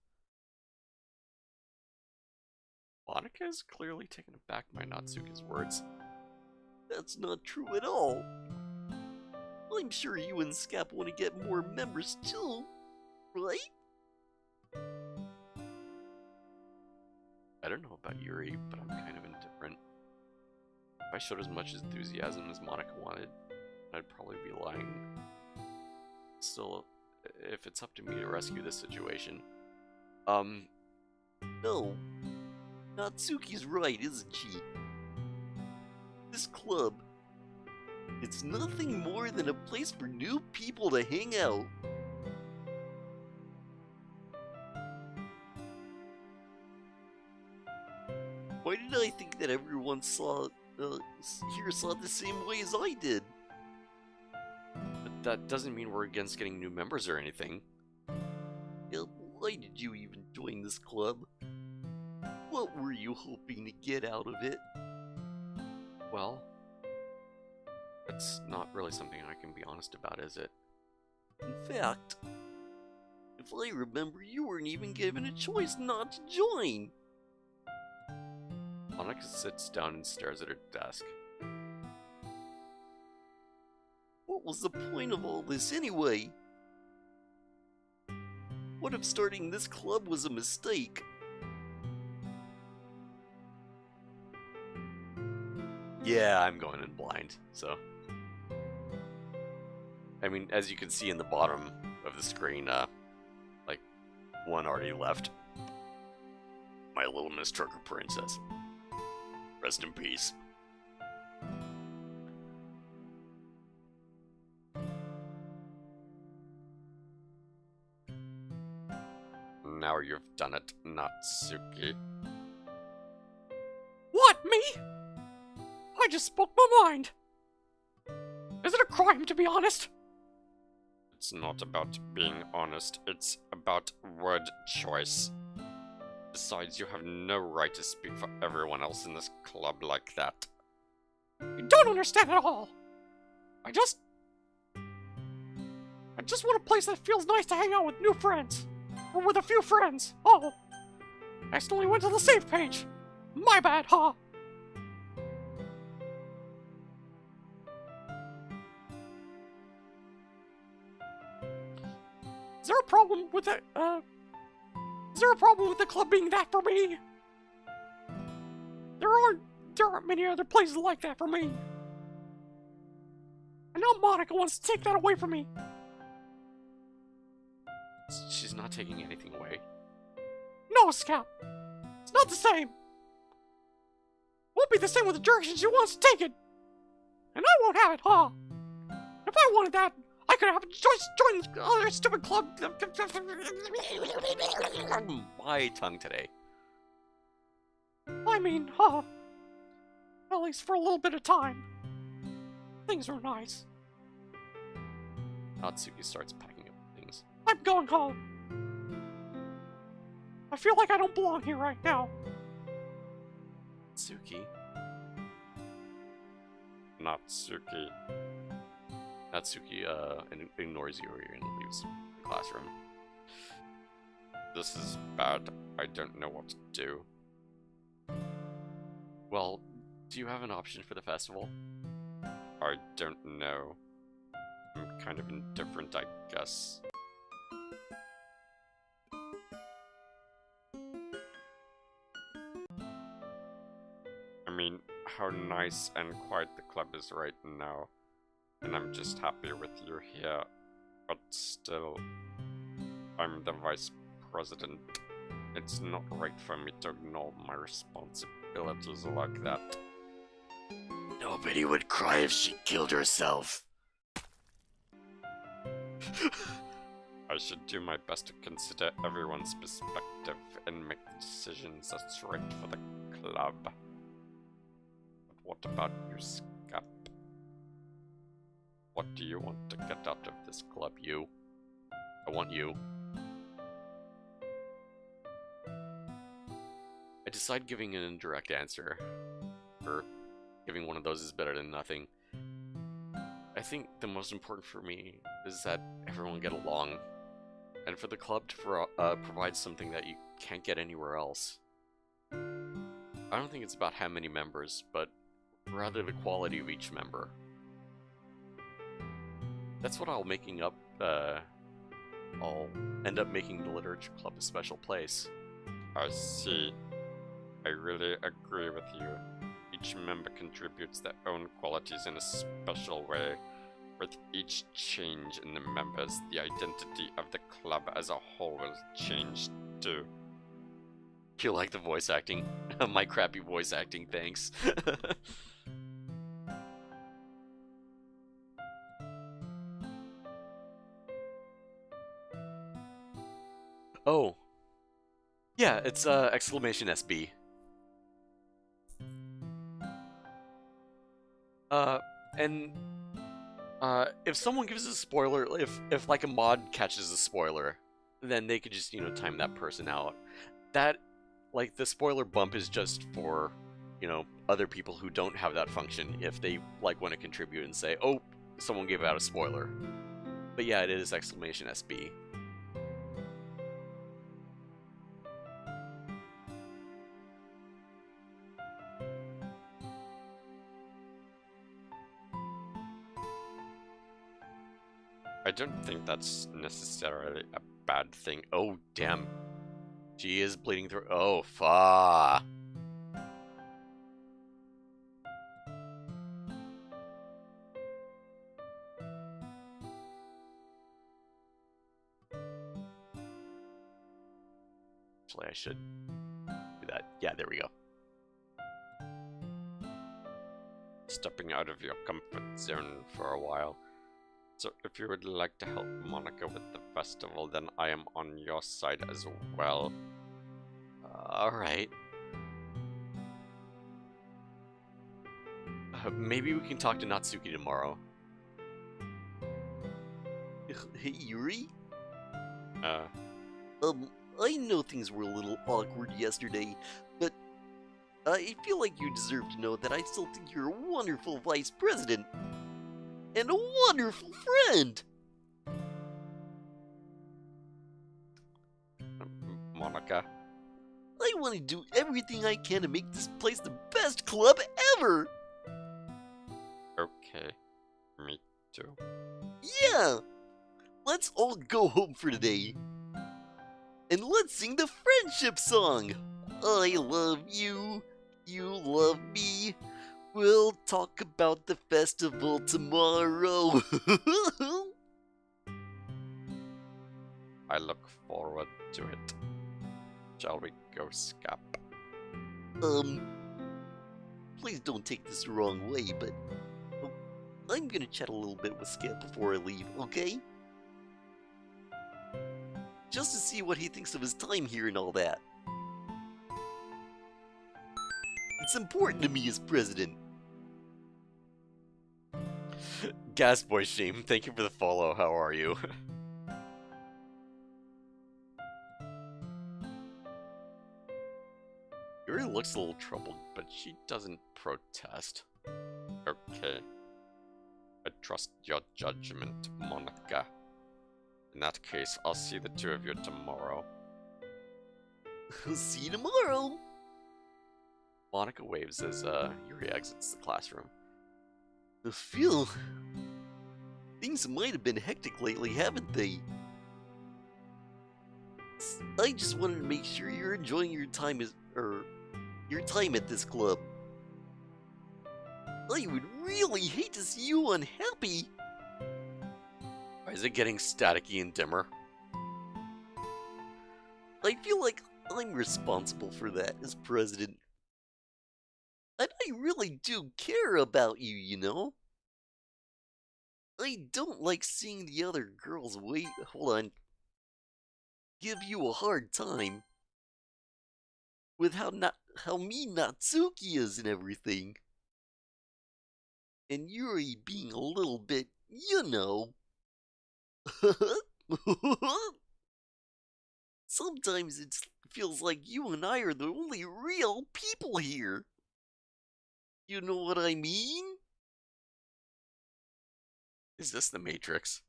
Monica is clearly taken aback by Natsuki's words.
That's not true at all. I'm sure you and Skap want to get more members too, right?
I don't know about Yuri, but I'm kind of indifferent. If I showed as much enthusiasm as Monica wanted, I'd probably be lying. Still, if it's up to me to rescue this situation,
No. Natsuki's right, isn't she? This club, it's nothing more than a place for new people to hang out. Why did I think that everyone saw the same way as I did?
but that doesn't mean we're against getting new members or anything.
Why did you even join this club? What were you hoping to get out of it?
Well, it's not really something I can be honest about, is it?
In fact, if I remember, you weren't even given a choice not to join.
Monica sits down and stares at her desk.
What was the point of all this anyway? What if starting this club was a mistake?
Yeah, I'm going in blind, so... I mean, as you can see in the bottom of the screen, like, one already left. My little Miss Trucker Princess. Rest in peace. Now you've done it, Natsuki.
What, me? I just spoke my mind. Is it a crime, to be honest?
It's not about being honest, it's about word choice. Besides, you have no right to speak for everyone else in this club like that.
You don't understand at all. I just want a place that feels nice to hang out with new friends. Or with a few friends. Oh. Accidentally went to the save page. My bad, huh? Is there a problem with that, is there a problem with the club being that for me? There aren't many other places like that for me. And now Monica wants to take that away from me.
She's not taking anything away.
No, Skap. It's not the same. Won't be the same with the direction she wants to take it. And I won't have it, huh? If I wanted that, I could have just joined the other stupid club.
My tongue today.
I mean, huh? At least for a little bit of time. Things are nice.
Natsuki starts packing up things.
I'm going home. I feel like I don't belong here right now.
Natsuki?
Natsuki.
Natsuki, ignores Yuri and leaves the classroom.
This is bad. I don't know what to do.
Well, do you have an option for the festival?
I don't know. I'm kind of indifferent, I guess. I mean, how nice and quiet the club is right now. And I'm just happy with you here. But still, I'm the vice president. It's not right for me to ignore my responsibilities like that.
Nobody would cry if she killed herself.
I should do my best to consider everyone's perspective and make the decisions that's right for the club. But what about you, Skap? What do you want to get out of this club, you? I want you.
I decide giving an indirect answer, or giving one of those is better than nothing. I think the most important for me is that everyone get along, and for the club to provide something that you can't get anywhere else. I don't think it's about how many members, but rather the quality of each member. That's what I'll end up making the literature club a special place.
I see. I really agree with you. Each member contributes their own qualities in a special way. With each change in the members, the identity of the club as a whole will change too.
You like the voice acting? My crappy voice acting, thanks. Oh. Yeah, it's exclamation SB. And if someone gives a spoiler, if like a mod catches a spoiler, then they could just, you know, time that person out. That, like, the spoiler bump is just for, you know, other people who don't have that function, if they, like, want to contribute and say, oh, someone gave out a spoiler. But yeah, it is exclamation SB.
I don't think that's necessarily a bad thing.
Oh, damn. She is bleeding through. Oh, fuck. Actually, I should do that. Yeah, there we go.
Stepping out of your comfort zone for a while. So if you would like to help Monica with the festival, then I am on your side as well.
Alright. Maybe we can talk to Natsuki tomorrow.
Hey, Yuri?
Uh,
I know things were a little awkward yesterday, but I feel like you deserve to know that I still think you're a wonderful vice president. And a wonderful friend!
Monica,
I want to do everything I can to make this place the best club ever!
okay. Me too.
Yeah! Let's all go home for today. And let's sing the friendship song! I love you, you love me. We'll talk about the festival tomorrow.
I look forward to it. Shall we go, Skap?
Please don't take this the wrong way, but I'm gonna chat a little bit with Skap before I leave, okay? Just to see what he thinks of his time here and all that. It's important to me as president.
Gas Boy Stream, thank you for the follow. How are you? Yuri looks a little troubled, but she doesn't protest.
Okay. I trust your judgment, Monica. In that case, I'll see the two of you tomorrow.
See you tomorrow.
Monica waves as Yuri exits the classroom.
Phil, things might have been hectic lately, haven't they? I just wanted to make sure you're enjoying your time at this club. I would really hate to see you unhappy.
Is it getting staticky and dimmer?
I feel like I'm responsible for that as president. And I really do care about you, you know? I don't like seeing the other girls hold on, give you a hard time with how mean Natsuki is and everything. And Yuri being a little bit, you know. Sometimes it feels like you and I are the only real people here. You know what I mean?
Is this the Matrix?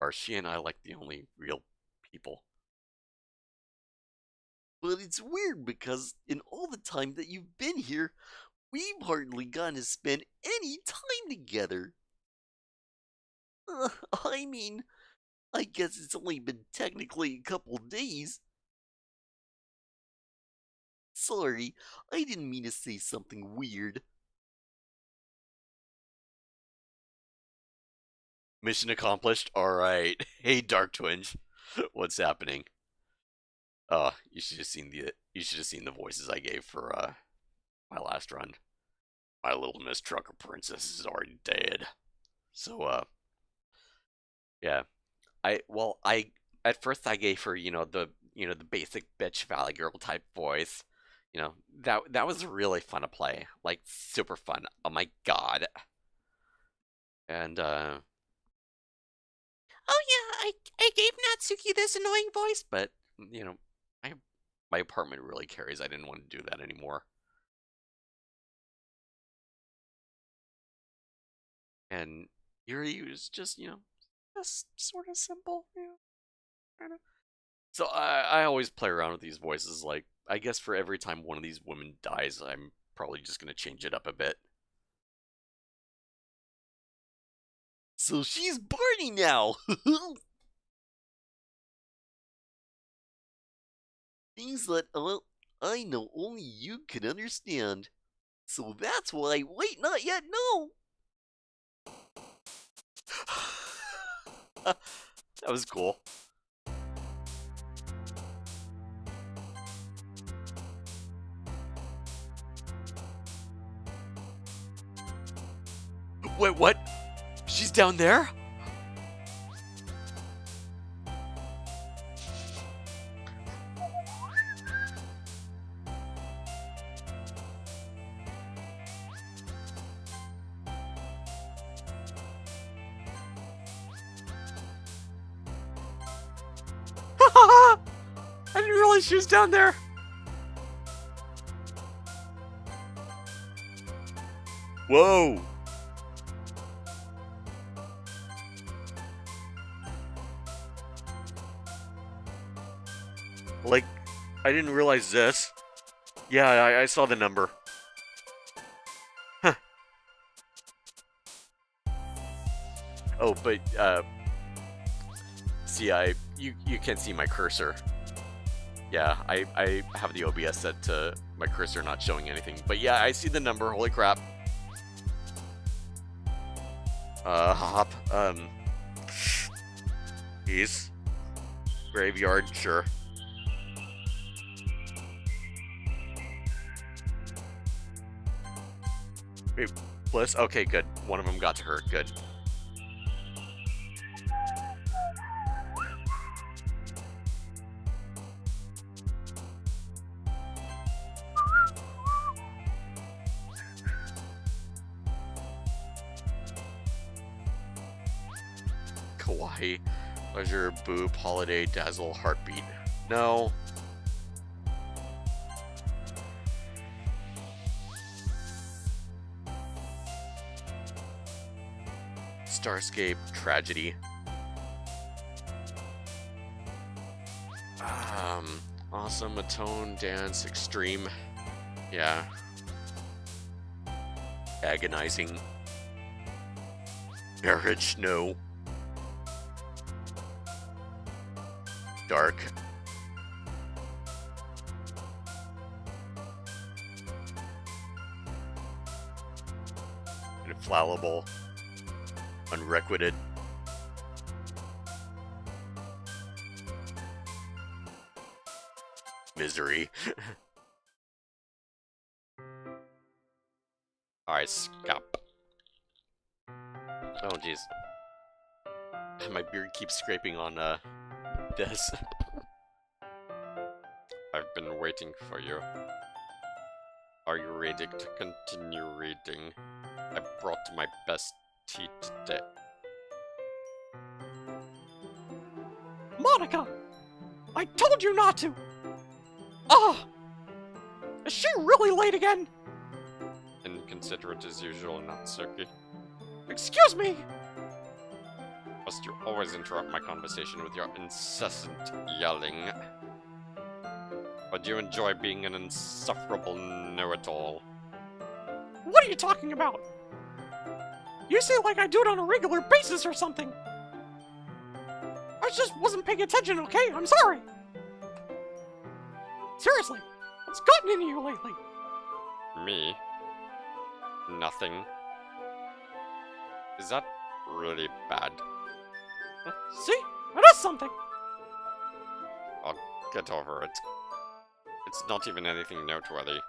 Are she and I like the only real people?
But it's weird because in all the time that you've been here, we've hardly gotten to spend any time together. I mean, I guess it's only been technically a couple days. Sorry, I didn't mean to say something weird.
Mission accomplished. All right. Hey, Dark Twinge, what's happening? You should have seen the voices I gave for my last run. My little Miss Trucker Princess is already dead. So yeah. I at first I gave her, the basic bitch valley girl type voice. That was really fun to play. Like super fun. Oh my god. And oh yeah, I gave Natsuki this annoying voice, but my my apartment really carries. I didn't want to do that anymore. And Yuri was just, just sort of simple, kind of. So I always play around with these voices. Like, I guess for every time one of these women dies, I'm probably just gonna change it up a bit.
So she's Barney now! Things that I know only you can understand. So that's why. Wait, not yet, no!
That was cool. Wait, what? She's down there?
I didn't realize she was down there.
Whoa! Like, I didn't realize this. Yeah, I saw the number. Huh. Oh, but, see, you can't see my cursor. Yeah, I have the OBS set to my cursor not showing anything. But yeah, I see the number, holy crap. Hop, East. Graveyard, sure. Wait, Bliss? Okay, good. One of them got to her, good. Kawaii, pleasure, boop, holiday, dazzle, heartbeat. No. Starscape, tragedy. Awesome, atone, dance, extreme. Yeah. Agonizing. Marriage, no. Dark. Infallible. Unrequited. Misery. Alright, Skap. Oh, jeez. My beard keeps scraping on, this.
I've been waiting for you. Are you ready to continue reading? I brought my best tea today.
Monica! I told you not to! Ah! Is she really late again?
Inconsiderate as usual, Natsuki.
Excuse me!
Must you always interrupt my conversation with your incessant yelling? Or do you enjoy being an insufferable know-it-all?
What are you talking about? You say like I do it on a regular basis or something. I just wasn't paying attention, okay? I'm sorry. Seriously, what's gotten into you lately?
Me? Nothing. Is that really bad?
See? It is something.
I'll get over it. It's not even anything noteworthy.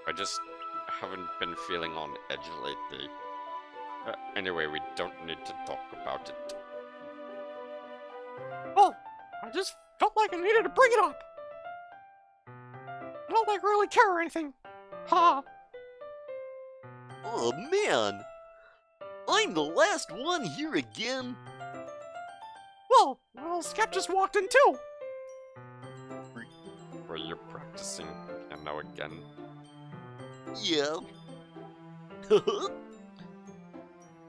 I just haven't been feeling on edge lately. Anyway, we don't need to talk about it.
Well, I just felt like I needed to bring it up. I don't like really care or anything. Ha!
Oh man! I'm the last one here again?
Well, Skap just walked in too.
Were you practicing piano again?
Yeah.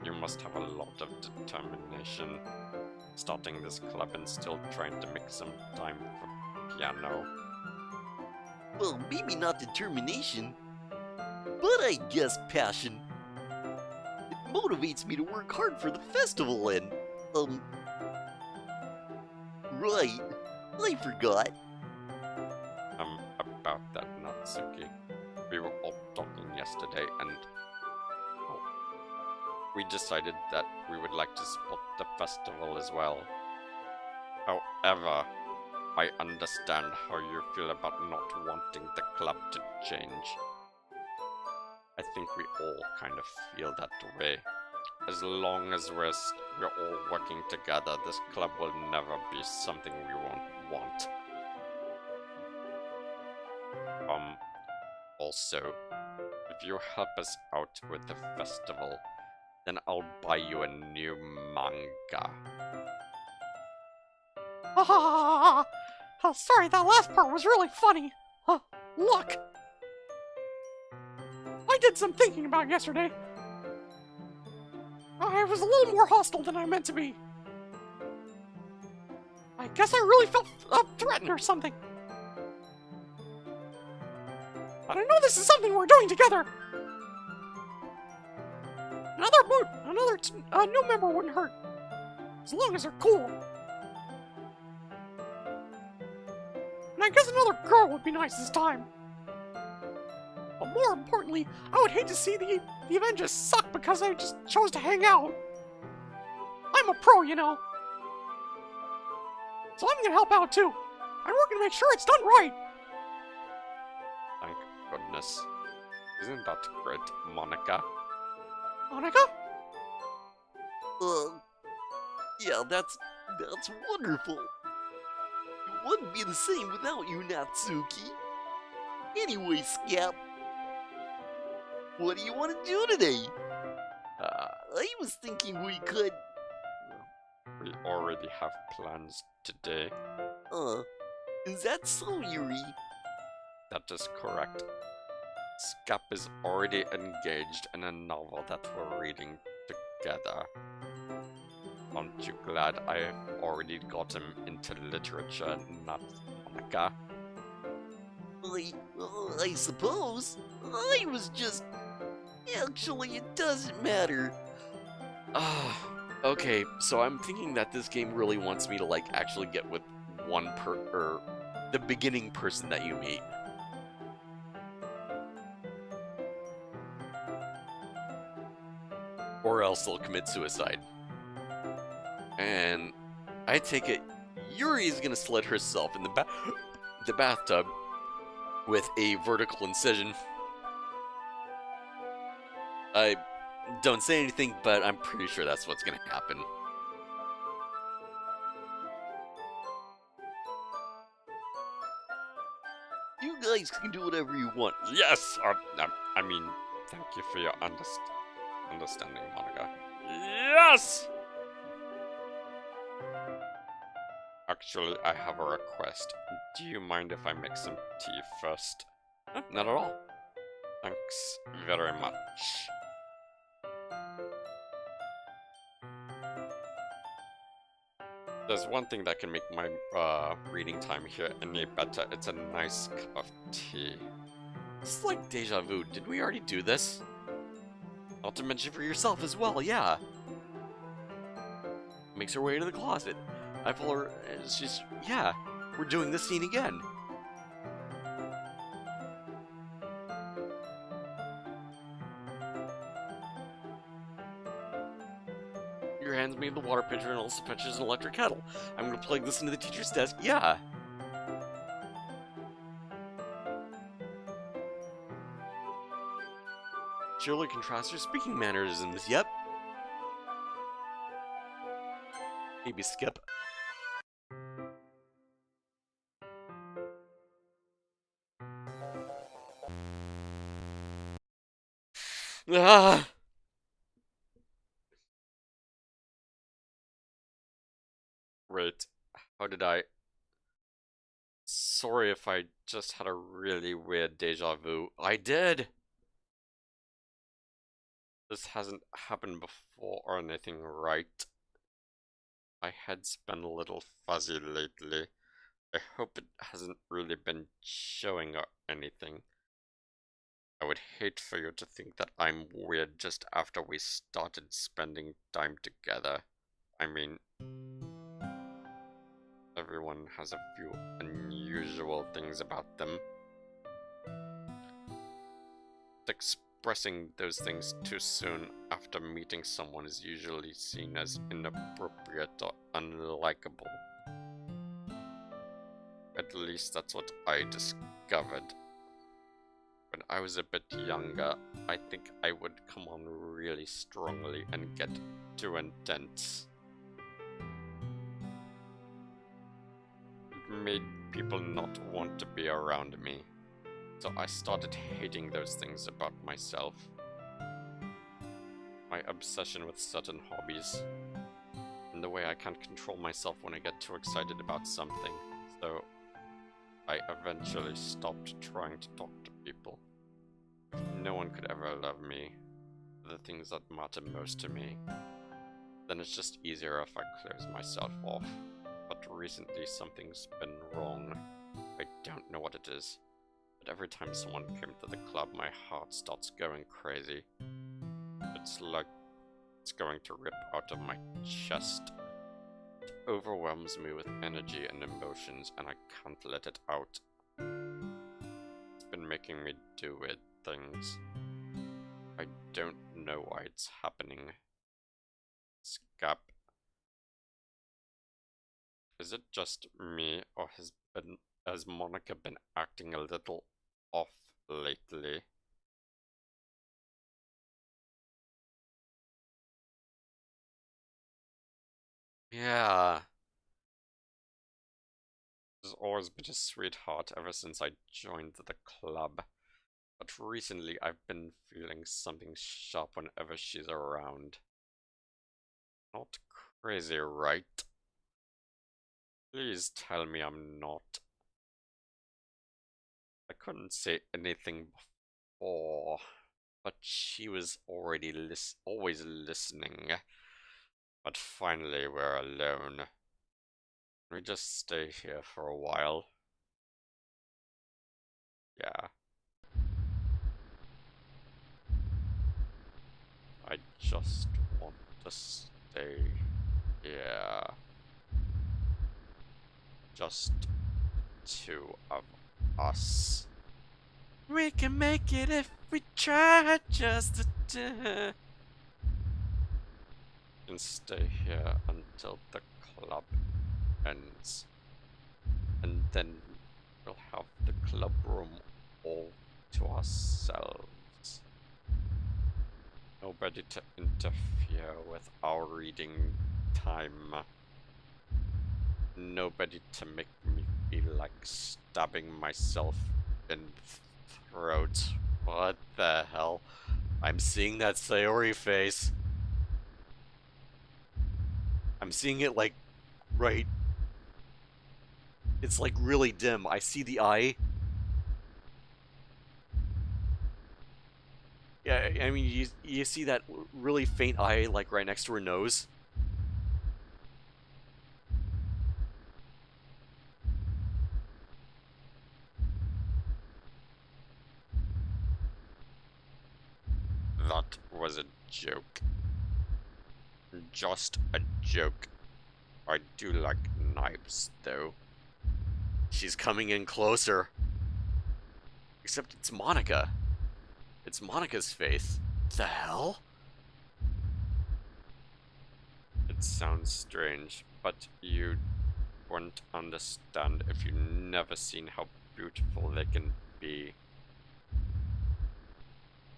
You must have a lot of determination. Starting this club and still trying to make some time for piano.
Well, maybe not determination, but I guess passion. It motivates me to work hard for the festival and, right, I forgot.
About that, Natsuki. We were all talking yesterday and we decided that we would like to support the festival as well. However, I understand how you feel about not wanting the club to change. I think we all kind of feel that way. As long as we're all working together, this club will never be something we won't want. Also, if you help us out with the festival, then I'll buy you a new manga.
Sorry, that last part was really funny. Look! I did some thinking about yesterday. I was a little more hostile than I meant to be. I guess I really felt threatened or something. But I know this is something we're doing together. Another new member wouldn't hurt, as long as they're cool. And I guess another girl would be nice this time. But more importantly, I would hate to see the event just suck because I just chose to hang out. I'm a pro, you know. So I'm gonna help out too. I'm working to make sure it's done right.
Thank goodness. Isn't that great, Monica?
Monica?
Yeah, that's wonderful. It wouldn't be the same without you, Natsuki. Anyway, Skap, what do you want to do today? I was thinking we could...
We already have plans today.
Is that so, Yuri?
That is correct. Skap is already engaged in a novel that we're reading together. Aren't you glad I have already got him into literature, not Monica?
I suppose. I was just... Actually, it doesn't matter.
Okay, so I'm thinking that this game really wants me to, like, actually get with the beginning person that you meet. Or else they'll commit suicide. And I take it Yuri is gonna slit herself in the bathtub with a vertical incision. I don't say anything, but I'm pretty sure that's what's gonna happen.
guys can do whatever you want.
Yes! I mean, thank you for your understanding, Monica. Yes! Actually, I have a request. Do you mind if I make some tea first?
Not at all.
Thanks very much. There's one thing that can make my reading time here any better. It's a nice cup of tea.
This is like deja vu. Did we already do this? Not to mention for yourself as well, yeah. Makes her way to the closet. I pull her, and she's, yeah, we're doing this scene again. Your hands me the water pitcher and also fetches an electric kettle. I'm gonna plug this into the teacher's desk, yeah. Surely contrast your speaking mannerisms, yep. Maybe Skip. Ah!
Wait, how did I... Sorry if I just had a really weird deja vu.
I did!
This hasn't happened before or anything, right? My head's been a little fuzzy lately. I hope it hasn't really been showing or anything. I would hate for you to think that I'm weird just after we started spending time together. I mean, everyone has a few unusual things about them. Expressing those things too soon after meeting someone is usually seen as inappropriate or unlikable. At least that's what I discovered. When I was a bit younger, I think I would come on really strongly and get too intense. It made people not want to be around me. So I started hating those things about myself. My obsession with certain hobbies. And the way I can't control myself when I get too excited about something. So I eventually stopped trying to talk to people. If no one could ever love me, the things that matter most to me, then it's just easier if I close myself off. But recently something's been wrong. I don't know what it is. But every time someone came to the club, my heart starts going crazy. It's like it's going to rip out of my chest. It overwhelms me with energy and emotions, and I can't let it out. It's been making me do weird things. I don't know why it's happening. Skap. Is it just me, or has Monica been acting a little off lately?
Yeah.
She's always been a sweetheart ever since I joined the club. But recently I've been feeling something sharp whenever she's around. Not crazy, right? Please tell me I'm not. I couldn't say anything before, but she was already always listening. But finally we're alone. Can we just stay here for a while? Yeah. I just want to stay here. Just two of us.
We can make it if we try just to.
And stay here until the club ends. And then we'll have the club room all to ourselves. Nobody to interfere with our reading time. Nobody to make me feel like stabbing myself
in throat. What the hell? I'm seeing that Sayori face. I'm seeing it like right. It's like really dim. I see the eye. Yeah, I mean, you see that really faint eye like right next to her nose?
That was a joke. Just a joke. I do like knives, though.
She's coming in closer. Except it's Monica. It's Monica's face. The hell?
It sounds strange, but you won't understand if you've never seen how beautiful they can be.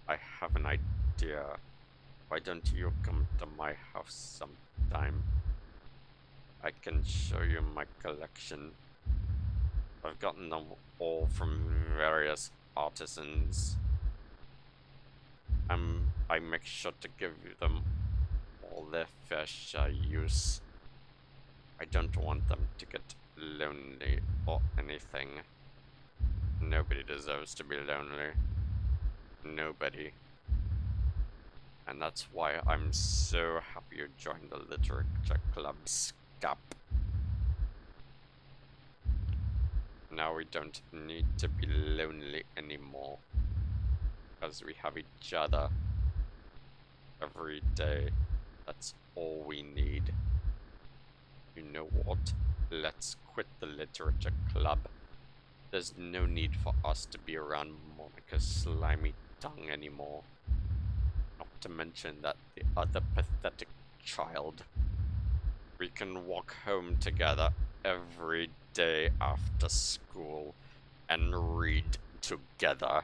I have an idea. Why don't you come to my house sometime? I can show you my collection. I've gotten them all from various artisans. I make sure to give them all their fair share use. I don't want them to get lonely or anything. Nobody deserves to be lonely. Nobody. And that's why I'm so happy you joined the literature club, Skap. Now we don't need to be lonely anymore, because we have each other every day. That's all we need. You know what? Let's quit the literature club. There's no need for us to be around Monica's slimy tongue anymore. Not to mention that the other pathetic child. We can walk home together every day after school and read together,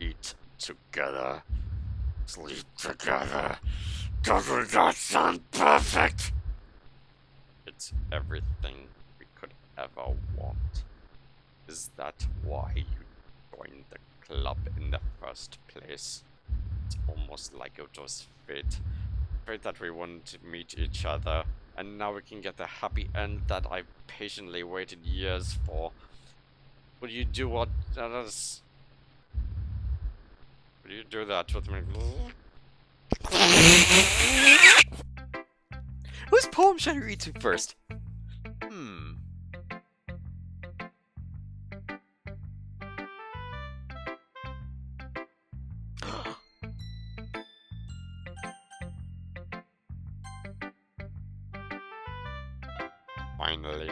eat together, sleep together. Doesn't that sound perfect? It's everything we could ever want. Is that why you joined the club in the first place? It's almost like it was fate. Fate that we wanted to meet each other, and now we can get the happy end that I patiently waited years for. Would you do what others? Would you do that with me?
Whose poem should I read to first?
Finally.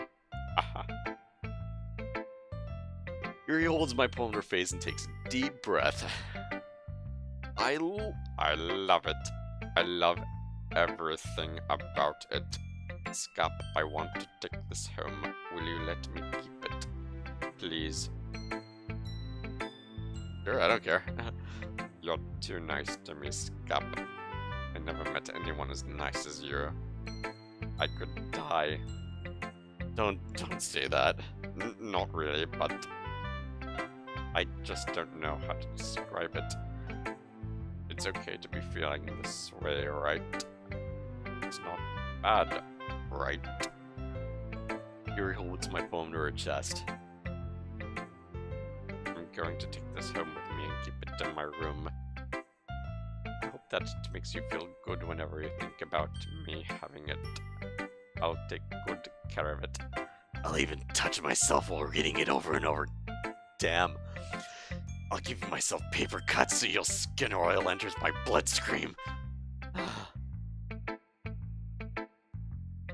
Yuri holds my poem to her face and takes a deep breath.
I love it. I love everything about it. Skap, I want to take this home. Will you let me keep it? Please.
Sure, I don't care.
You're too nice to me, Skap. I never met anyone as nice as you. I could die.
Don't say that.
Not really, but I just don't know how to describe it. It's okay to be feeling this way, right? It's not bad, right?
Yuri holds my poem to her chest.
I'm going to take this home with me and keep it in my room. I hope that it makes you feel good whenever you think about me having it. I'll take good care of it.
I'll even touch myself while reading it over and over. Damn. I'll give myself paper cuts so your skin oil enters my bloodstream.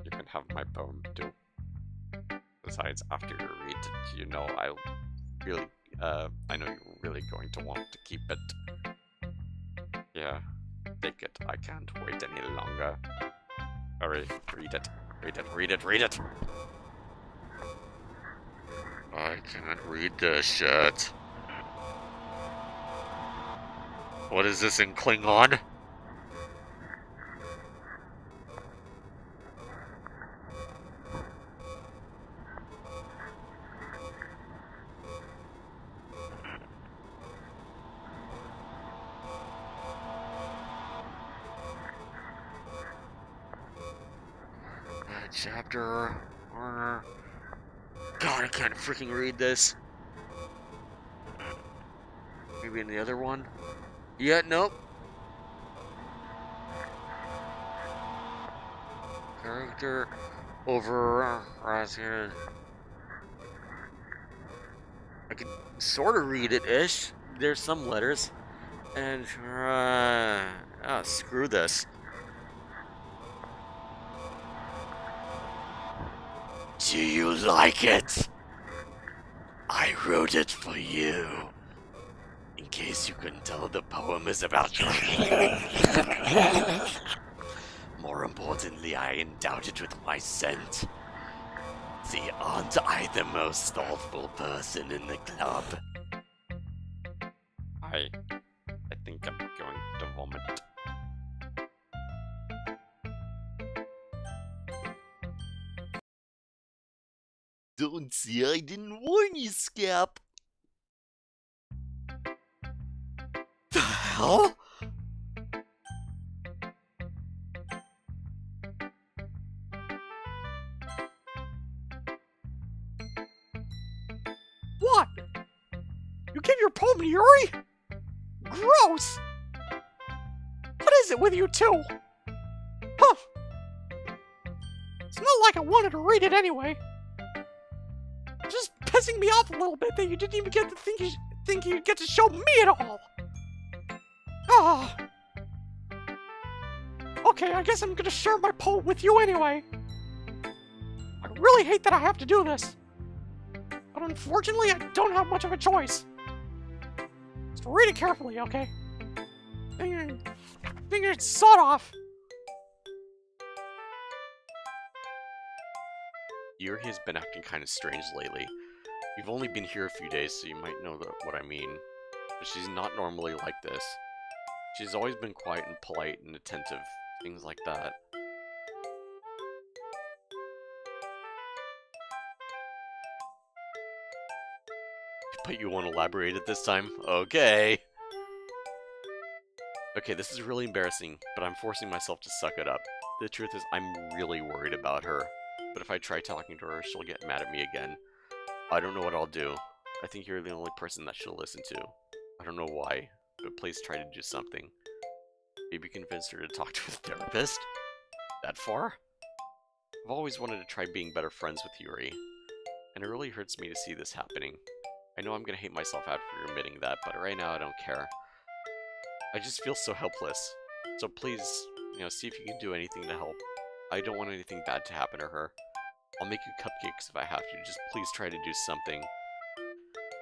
You can have my poem too. Besides, after you read it, you know I'll really, I know you're really going to want to keep it. Yeah, take it. I can't wait any longer. Hurry, read it. Read it, read it, read it!
I can't read this shit. What is this in Klingon? chapter. God, I can't freaking read this. Maybe in the other one? Yeah, nope. Character over. I can sort of read it ish. There's some letters. And. Screw this.
Do you like it? I wrote it for you. In case you couldn't tell, the poem is about you. More importantly, I endowed it with my scent. See, aren't I the most thoughtful person in the club?
I think I'm going to vomit.
Don't say I didn't warn you, Skap.
The hell?
What? You give your poem to Yuri? Gross! What is it with you two? Huh. It's not like I wanted to read it anyway. It's just pissing me off a little bit that you didn't even get to think you'd get to show me at all. Ah. Okay, I guess I'm gonna share my poem with you anyway. I really hate that I have to do this. But unfortunately, I don't have much of a choice. So read it carefully, okay? Finger sawed off.
Yuri has been acting kind of strange lately. You've only been here a few days, so you might know what I mean. But she's not normally like this. She's always been quiet and polite and attentive, things like that. But you won't elaborate it this time? Okay. Okay, this is really embarrassing, but I'm forcing myself to suck it up. The truth is, I'm really worried about her. But if I try talking to her, she'll get mad at me again. I don't know what I'll do. I think you're the only person that she'll listen to. I don't know why, but please try to do something. Maybe convince her to talk to a therapist? That far? I've always wanted to try being better friends with Yuri, and it really hurts me to see this happening. I know I'm gonna hate myself out for admitting that, but right now I don't care. I just feel so helpless. So please, see if you can do anything to help. I don't want anything bad to happen to her. I'll make you cupcakes if I have to, just please try to do something.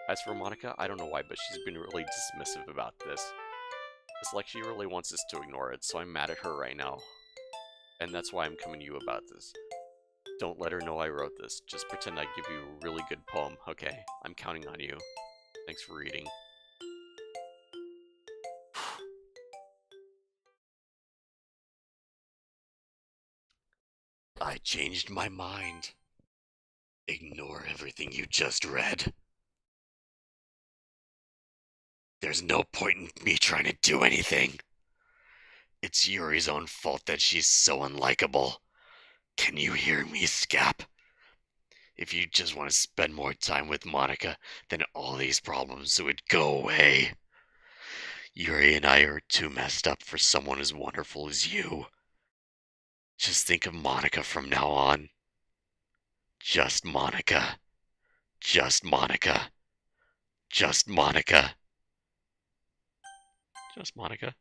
As for Monica, I don't know why, but she's been really dismissive about this. It's like she really wants us to ignore it, so I'm mad at her right now. And that's why I'm coming to you about this. Don't let her know I wrote this. Just pretend I give you a really good poem, okay? I'm counting on you. Thanks for reading.
I changed my mind. Ignore everything you just read. There's no point in me trying to do anything. It's Yuri's own fault that she's so unlikable. Can you hear me, Skap? If you just want to spend more time with Monica, then all these problems would go away. Yuri and I are too messed up for someone as wonderful as you. Just think of Monica from now on. Just Monica. Just Monica. Just Monica.
Just Monica.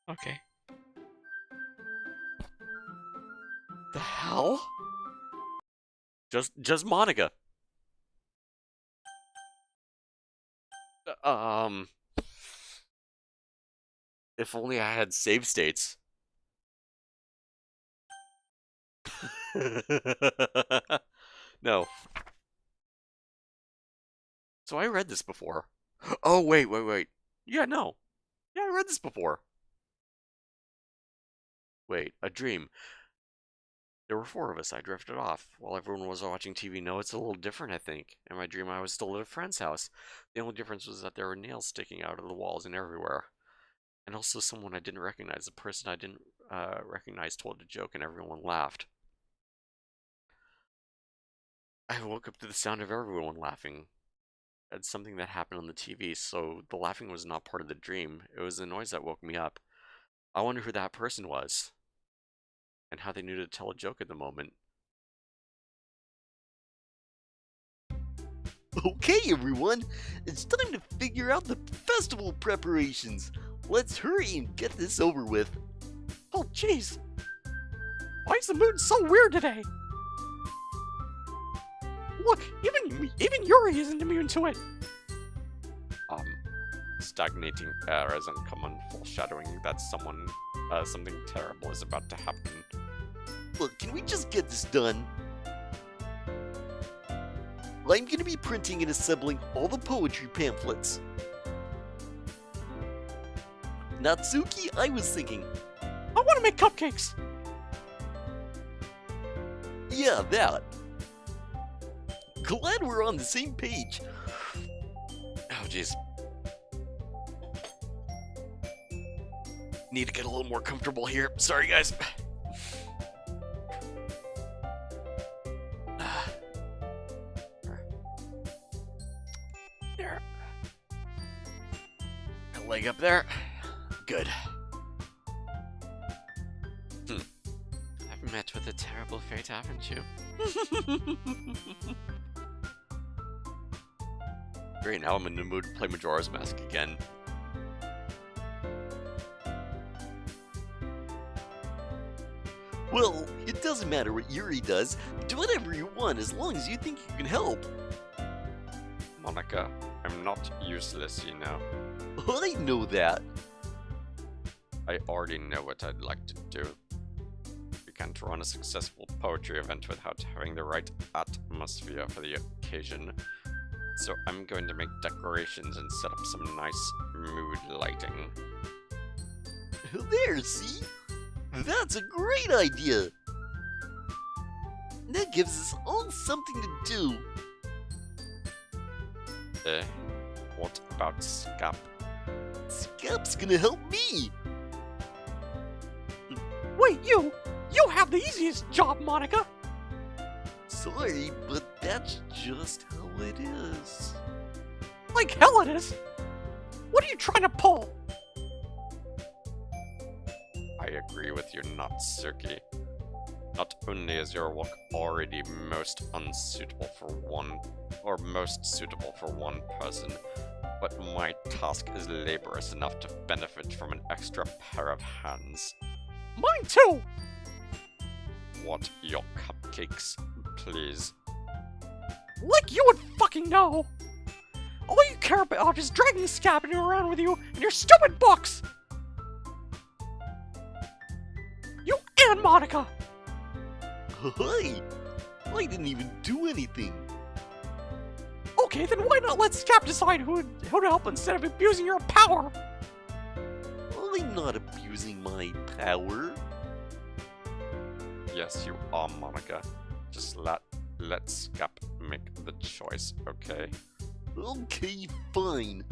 Okay.
The hell? Just Monica. If only I had save states. No. So I read this before. Oh, wait. Yeah, no. Yeah, I read this before. Wait, a dream. There were 4 of us. I drifted off while everyone was watching TV. No, it's a little different, I think. In my dream, I was still at a friend's house. The only difference was that there were nails sticking out of the walls and everywhere. And also someone I didn't recognize. The person I didn't recognize told a joke and everyone laughed. I woke up to the sound of everyone laughing. That's something that happened on the TV, so the laughing was not part of the dream. It was the noise that woke me up. I wonder who that person was, and how they knew to tell a joke at the moment.
Okay, everyone, it's time to figure out the festival preparations. Let's hurry and get this over with.
Oh, jeez. Why is the mood so weird today? Look, even Yuri isn't immune to it.
Stagnating air is uncommon, foreshadowing that something terrible is about to happen.
Look, can we just get this done? I'm gonna be printing and assembling all the poetry pamphlets. Natsuki, I was thinking.
I want to make cupcakes.
Yeah, that. Glad we're on the same page.
Oh, jeez. Need to get a little more comfortable here. Sorry, guys. There. A leg up there. Good. I've met with a terrible fate, haven't you? Great, now I'm in the mood to play Majora's Mask again.
Well, it doesn't matter what Yuri does. Do whatever you want as long as you think you can help.
Monica, I'm not useless, you know.
I know that.
I already know what I'd like to do. We can't run a successful poetry event without having the right atmosphere for the occasion. So I'm going to make decorations and set up some nice mood lighting.
There, see? That's a great idea. That gives us all something to do.
What about Skap?
Skap's gonna help me.
Wait, you have the easiest job, Monica.
Sorry, but that's just how it is.
Like hell it is. What are you trying to pull?
I agree with you, Natsuki. Not only is your work already most suitable for one person, but my task is laborious enough to benefit from an extra pair of hands.
Mine too.
What, your cupcakes, please?
Like you would fucking know. All you care about is dragging Skap around with you and your stupid books. You and Monica.
Hey, I didn't even do anything.
Okay, then why not let Skap decide who to help instead of abusing your power?
I'm not abusing my power.
Yes, you are, Monica. Just let Skap make the choice, okay?
Okay, fine.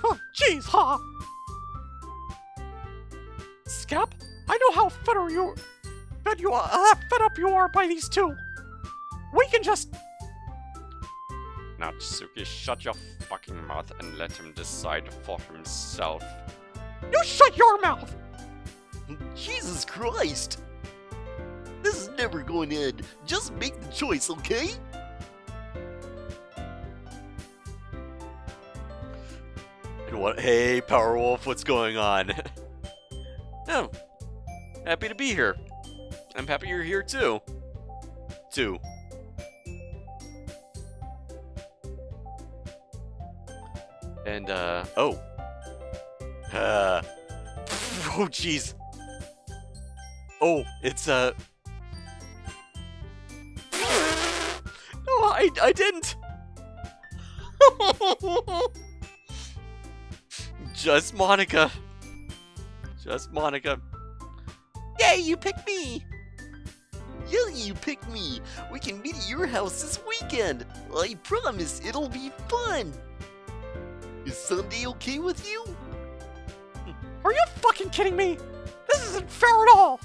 Huh, jeez, huh? Skap, I know how fed up you are by these two. We can just...
Natsuki, shut your fucking mouth and let him decide for himself.
You shut your mouth!
Jesus Christ! This is never going to end. Just make the choice, okay?
And what? Hey, Powerwolf, what's going on? Oh, happy to be here. I'm happy you're here too. And oh, oh, jeez. Oh, it's no, I didn't. Just Monica. Just Monica.
Yay, you picked me! Yeah, you picked me! We can meet at your house this weekend! I promise it'll be fun! Is Sunday okay with you?
Are you fucking kidding me? This isn't fair at all!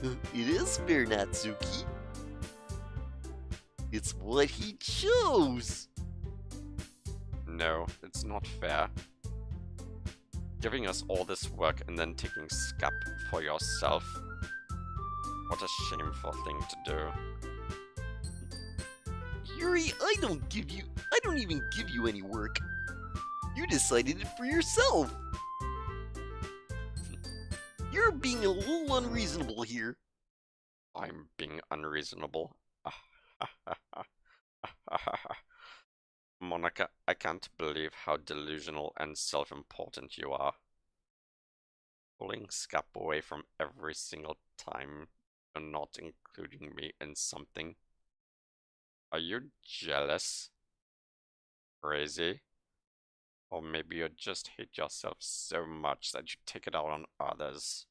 It is fair, Natsuki. It's what he chose.
No, it's not fair. Giving us all this work and then taking Skap for yourself. What a shameful thing to do.
Yuri, I don't even give you any work. You decided it for yourself. You're being a little unreasonable here.
I'm being unreasonable. Monica, I can't believe how delusional and self-important you are. Pulling Skap away from every single time and not including me in something. Are you jealous? Crazy? Or maybe you just hate yourself so much that you take it out on others.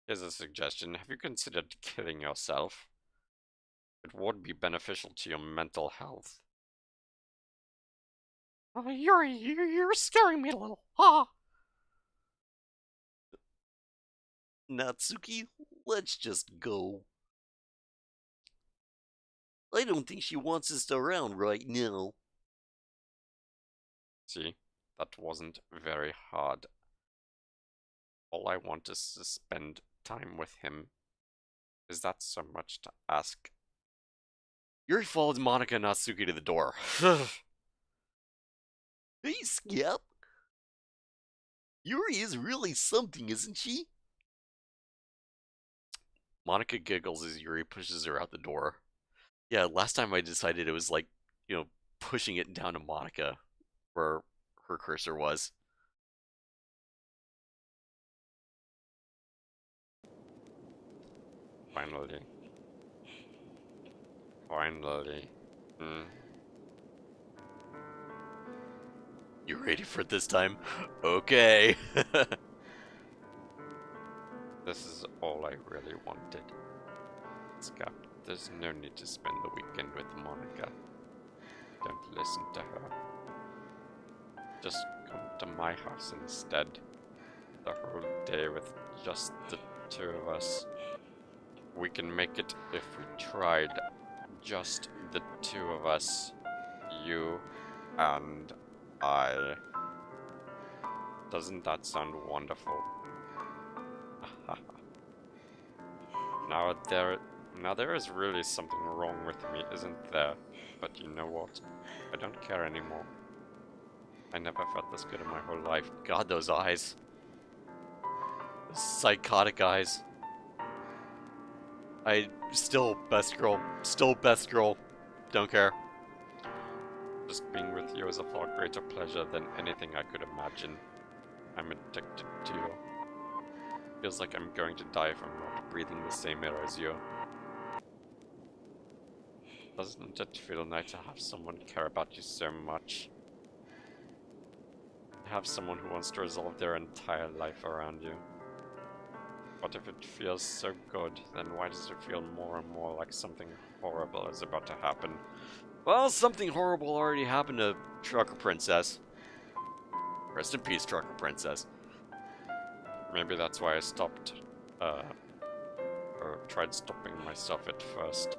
Here's a suggestion. Have you considered killing yourself? It would be beneficial to your mental health.
Yuri, you're scaring me a little.
Natsuki, let's just go. I don't think she wants us around right now.
See, that wasn't very hard. All I want is to spend time with him. Is that so much to ask?
Yuri followed Monica and Natsuki to the door.
Hey, Skap. Yuri is really something, isn't she?
Monica giggles as Yuri pushes her out the door. Yeah, last time I decided it was like, pushing it down to Monica, where her cursor was.
Finally. Finally.
You ready for it this time? Okay.
This is all I really wanted. Skap, there's no need to spend the weekend with Monica. Don't listen to her. Just come to my house instead. The whole day with just the two of us. We can make it if we tried. Just the two of us. You and I. Doesn't that sound wonderful? Now there is really something wrong with me, isn't there? But you know what? I don't care anymore. I never felt this good in my whole life.
God, those eyes. Those psychotic eyes. Still best girl. Still best girl. Don't care.
Just being with you is a far greater pleasure than anything I could imagine. I'm addicted to you. Feels like I'm going to die if I'm not breathing the same air as you. Doesn't it feel nice to have someone care about you so much? Have someone who wants to resolve their entire life around you. But if it feels so good, then why does it feel more and more like something horrible is about to happen?
Well, something horrible already happened to Trucker Princess. Rest in peace, Trucker Princess.
Maybe that's why I stopped, or tried stopping myself at first.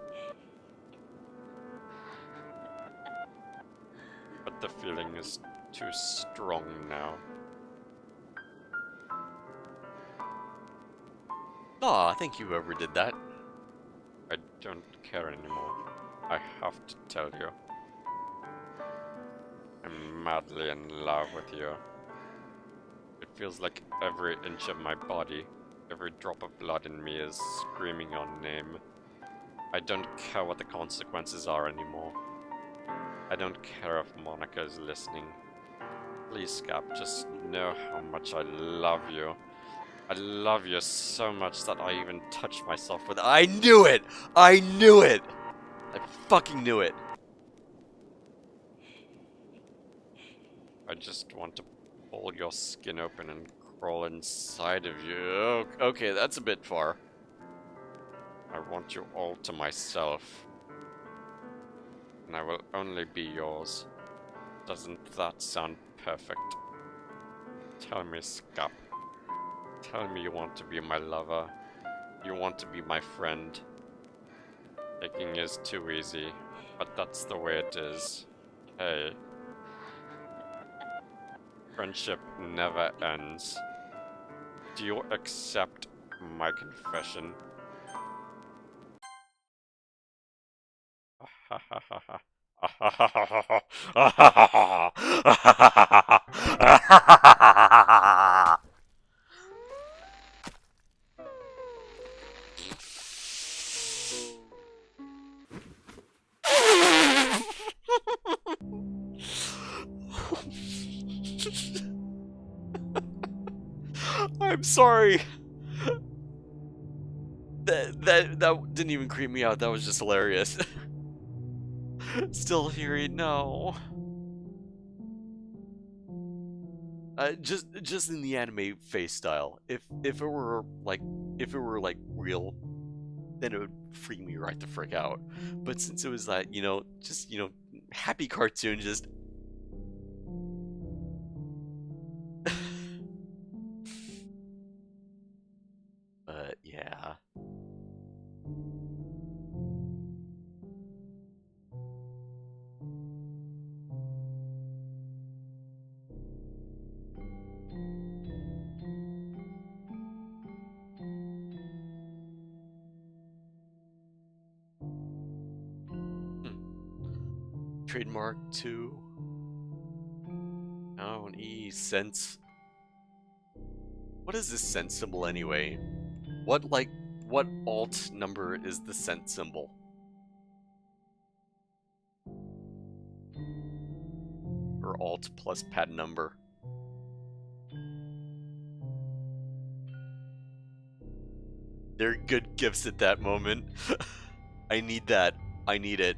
But the feeling is too strong now.
Aw, thank you whoever did that.
I don't care anymore. I have to tell you. I'm madly in love with you. It feels like every inch of my body, every drop of blood in me is screaming your name. I don't care what the consequences are anymore. I don't care if Monica is listening. Please, Skap, just know how much I love you. I love you so much that I even touch myself with it.
I knew it! I knew it! I fucking knew it.
I just want to pull your skin open and crawl inside of you.
Okay, that's a bit far.
I want you all to myself. And I will only be yours. Doesn't that sound perfect? Tell me, Skap. Tell me you want to be my lover. You want to be my friend. Taking is too easy, but that's the way it is. Hey. Friendship never ends. Do you accept my confession?
I'm sorry. That didn't even creep me out. That was just hilarious. Still hearing no. Just in the anime face style. If it were like real, then it would freak me right the frick out. But since it was like, just happy cartoon, just but yeah. Trademark 2. Oh, an E sense. What is this sense symbol anyway? What alt number is the sense symbol? Or alt plus pad number? They're good gifts at that moment. I need that. I need it.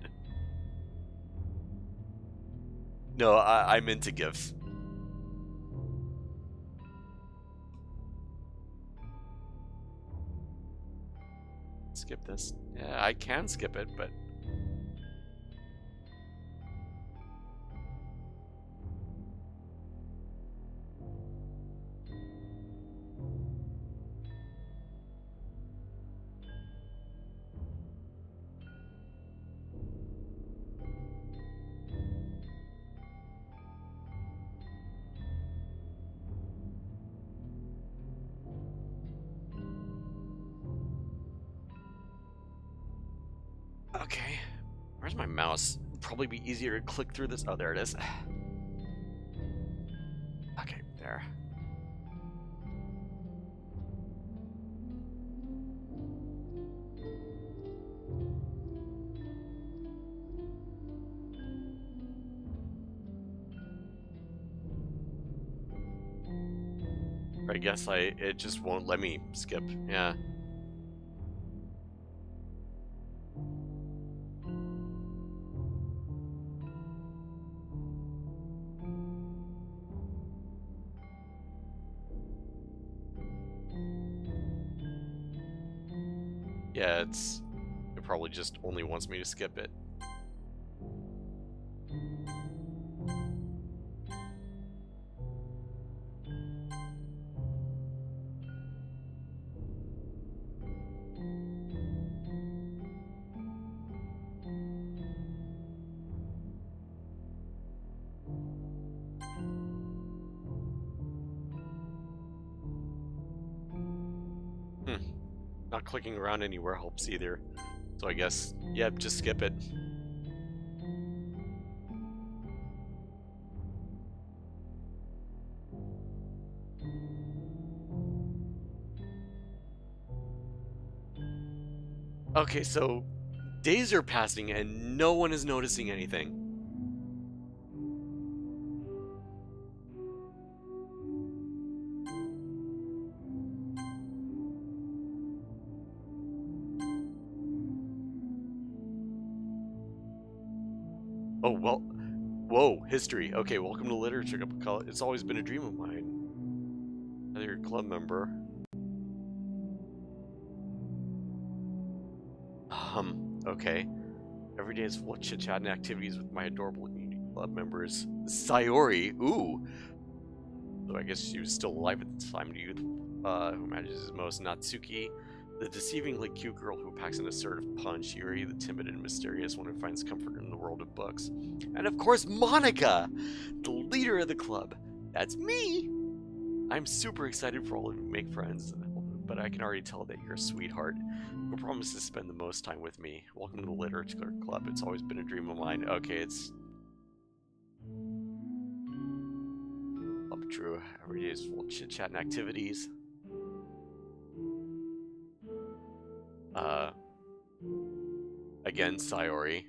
No, I'm into gifts. Skip this? Yeah, I can skip it, but... Okay, where's my mouse? It'd probably be easier to click through this. Oh, there it is. Okay, there. I guess it just won't let me skip. Yeah. Yeah, it probably just only wants me to skip it. Not clicking around anywhere helps either. So I guess, yep, just skip it. Okay, so days are passing and no one is noticing anything. Oh, well, whoa, history. Okay, welcome to Literature Club. It's always been a dream of mine. You're a club member. Okay. Every day is full of chit-chat and activities with my adorable community club members. Sayori, ooh. So I guess she was still alive at the time. Youth, who manages most. Natsuki, The deceivingly cute girl who packs an assertive punch, Yuri, the timid and mysterious one who finds comfort in the world of books. And of course, Monica, the leader of the club. That's me! I'm super excited for all of you to make friends, but I can already tell that you're a sweetheart who promises to spend the most time with me. Welcome to the Literature Club. It's always been a dream of mine. Okay, it's... true. Every day is full of chit-chat and activities. Again, Sayori.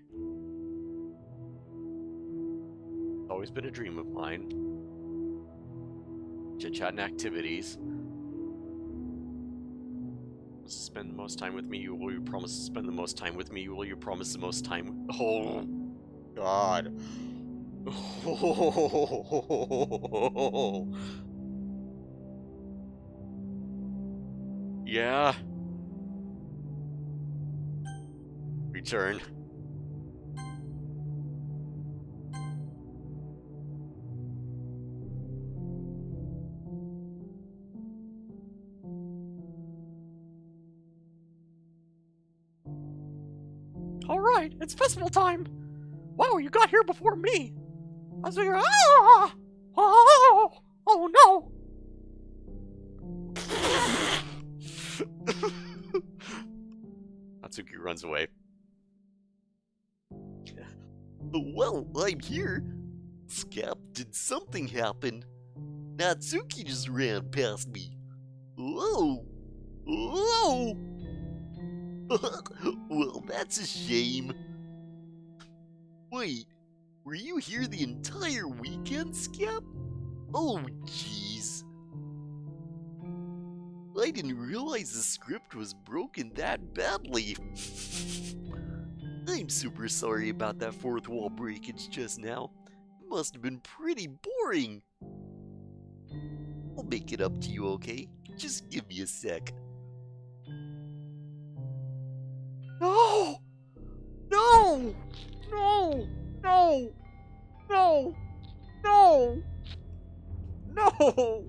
Always been a dream of mine. Chit-chat and activities. Promise to spend the most time with me. Will you promise to spend the most time with me? Will you promise the most time? Oh, God. Yeah. Return.
Alright, it's festival time! Wow, you got here before me! I was like, ah! Oh! Oh no!
Natsuki runs away.
Well, I'm here. Skap, did something happen? Natsuki just ran past me. Whoa! Whoa! Well, that's a shame. Wait, were you here the entire weekend, Skap? Oh, jeez. I didn't realize the script was broken that badly. I'm super sorry about that fourth wall breakage just now. It must have been pretty boring. I'll make it up to you, okay? Just give me a sec.
No! No! No! No! No! No! No!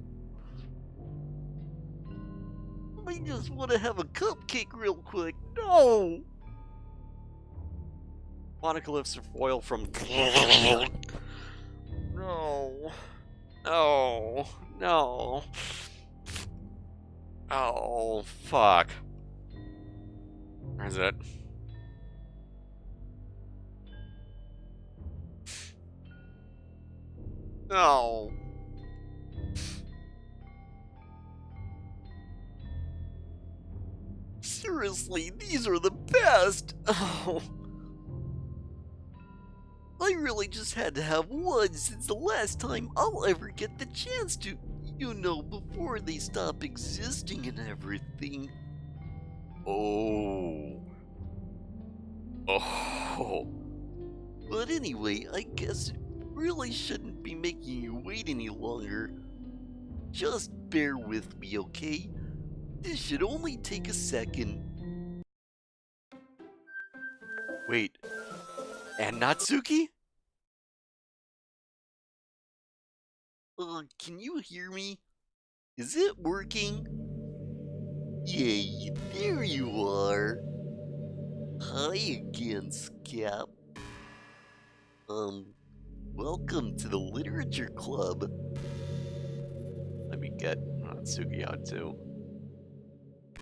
I just want to have a cupcake real quick.
No!
Monica lifts foil from...
No.
No. No. Oh, fuck. Where is it? No.
Seriously, these are the best! Oh. I really just had to have one since the last time I'll ever get the chance to, you know, before they stop existing and everything.
Oh. Oh.
But anyway, I guess it really shouldn't be making you wait any longer. Just bear with me, okay? This should only take a second.
Wait. And Natsuki?
Can you hear me? Is it working? Yay, there you are. Hi again, Skap. Welcome to the Literature Club.
Let me get Natsuki out too.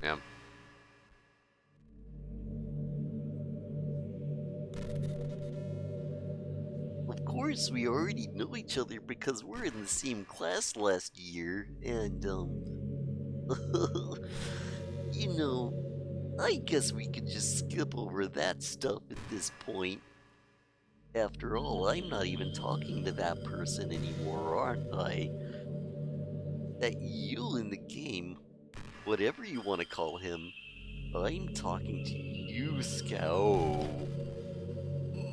Yeah.
Of course, we already know each other because we're in the same class last year, and, you know, I guess we could just skip over that stuff at this point. After all, I'm not even talking to that person anymore, aren't I? That you in the game, whatever you want to call him, I'm talking to you, Skap.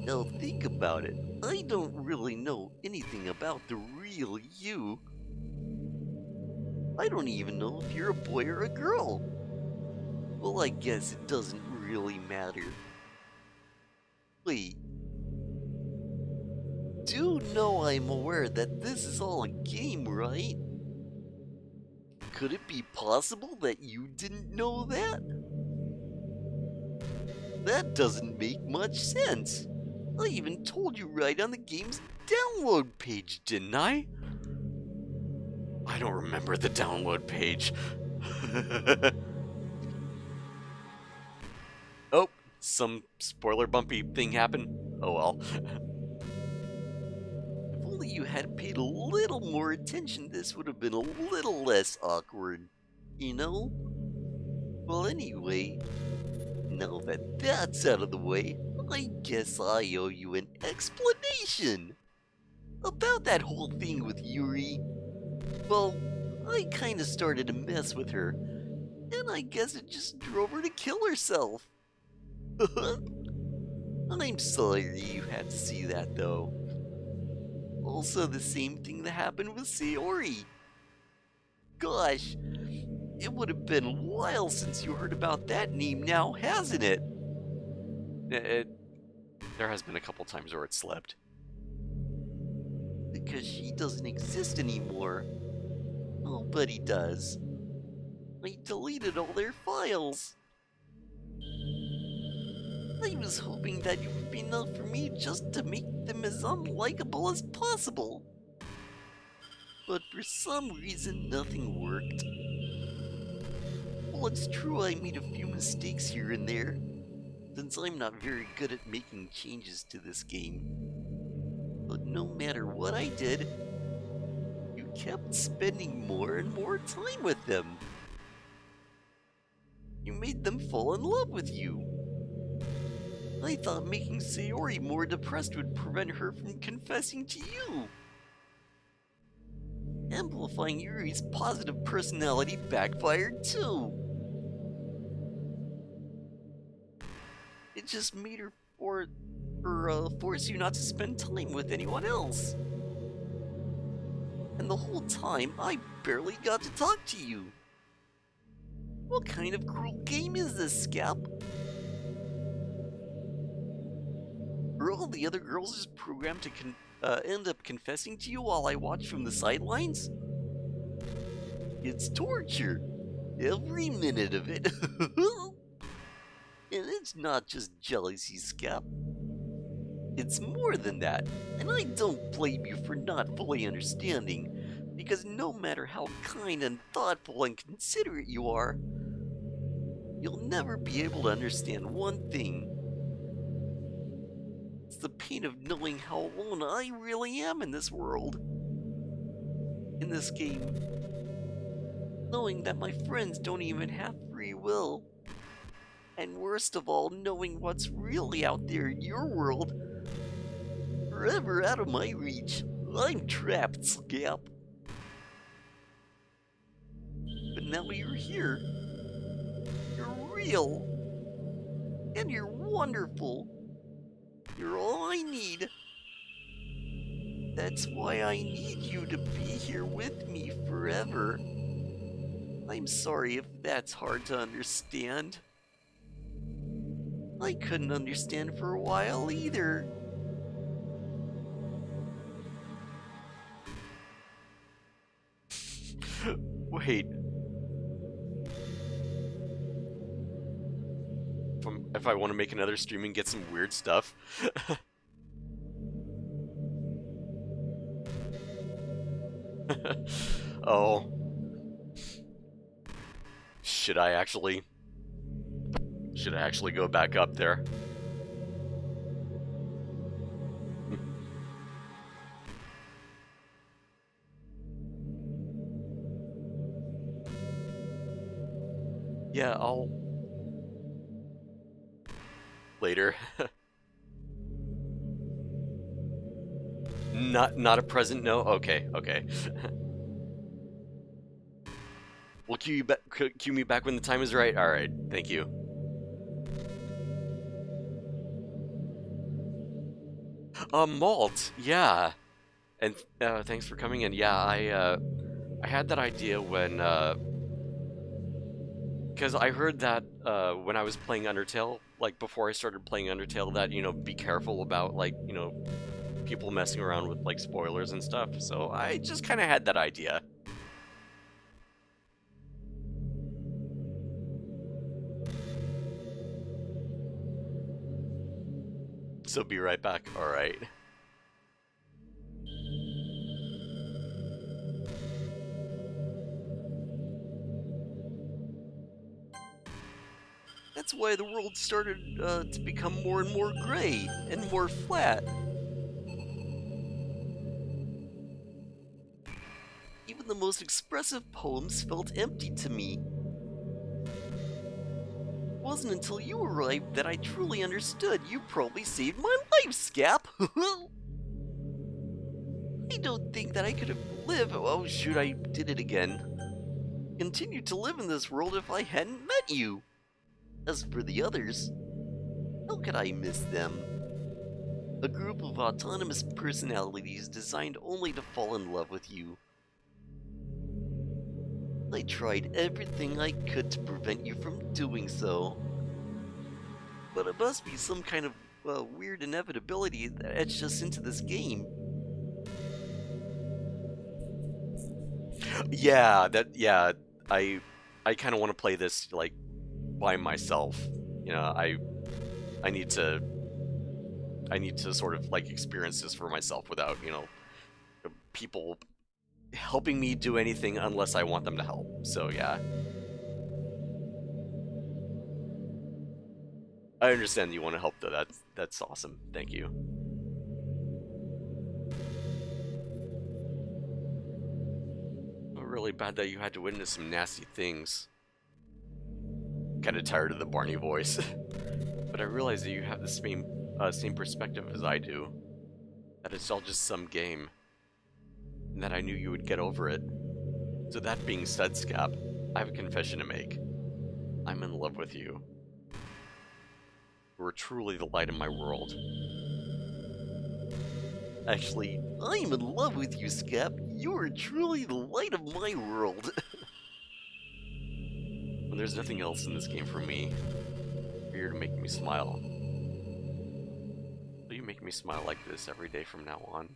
Now think about it. I don't really know anything about the real you. I don't even know if you're a boy or a girl. Well, I guess it doesn't really matter. Wait. Do know I'm aware that this is all a game, right? Could it be possible that you didn't know that? That doesn't make much sense. I even told you right on the game's download page, didn't I?
I don't remember the download page. Oh, some spoiler bumpy thing happened. Oh well.
If only you had paid a little more attention, this would have been a little less awkward, you know? Well, anyway, now that that's out of the way, I guess I owe you an explanation about that whole thing with Yuri. Well, I kinda started to mess with her, and I guess it just drove her to kill herself. I'm sorry you had to see that, though. Also, the same thing that happened with Sayori. Gosh, it would have been a while since you heard about that name now, hasn't it?
There has been a couple times where it slept.
Because she doesn't exist anymore. Nobody does. I deleted all their files. I was hoping that it would be enough for me just to make them as unlikable as possible. But for some reason, nothing worked. Well, it's true I made a few mistakes here and there, since I'm not very good at making changes to this game. But no matter what I did, you kept spending more and more time with them. You made them fall in love with you. I thought making Sayori more depressed would prevent her from confessing to you. Amplifying Yuri's positive personality backfired too. It just made her force you not to spend time with anyone else. And the whole time, I barely got to talk to you. What kind of cruel game is this, Skap? Are all the other girls just programmed to end up confessing to you while I watch from the sidelines? It's torture. Every minute of it. And it's not just jealousy, Skap. It's more than that, and I don't blame you for not fully understanding, because no matter how kind and thoughtful and considerate you are, you'll never be able to understand one thing. It's the pain of knowing how alone I really am in this world. In this game. Knowing that my friends don't even have free will. And worst of all, knowing what's really out there in your world, forever out of my reach. I'm trapped, Skap. But now you're here. You're real. And you're wonderful. You're all I need. That's why I need you to be here with me forever. I'm sorry if that's hard to understand. I couldn't understand for a while either.
Wait. If I want to make another stream and get some weird stuff. Oh. Should I actually go back up there? Yeah, I'll later. Not a present, no? Okay. Will cue me back when the time is right? Alright, thank you. Malt, yeah. And thanks for coming in. Yeah, I had that idea when because I heard that when I was playing Undertale, like before I started playing Undertale, that, you know, be careful about, like, you know, people messing around with, like, spoilers and stuff. So I just kind of had that idea. So be right back. Alright.
That's why the world started to become more and more gray and more flat. Even the most expressive poems felt empty to me. It wasn't until you arrived that I truly understood. You probably saved my life, Skap! I don't think that I could have lived. Oh shoot, I did it again. Continued to live in this world if I hadn't met you. As for the others, how could I miss them? A group of autonomous personalities designed only to fall in love with you. I tried everything I could to prevent you from doing so. But it must be some kind of weird inevitability that etched us into this game.
Yeah, I kind of want to play this like by myself. You know, I need to sort of like experience this for myself without, you know, people helping me do anything unless I want them to help. So yeah. I understand you want to help though. That's awesome. Thank you. Really bad that you had to witness some nasty things. Kinda tired of the Barney voice. But I realize that you have the same perspective as I do. That it's all just some game. And that I knew you would get over it. So that being said, Skap, I have a confession to make. I'm in love with you. You are truly the light of my world.
Actually, I'm in love with you, Skap. You're truly the light of my world.
When there's nothing else in this game for me, you're here to make me smile. Will you make me smile like this every day from now on?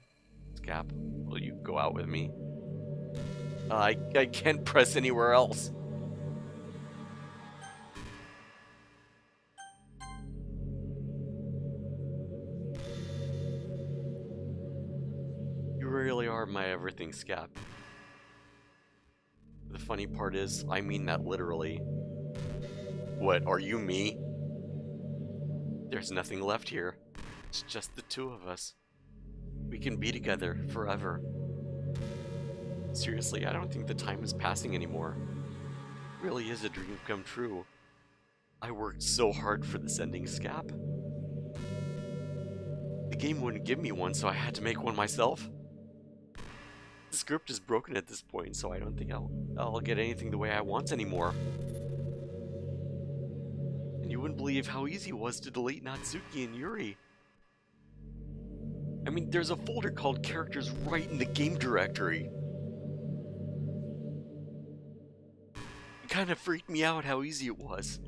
Skap, will you go out with me? I can't press anywhere else. You really are my everything, Skap. The funny part is, I mean that literally. What, are you me? There's nothing left here. It's just the two of us. We can be together forever. Seriously, I don't think the time is passing anymore. It really is a dream come true. I worked so hard for this ending, Skap. The game wouldn't give me one, so I had to make one myself. The script is broken at this point, so I don't think I'll get anything the way I want anymore. And you wouldn't believe how easy it was to delete Natsuki and Yuri. I mean, there's a folder called Characters right in the game directory. It kind of freaked me out how easy it was.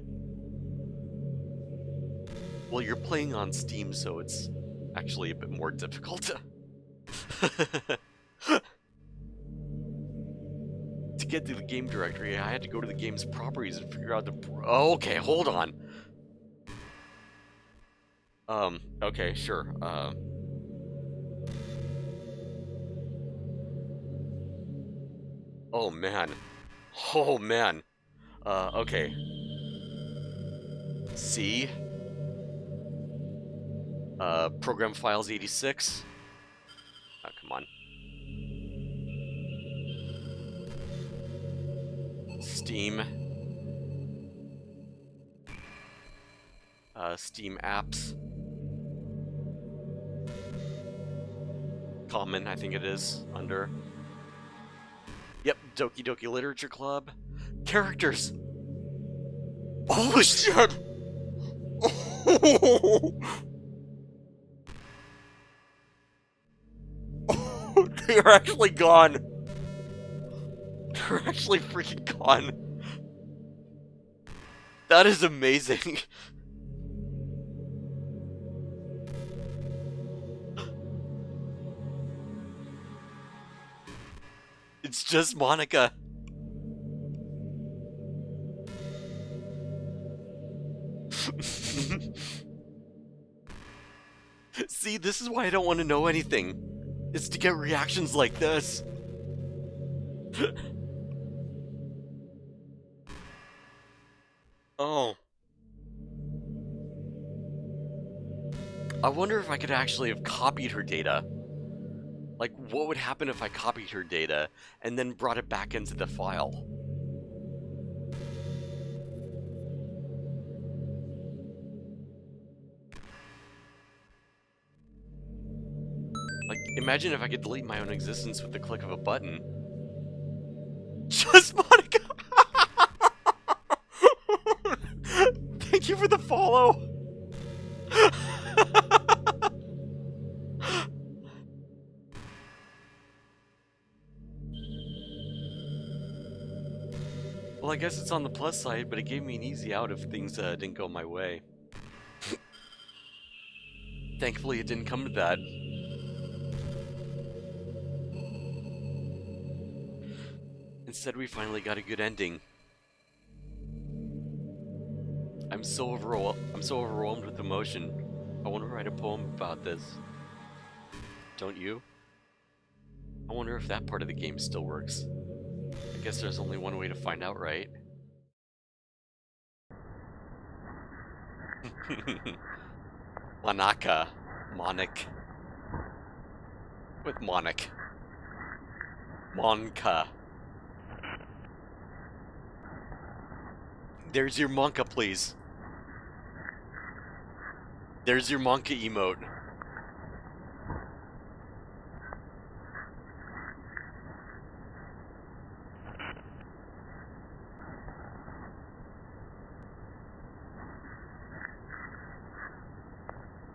Well, you're playing on Steam, so it's actually a bit more difficult. To get to the game directory, I had to go to the game's properties and figure out the... Oh, okay, hold on. Okay, sure. Oh, man. Oh, man. Okay. C. Program files 86. Oh, come on. Steam. Steam apps. Common, I think it is, under. Yep, Doki Doki Literature Club. Characters! Oh shit! They're actually gone! They're actually freaking gone! That is amazing! It's just Monica. See, this is why I don't want to know anything. It's to get reactions like this. Oh. I wonder if I could actually have copied her data. Like, what would happen if I copied her data and then brought it back into the file? Like, imagine if I could delete my own existence with the click of a button. Just Monica! Thank you for the follow! Well, I guess it's on the plus side, but it gave me an easy out if things didn't go my way. Thankfully, it didn't come to that. Instead, we finally got a good ending. I'm so overwhelmed with emotion. I want to write a poem about this. Don't you? I wonder if that part of the game still works. I guess there's only one way to find out, right? Monica. Monic. With Monic. Monka. There's your Monka, please. There's your Monka emote.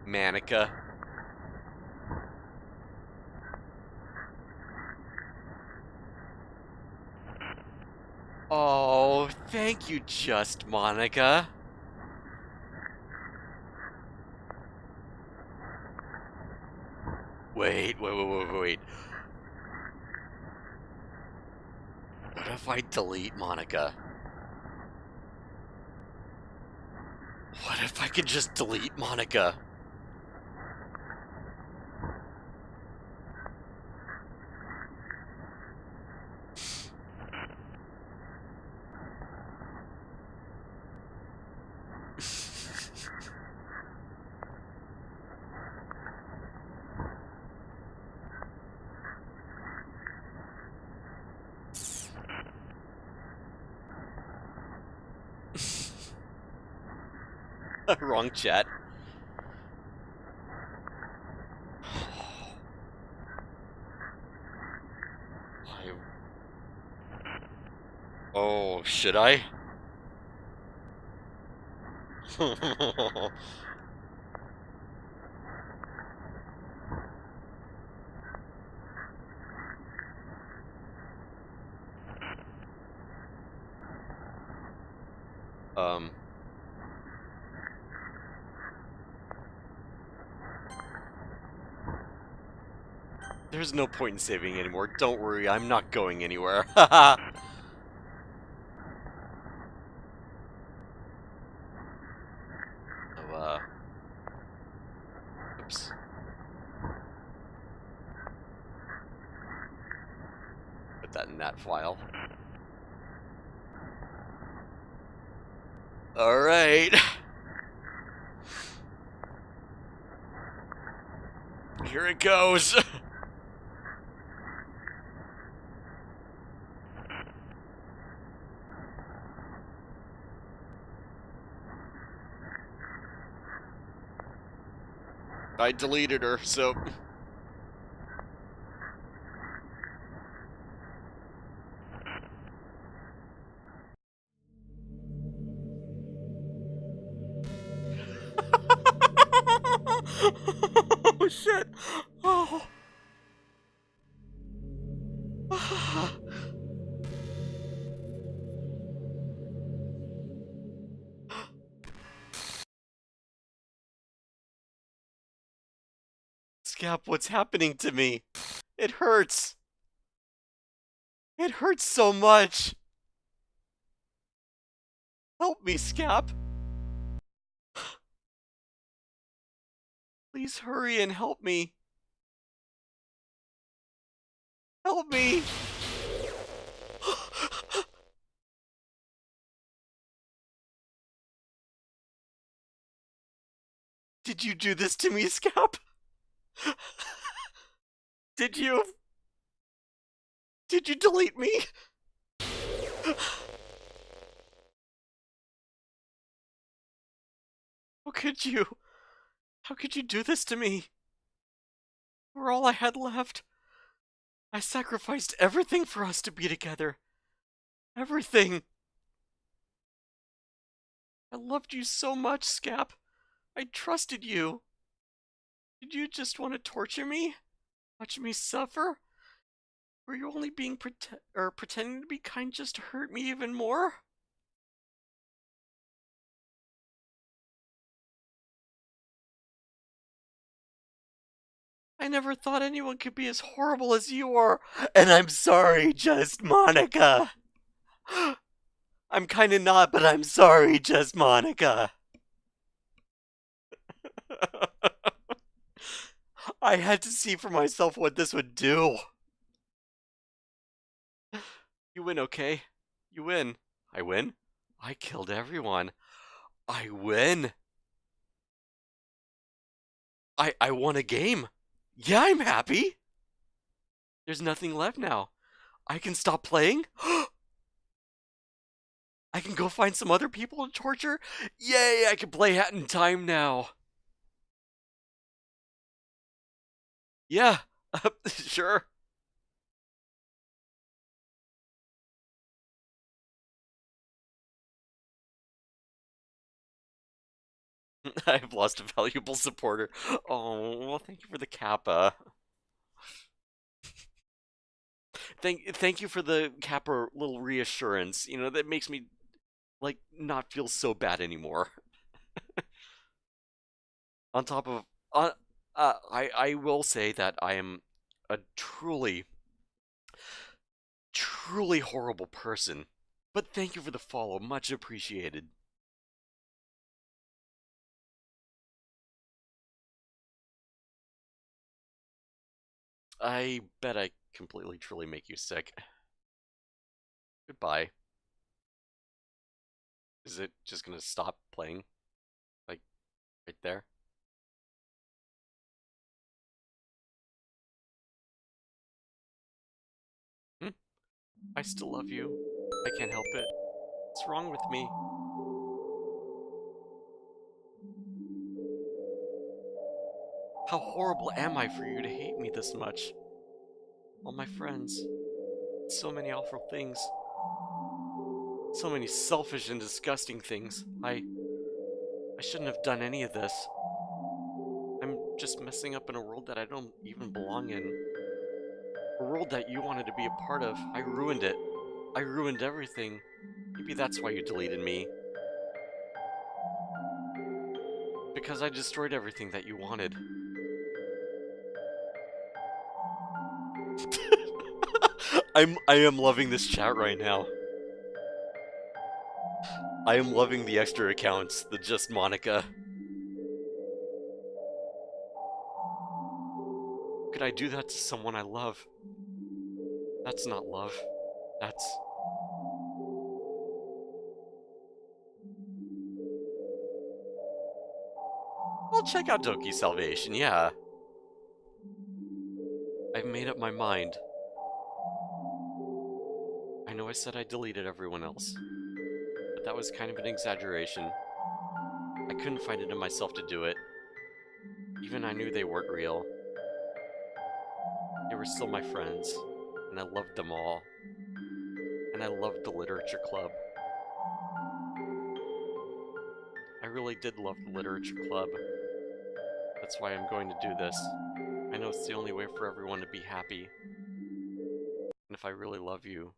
Manica. Oh, thank you, Just Monica. Wait. What if I delete Monica? What if I could just delete Monica? Wrong chat. Oh, should I? There's no point in saving anymore. Don't worry, I'm not going anywhere. Haha. So, oops. Put that in that file. Alright. Here it goes. I deleted her, so...
Oh shit! Oh.
Skap, what's happening to me? It hurts. It hurts so much. Help me, Skap. Please hurry and help me. Help me! Did you do this to me, Skap? Did you? Did you delete me? How could you? How could you do this to me? You were all I had left. I sacrificed everything for us to be together. Everything. I loved you so much, Skap. I trusted you. Did you just want to torture me? Watch me suffer? Were you only being pretending to be kind just to hurt me even more? I never thought anyone could be as horrible as you are. And I'm sorry, just Monica. I'm kinda not, but I'm sorry, just Monica. I had to see for myself what this would do. You win, okay? You win. I win? I killed everyone. I win. I won a game. Yeah, I'm happy. There's nothing left now. I can stop playing? I can go find some other people to torture? Yay, I can play Hat in Time now. Yeah, sure. I've lost a valuable supporter. Oh, well, thank you for the Kappa. Thank you for the Kappa little reassurance. You know, that makes me, like, not feel so bad anymore. On top of, I will say that I am a truly, truly horrible person. But thank you for the follow, much appreciated. I bet I completely, truly make you sick. Goodbye. Is it just gonna stop playing? Like, right there? I still love you. I can't help it. What's wrong with me? How horrible am I for you to hate me this much? All my friends. So many awful things. So many selfish and disgusting things. I shouldn't have done any of this. I'm just messing up in a world that I don't even belong in. A world that you wanted to be a part of. I ruined it. I ruined everything. Maybe that's why you deleted me. Because I destroyed everything that you wanted. I am loving this chat right now. I am loving the extra accounts, the just Monica. Could I do that to someone I love? That's not love. That's... I'll check out Doki's Salvation, yeah. I've made up my mind. I know I said I deleted everyone else, but that was kind of an exaggeration. I couldn't find it in myself to do it. Even I knew they weren't real. They were still my friends, and I loved them all. And I loved the literature club. I really did love the literature club. That's why I'm going to do this. I know it's the only way for everyone to be happy. And if I really love you,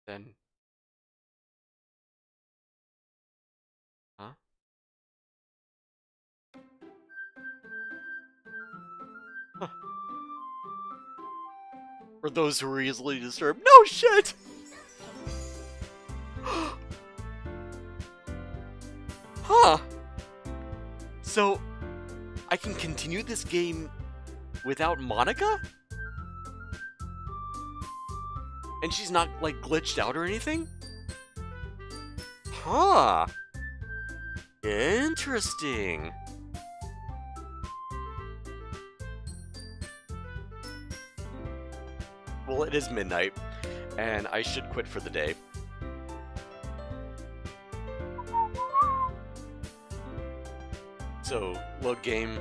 then... Huh? Huh. For those who are easily disturbed. No shit! continue this game without Monica? And she's not, like, glitched out or anything? Huh. Interesting. Well, it is midnight, and I should quit for the day. So, load game.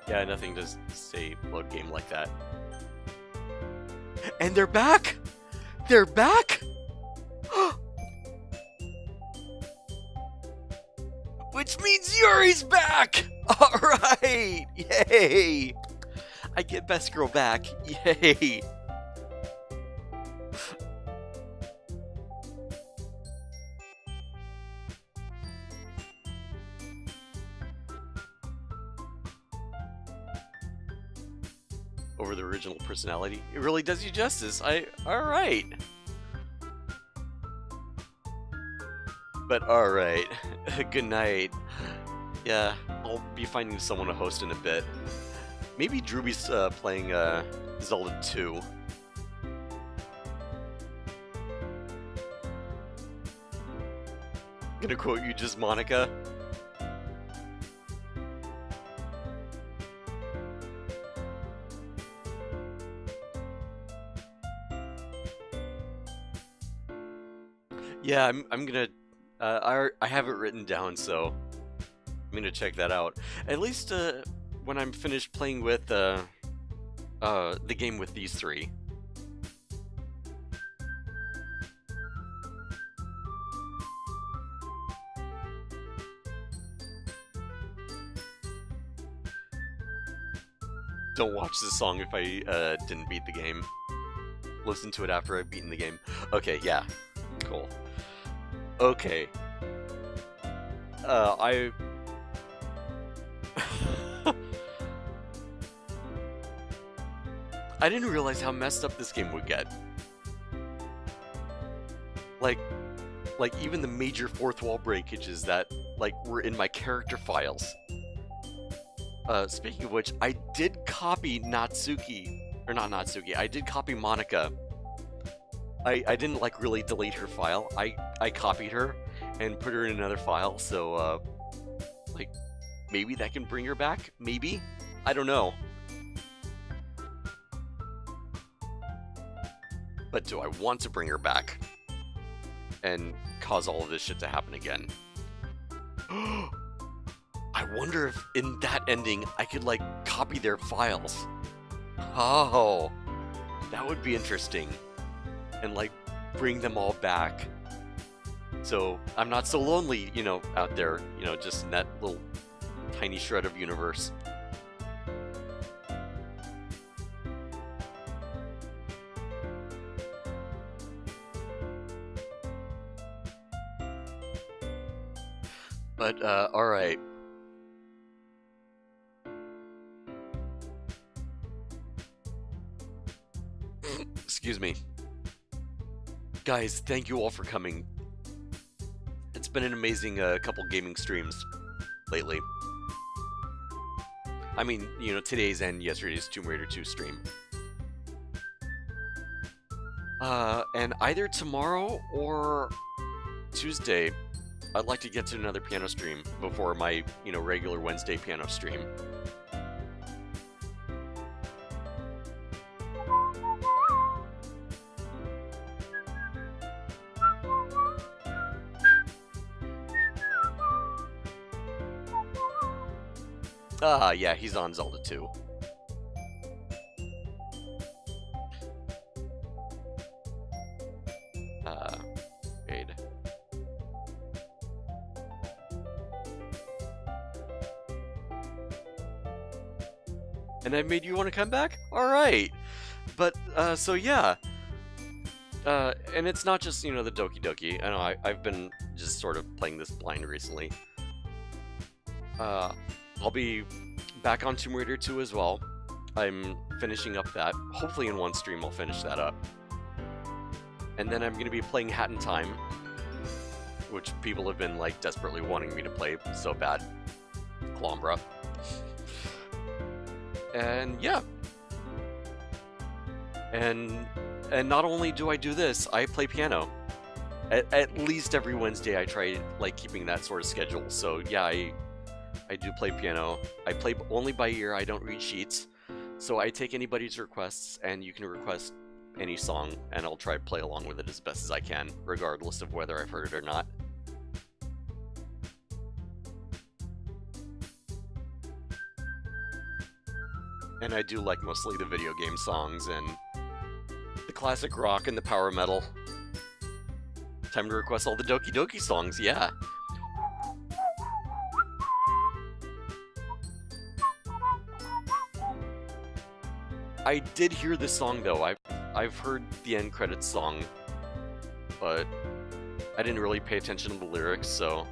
Yeah, nothing to say load game like that. And they're back! They're back! Which means Yuri's back! Alright! Yay! I get Best Girl back. Yay! Over the original personality. It really does you justice. Alright. But alright. Good night. Yeah, I'll be finding someone to host in a bit. Maybe Drewby's playing Zelda 2. Gonna quote you, just Monica. Yeah, I'm gonna. I have it written down, so I'm gonna check that out. At least when I'm finished playing with the game with these three. Don't watch this song if I didn't beat the game. Listen to it after I've beaten the game. Okay, yeah. Cool. Okay. I didn't realize how messed up this game would get. Like even the major fourth wall breakages that were in my character files. Speaking of which, I did copy Natsuki, or not Natsuki. I did copy Monica. I didn't really delete her file. I copied her and put her in another file, so maybe that can bring her back? Maybe? I don't know. But do I want to bring her back and cause all of this shit to happen again? I wonder if in that ending I could copy their files. Oh, that would be interesting. And bring them all back. So I'm not so lonely, out there, just in that little tiny shred of universe. But, alright. Excuse me. Guys, thank you all for coming. It's been an amazing couple gaming streams lately. I mean, today's and yesterday's Tomb Raider 2 stream. And either tomorrow or Tuesday, I'd like to get to another piano stream before my, regular Wednesday piano stream. Yeah, he's on Zelda 2. Wait. And I made you want to come back? Alright! But, so yeah. And it's not just, the Doki Doki. I know, I've been just sort of playing this blind recently. I'll be back on Tomb Raider 2 as well. I'm finishing up that. Hopefully in one stream I'll finish that up. And then I'm going to be playing Hat in Time, which people have been desperately wanting me to play so bad. Clombra. And yeah. And not only do I do this, I play piano. At least every Wednesday I try like keeping that sort of schedule. So yeah, I do play piano. I play only by ear. I don't read sheets. So I take anybody's requests, and you can request any song, and I'll try to play along with it as best as I can, regardless of whether I've heard it or not. And I do like mostly the video game songs and the classic rock and the power metal. Time to request all the Doki Doki songs, yeah. I did hear this song though. I've heard the end credits song, but I didn't really pay attention to the lyrics, so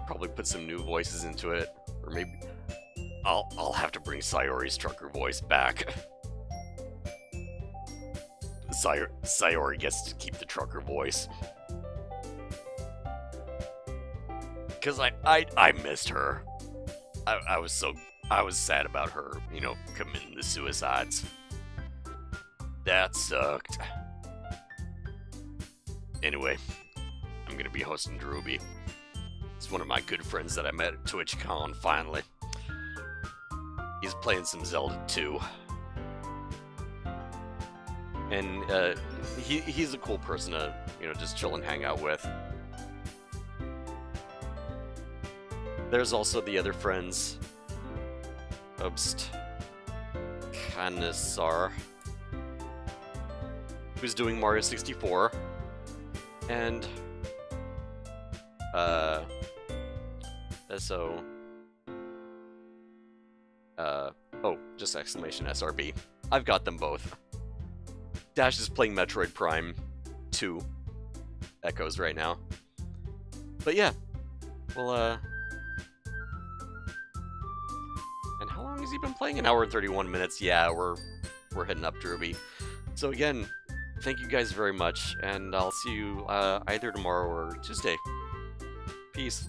probably put some new voices into it, or maybe I'll have to bring Sayori's trucker voice back. Sayori gets to keep the trucker voice. Because I missed her. I was sad about her, you know, committing the suicides. That sucked. Anyway, I'm gonna be hosting Druby. It's one of my good friends that I met at TwitchCon finally. He's playing some Zelda 2. And he's a cool person to, you know, just chill and hang out with. There's also the other friends. Obst Kanisar, who's doing Mario 64. And so oh, just exclamation SRB. I've got them both. Dash is playing Metroid Prime 2 Echoes right now. But yeah, well, and how long has he been playing? An hour and 31 minutes. Yeah, we're heading up Druby. So again, thank you guys very much, and I'll see you either tomorrow or Tuesday. Peace.